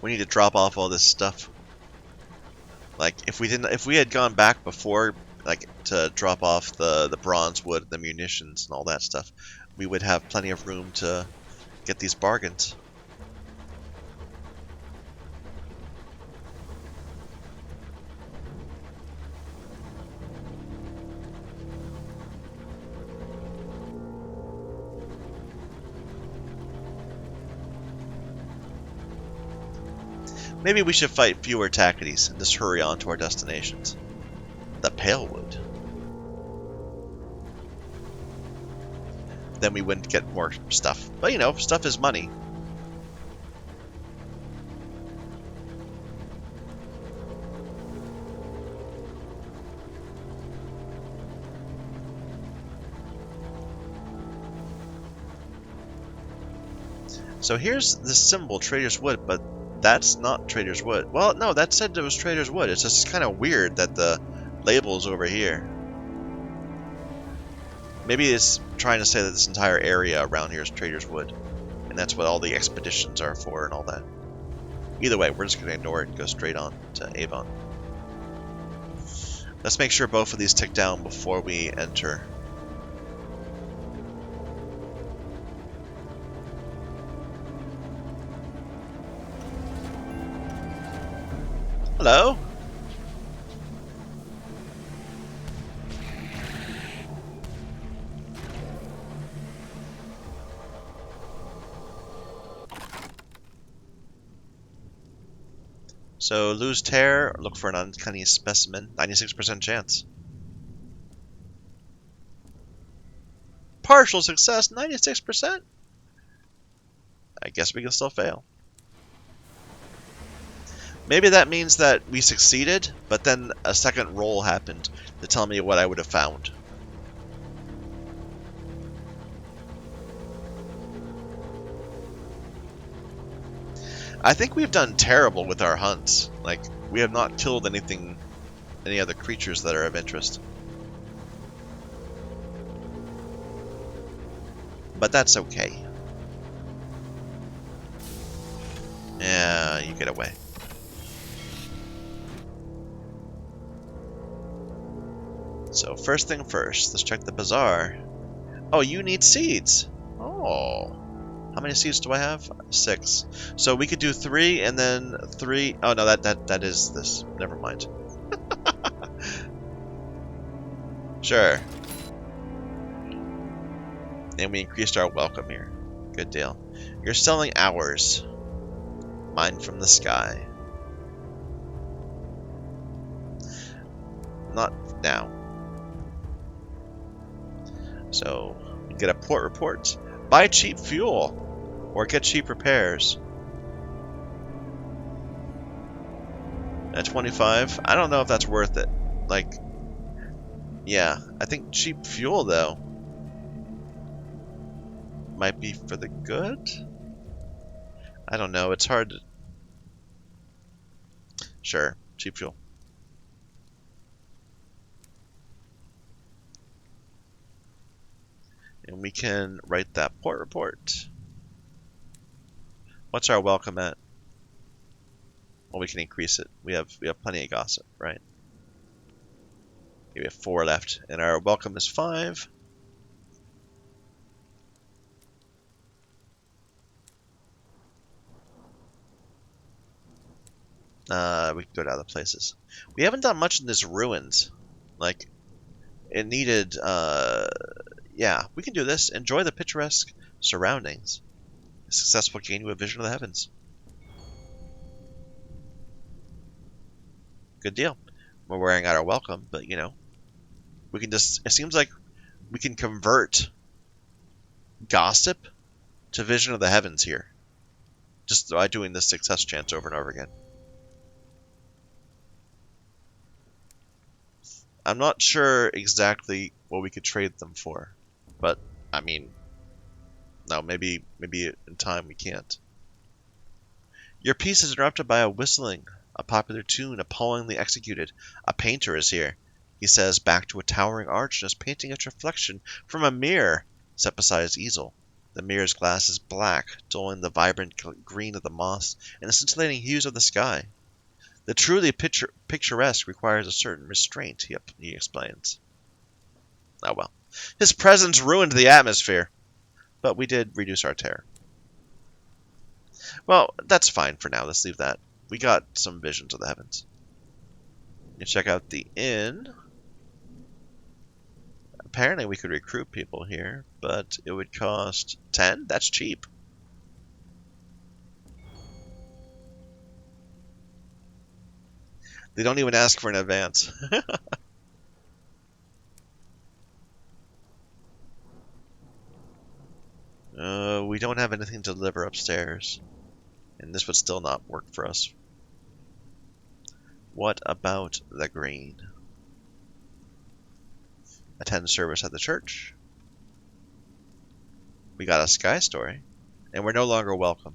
We need to drop off all this stuff. Like, if we had gone back before, like, to drop off the bronze wood, the munitions, and all that stuff, we would have plenty of room to get these bargains. Maybe we should fight fewer Tackities and just hurry on to our destinations. The Palewood. Then we wouldn't get more stuff. But stuff is money. So here's the symbol, Trader's Wood, but that's not Trader's Wood. Well, no, that said it was Trader's Wood. It's just kind of weird that the label's over here. Maybe it's trying to say that this entire area around here is Trader's Wood. And that's what all the expeditions are for and all that. Either way, we're just going to ignore it and go straight on to Avon. Let's make sure both of these tick down before we enter. Hello? So, lose tear, look for an uncanny specimen, 96% chance. Partial success, 96%? I guess we can still fail. Maybe that means that we succeeded, but then a second roll happened to tell me what I would have found. I think we've done terrible with our hunts. Like, we have not killed any other creatures that are of interest. But that's okay. Yeah, you get away. So first thing first, let's check the bazaar. Oh, you need seeds. Oh. How many seeds do I have? 6. So we could do 3 and then 3. Oh no, that is this. Never mind. Sure. And we increased our welcome here. Good deal. You're selling hours. Mine from the sky. Not now. So, you get a port report. Buy cheap fuel. Or get cheap repairs. At 25, I don't know if that's worth it. Like, yeah, I think cheap fuel, though, might be for the good? I don't know, it's hard to... Sure, cheap fuel. And we can write that port report. What's our welcome at? Well, we can increase it. We have plenty of gossip, right? We have 4 left, and our welcome is 5. We can go to other places. We haven't done much in this ruins. Like, it needed, yeah, we can do this. Enjoy the picturesque surroundings. A successful gain you a vision of the heavens. Good deal. We're wearing out our welcome, but, you know, we can just, it seems like we can convert gossip to vision of the heavens here. Just by doing this success chance over and over again. I'm not sure exactly what we could trade them for, but I mean, no, maybe in time we can't. Your piece is interrupted by a whistling, a popular tune appallingly executed. A painter is here, he says, back to a towering arch and is painting its reflection from a mirror set beside his easel. The mirror's glass is black, dulling the vibrant green of the moss and the scintillating hues of the sky. The truly picturesque requires a certain restraint, he explains. Oh well. His presence ruined the atmosphere, but we did reduce our terror. Well, that's fine for now. Let's leave that. We got some visions of the heavens. You check out the inn. Apparently we could recruit people here, but it would cost 10? That's cheap. They don't even ask for an advance. We don't have anything to deliver upstairs. And this would still not work for us. What about the green? Attend service at the church. We got a sky story. And we're no longer welcome.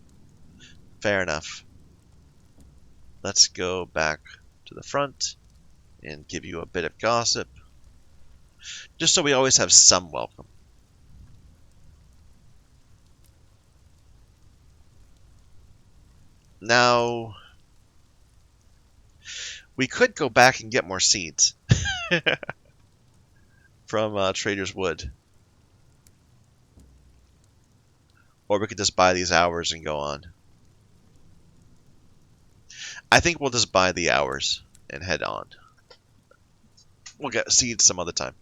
Fair enough. Let's go back to the front and give you a bit of gossip. Just so we always have some welcome. Now, we could go back and get more seeds from Trader's Wood. Or we could just buy these hours and go on. I think we'll just buy the hours and head on. We'll get seeds some other time.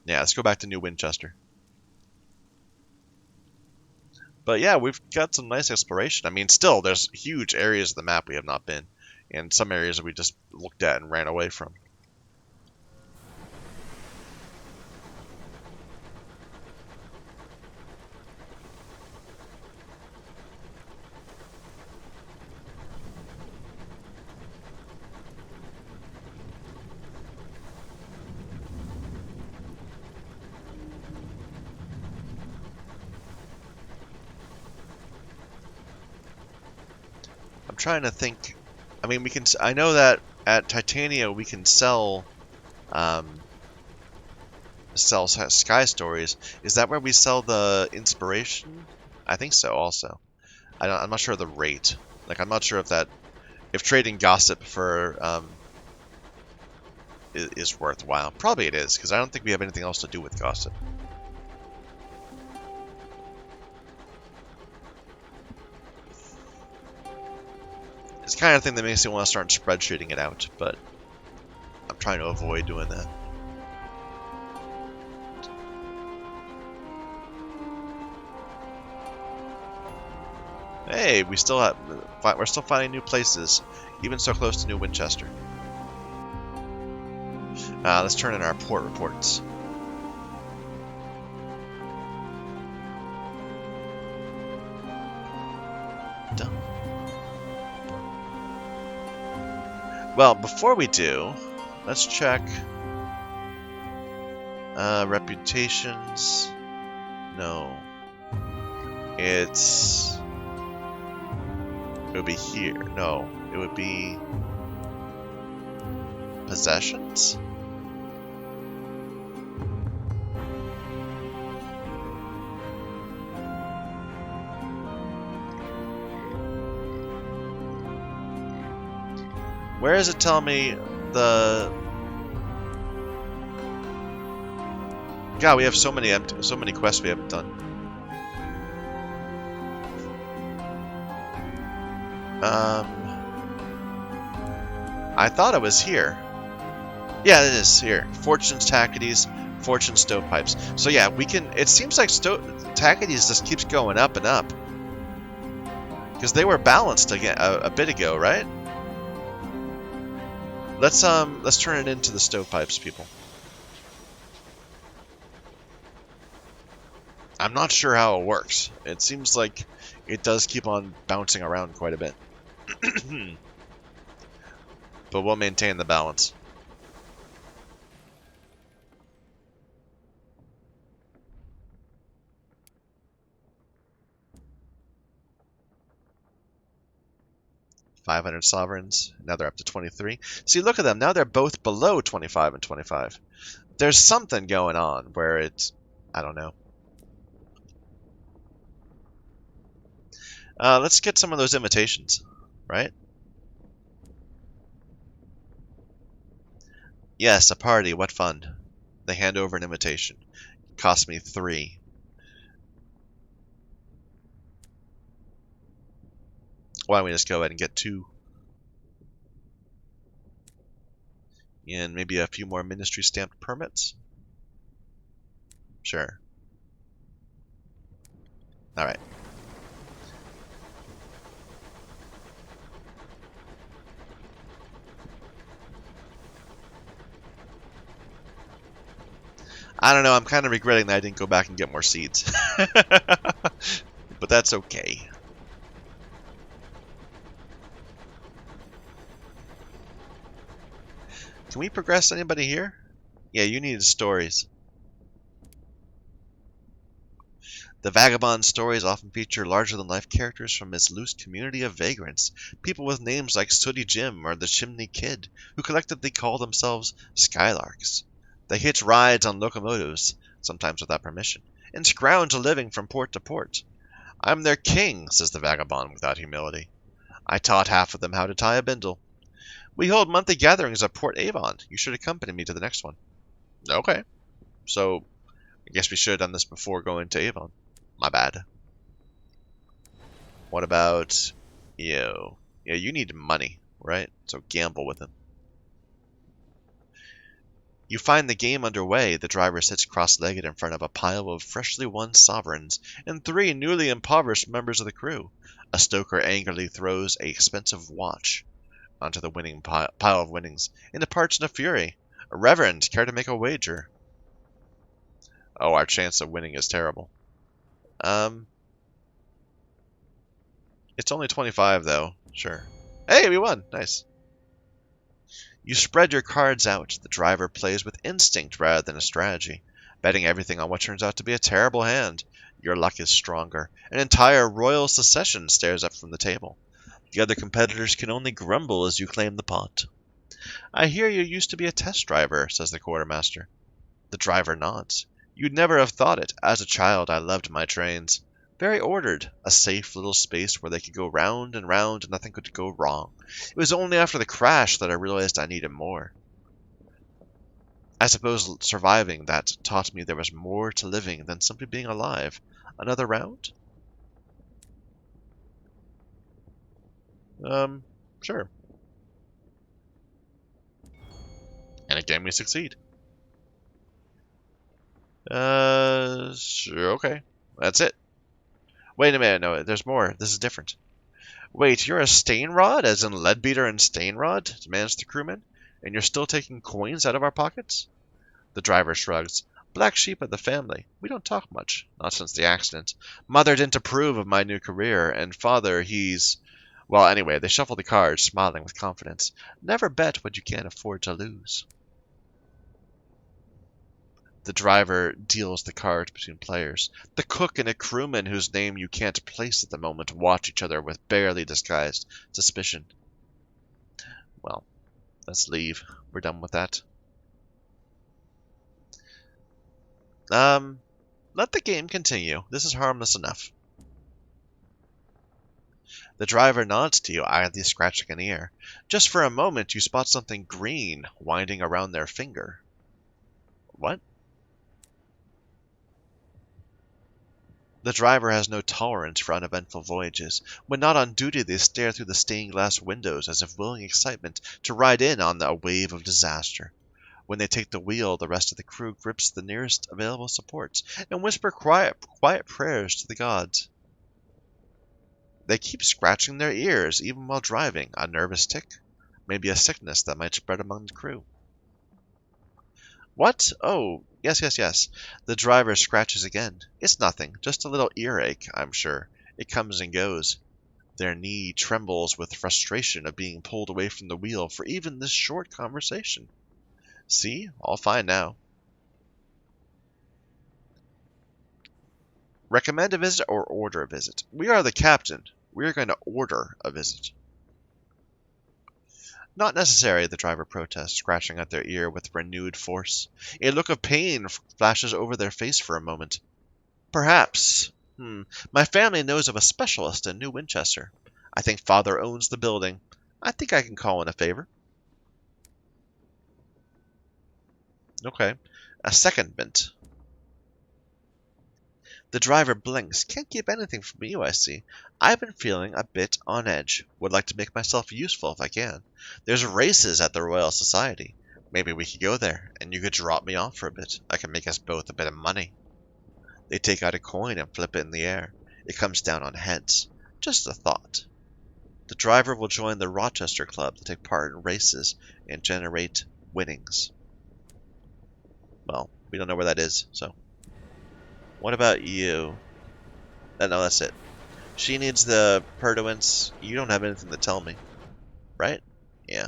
Yeah, let's go back to New Winchester. But yeah, we've got some nice exploration. I mean, still, there's huge areas of the map we have not been. And some areas that we just looked at and ran away from. trying to think. I mean, I know that at Titania we can sell Sky Stories. Is that where we sell the inspiration? I think so. Also, I'm not sure of the rate. Like, I'm not sure if trading gossip for is worthwhile. Probably it is, because I don't think we have anything else to do with gossip. It's the kind of thing that makes me want to start spreadsheeting it out, but I'm trying to avoid doing that. Hey, we're still finding new places, even so close to New Winchester. Let's turn in our port reports. Done. Well, before we do, let's check reputations. No, it would be here. No, it would be possessions. Where does it tell me the... God, we have so many quests we haven't done. I thought it was here. Yeah, it is here. Fortune's Tackities, Fortune Stovepipes. So yeah, we can... It seems like Tackities just keeps going up and up. Because they were balanced again a bit ago, right? Let's turn it into the stovepipes, people. I'm not sure how it works. It seems like it does keep on bouncing around quite a bit. But we'll maintain the balance. $500 sovereigns. Now they're up to 23. See, look at them. Now they're both below 25 and 25. There's something going on where it's... I don't know. Let's get some of those invitations, right? Yes, a party. What fun. They hand over an invitation. Cost me 3. Why don't we just go ahead and get 2? And maybe a few more ministry stamped permits? Sure. Alright. I don't know, I'm kind of regretting that I didn't go back and get more seeds. But that's okay. Can we progress anybody here? Yeah, you needed stories. The Vagabond stories often feature larger-than-life characters from this loose community of vagrants, people with names like Sooty Jim or the Chimney Kid, who collectively call themselves Skylarks. They hitch rides on locomotives, sometimes without permission, and scrounge a living from port to port. I'm their king, says the Vagabond without humility. I taught half of them how to tie a bindle. We hold monthly gatherings at Port Avon. You should accompany me to the next one. Okay. So, I guess we should have done this before going to Avon. My bad. What about you? Yeah, you need money, right? So gamble with him. You find the game underway. The driver sits cross-legged in front of a pile of freshly won sovereigns and 3 newly impoverished members of the crew. A stoker angrily throws an expensive watch onto the winning pile of winnings and departs in a fury. Reverend, care to make a wager? Oh, our chance of winning is terrible. It's only 25 though. Sure. Hey, we won. Nice. You spread your cards out. The driver plays with instinct rather than a strategy, betting everything on what turns out to be a terrible hand. Your luck is stronger. An entire royal succession stares up from the table. The other competitors can only grumble as you claim the pot. I hear you used to be a test driver, says the quartermaster. The driver nods. You'd never have thought it. As a child, I loved my trains. Very ordered, a safe little space where they could go round and round and nothing could go wrong. It was only after the crash that I realized I needed more. I suppose surviving that taught me there was more to living than simply being alive. Another round? Sure. And again we succeed. Sure, okay. That's it. Wait a minute, no, there's more. This is different. Wait, you're a stain rod, as in Leadbeater and Stain Rod? Demands the crewman. And you're still taking coins out of our pockets? The driver shrugs. Black sheep of the family. We don't talk much. Not since the accident. Mother didn't approve of my new career, and father, he's... Well, anyway, they shuffle the cards, smiling with confidence. Never bet what you can't afford to lose. The driver deals the cards between players. The cook and a crewman whose name you can't place at the moment watch each other with barely disguised suspicion. Well, let's leave. We're done with that. Let the game continue. This is harmless enough. The driver nods to you, idly scratching an ear. Just for a moment, you spot something green winding around their finger. What? The driver has no tolerance for uneventful voyages. When not on duty, they stare through the stained glass windows as if willing excitement to ride in on a wave of disaster. When they take the wheel, the rest of the crew grips the nearest available supports and whisper quiet prayers to the gods. They keep scratching their ears even while driving, a nervous tic, maybe a sickness that might spread among the crew. What? Oh, yes. The driver scratches again. It's nothing, just a little earache, I'm sure. It comes and goes. Their knee trembles with frustration of being pulled away from the wheel for even this short conversation. See? All fine now. Recommend a visit or order a visit? We are the captain. We are going to order a visit. Not necessary, the driver protests, scratching at their ear with renewed force. A look of pain flashes over their face for a moment. Perhaps. My family knows of a specialist in New Winchester. I think father owns the building. I think I can call in a favor. Okay. A secondment. The driver blinks. Can't keep anything from you, I see. I've been feeling a bit on edge. Would like to make myself useful if I can. There's races at the Royal Society. Maybe we could go there, and you could drop me off for a bit. I can make us both a bit of money. They take out a coin and flip it in the air. It comes down on heads. Just a thought. The driver will join the Rochester Club to take part in races and generate winnings. Well, we don't know where that is, so... What about you? No, that's it. She needs the pursuance. You don't have anything to tell me. Right? Yeah.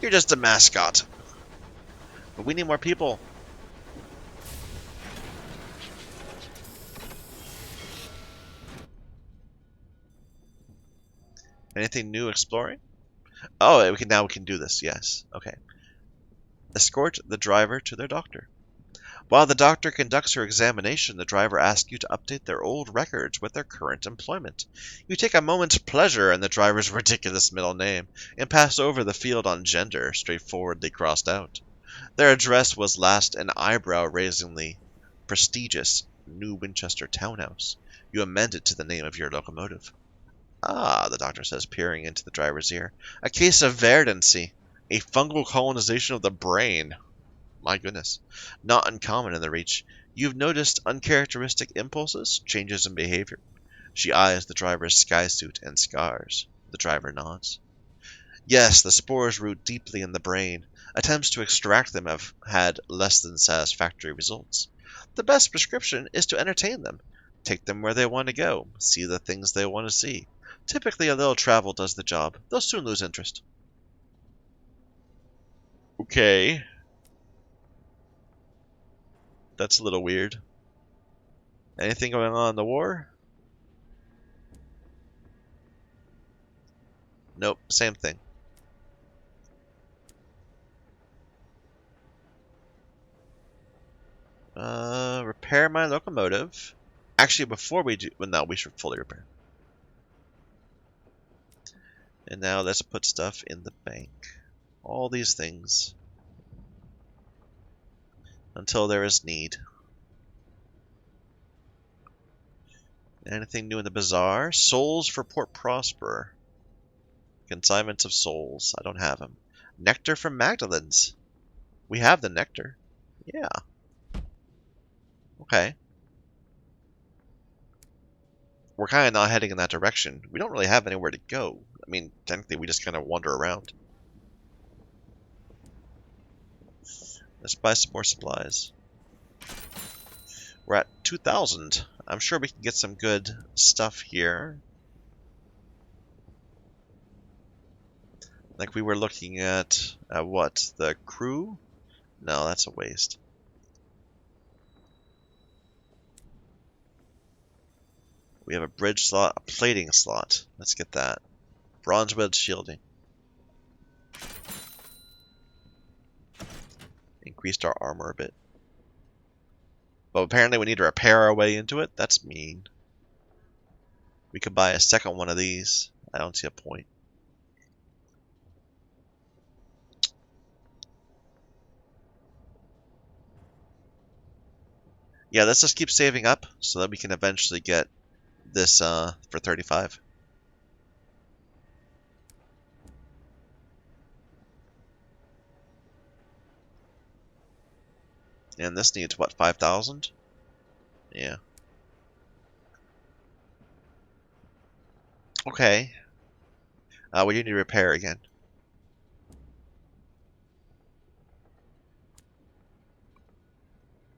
You're just a mascot. But we need more people. Anything new exploring? Oh, now we can do this. Yes. Okay. Escort the driver to their doctor. While the doctor conducts her examination, the driver asks you to update their old records with their current employment. You take a moment's pleasure in the driver's ridiculous middle name, and pass over the field on gender, straightforwardly crossed out. Their address was last an eyebrow-raisingly prestigious New Winchester townhouse. You amend it to the name of your locomotive. Ah, the doctor says, peering into the driver's ear. A case of verdancy, a fungal colonization of the brain. My goodness. Not uncommon in the Reach. You've noticed uncharacteristic impulses, changes in behavior. She eyes the driver's sky suit and scars. The driver nods. Yes, the spores root deeply in the brain. Attempts to extract them have had less than satisfactory results. The best prescription is to entertain them. Take them where they want to go. See the things they want to see. Typically, a little travel does the job. They'll soon lose interest. Okay. That's a little weird. Anything going on in the war? Nope, same thing. Repair my locomotive. Actually, before we do... Well, no, we should fully repair. And now let's put stuff in the bank. All these things. Until there is need. Anything new in the bazaar? Souls for Port Prosper. Consignments of souls. I don't have them. Nectar from Magdalene's. We have the nectar. Yeah. Okay. We're kind of not heading in that direction. We don't really have anywhere to go. I mean, technically, we just kind of wander around. Let's buy some more supplies. We're at 2,000. I'm sure we can get some good stuff here. Like we were looking at what? The crew? No, that's a waste. We have a bridge slot, a plating slot. Let's get that. Bronze wedge shielding. Increased our armor a bit. But apparently we need to repair our way into it. That's mean. We could buy a second one of these. I don't see a point. Yeah, let's just keep saving up so that we can eventually get this for 35. And this needs, what, 5,000? Yeah. Okay. We do need to repair again.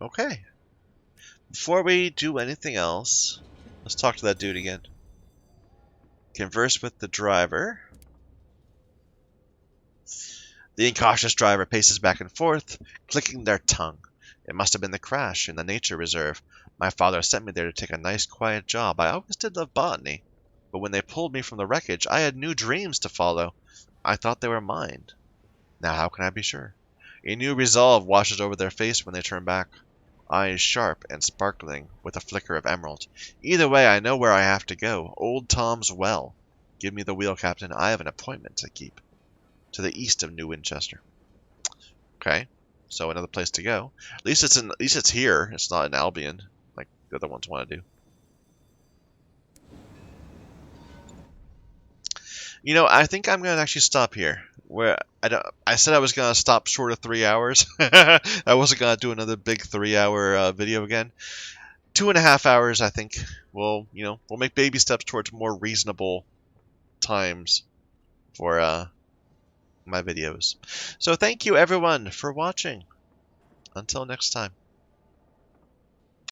Okay. Before we do anything else, let's talk to that dude again. Converse with the driver. The incautious driver paces back and forth, clicking their tongue. It must have been the crash in the nature reserve. My father sent me there to take a nice quiet job. I always did love botany. But when they pulled me from the wreckage, I had new dreams to follow. I thought they were mine. Now how can I be sure? A new resolve washes over their face when they turn back. Eyes sharp and sparkling with a flicker of emerald. Either way, I know where I have to go. Old Tom's Well. Give me the wheel, Captain. I have an appointment to keep. To the east of New Winchester. Okay, so another place to go. At least it's here. It's not in Albion, like the other ones want to do. You know, I think I'm gonna actually stop here. Where I said I was gonna stop short of 3 hours. I wasn't gonna do another big 3-hour video again. 2.5 hours, I think. We'll make baby steps towards more reasonable times for my videos. So thank you everyone for watching. Until next time.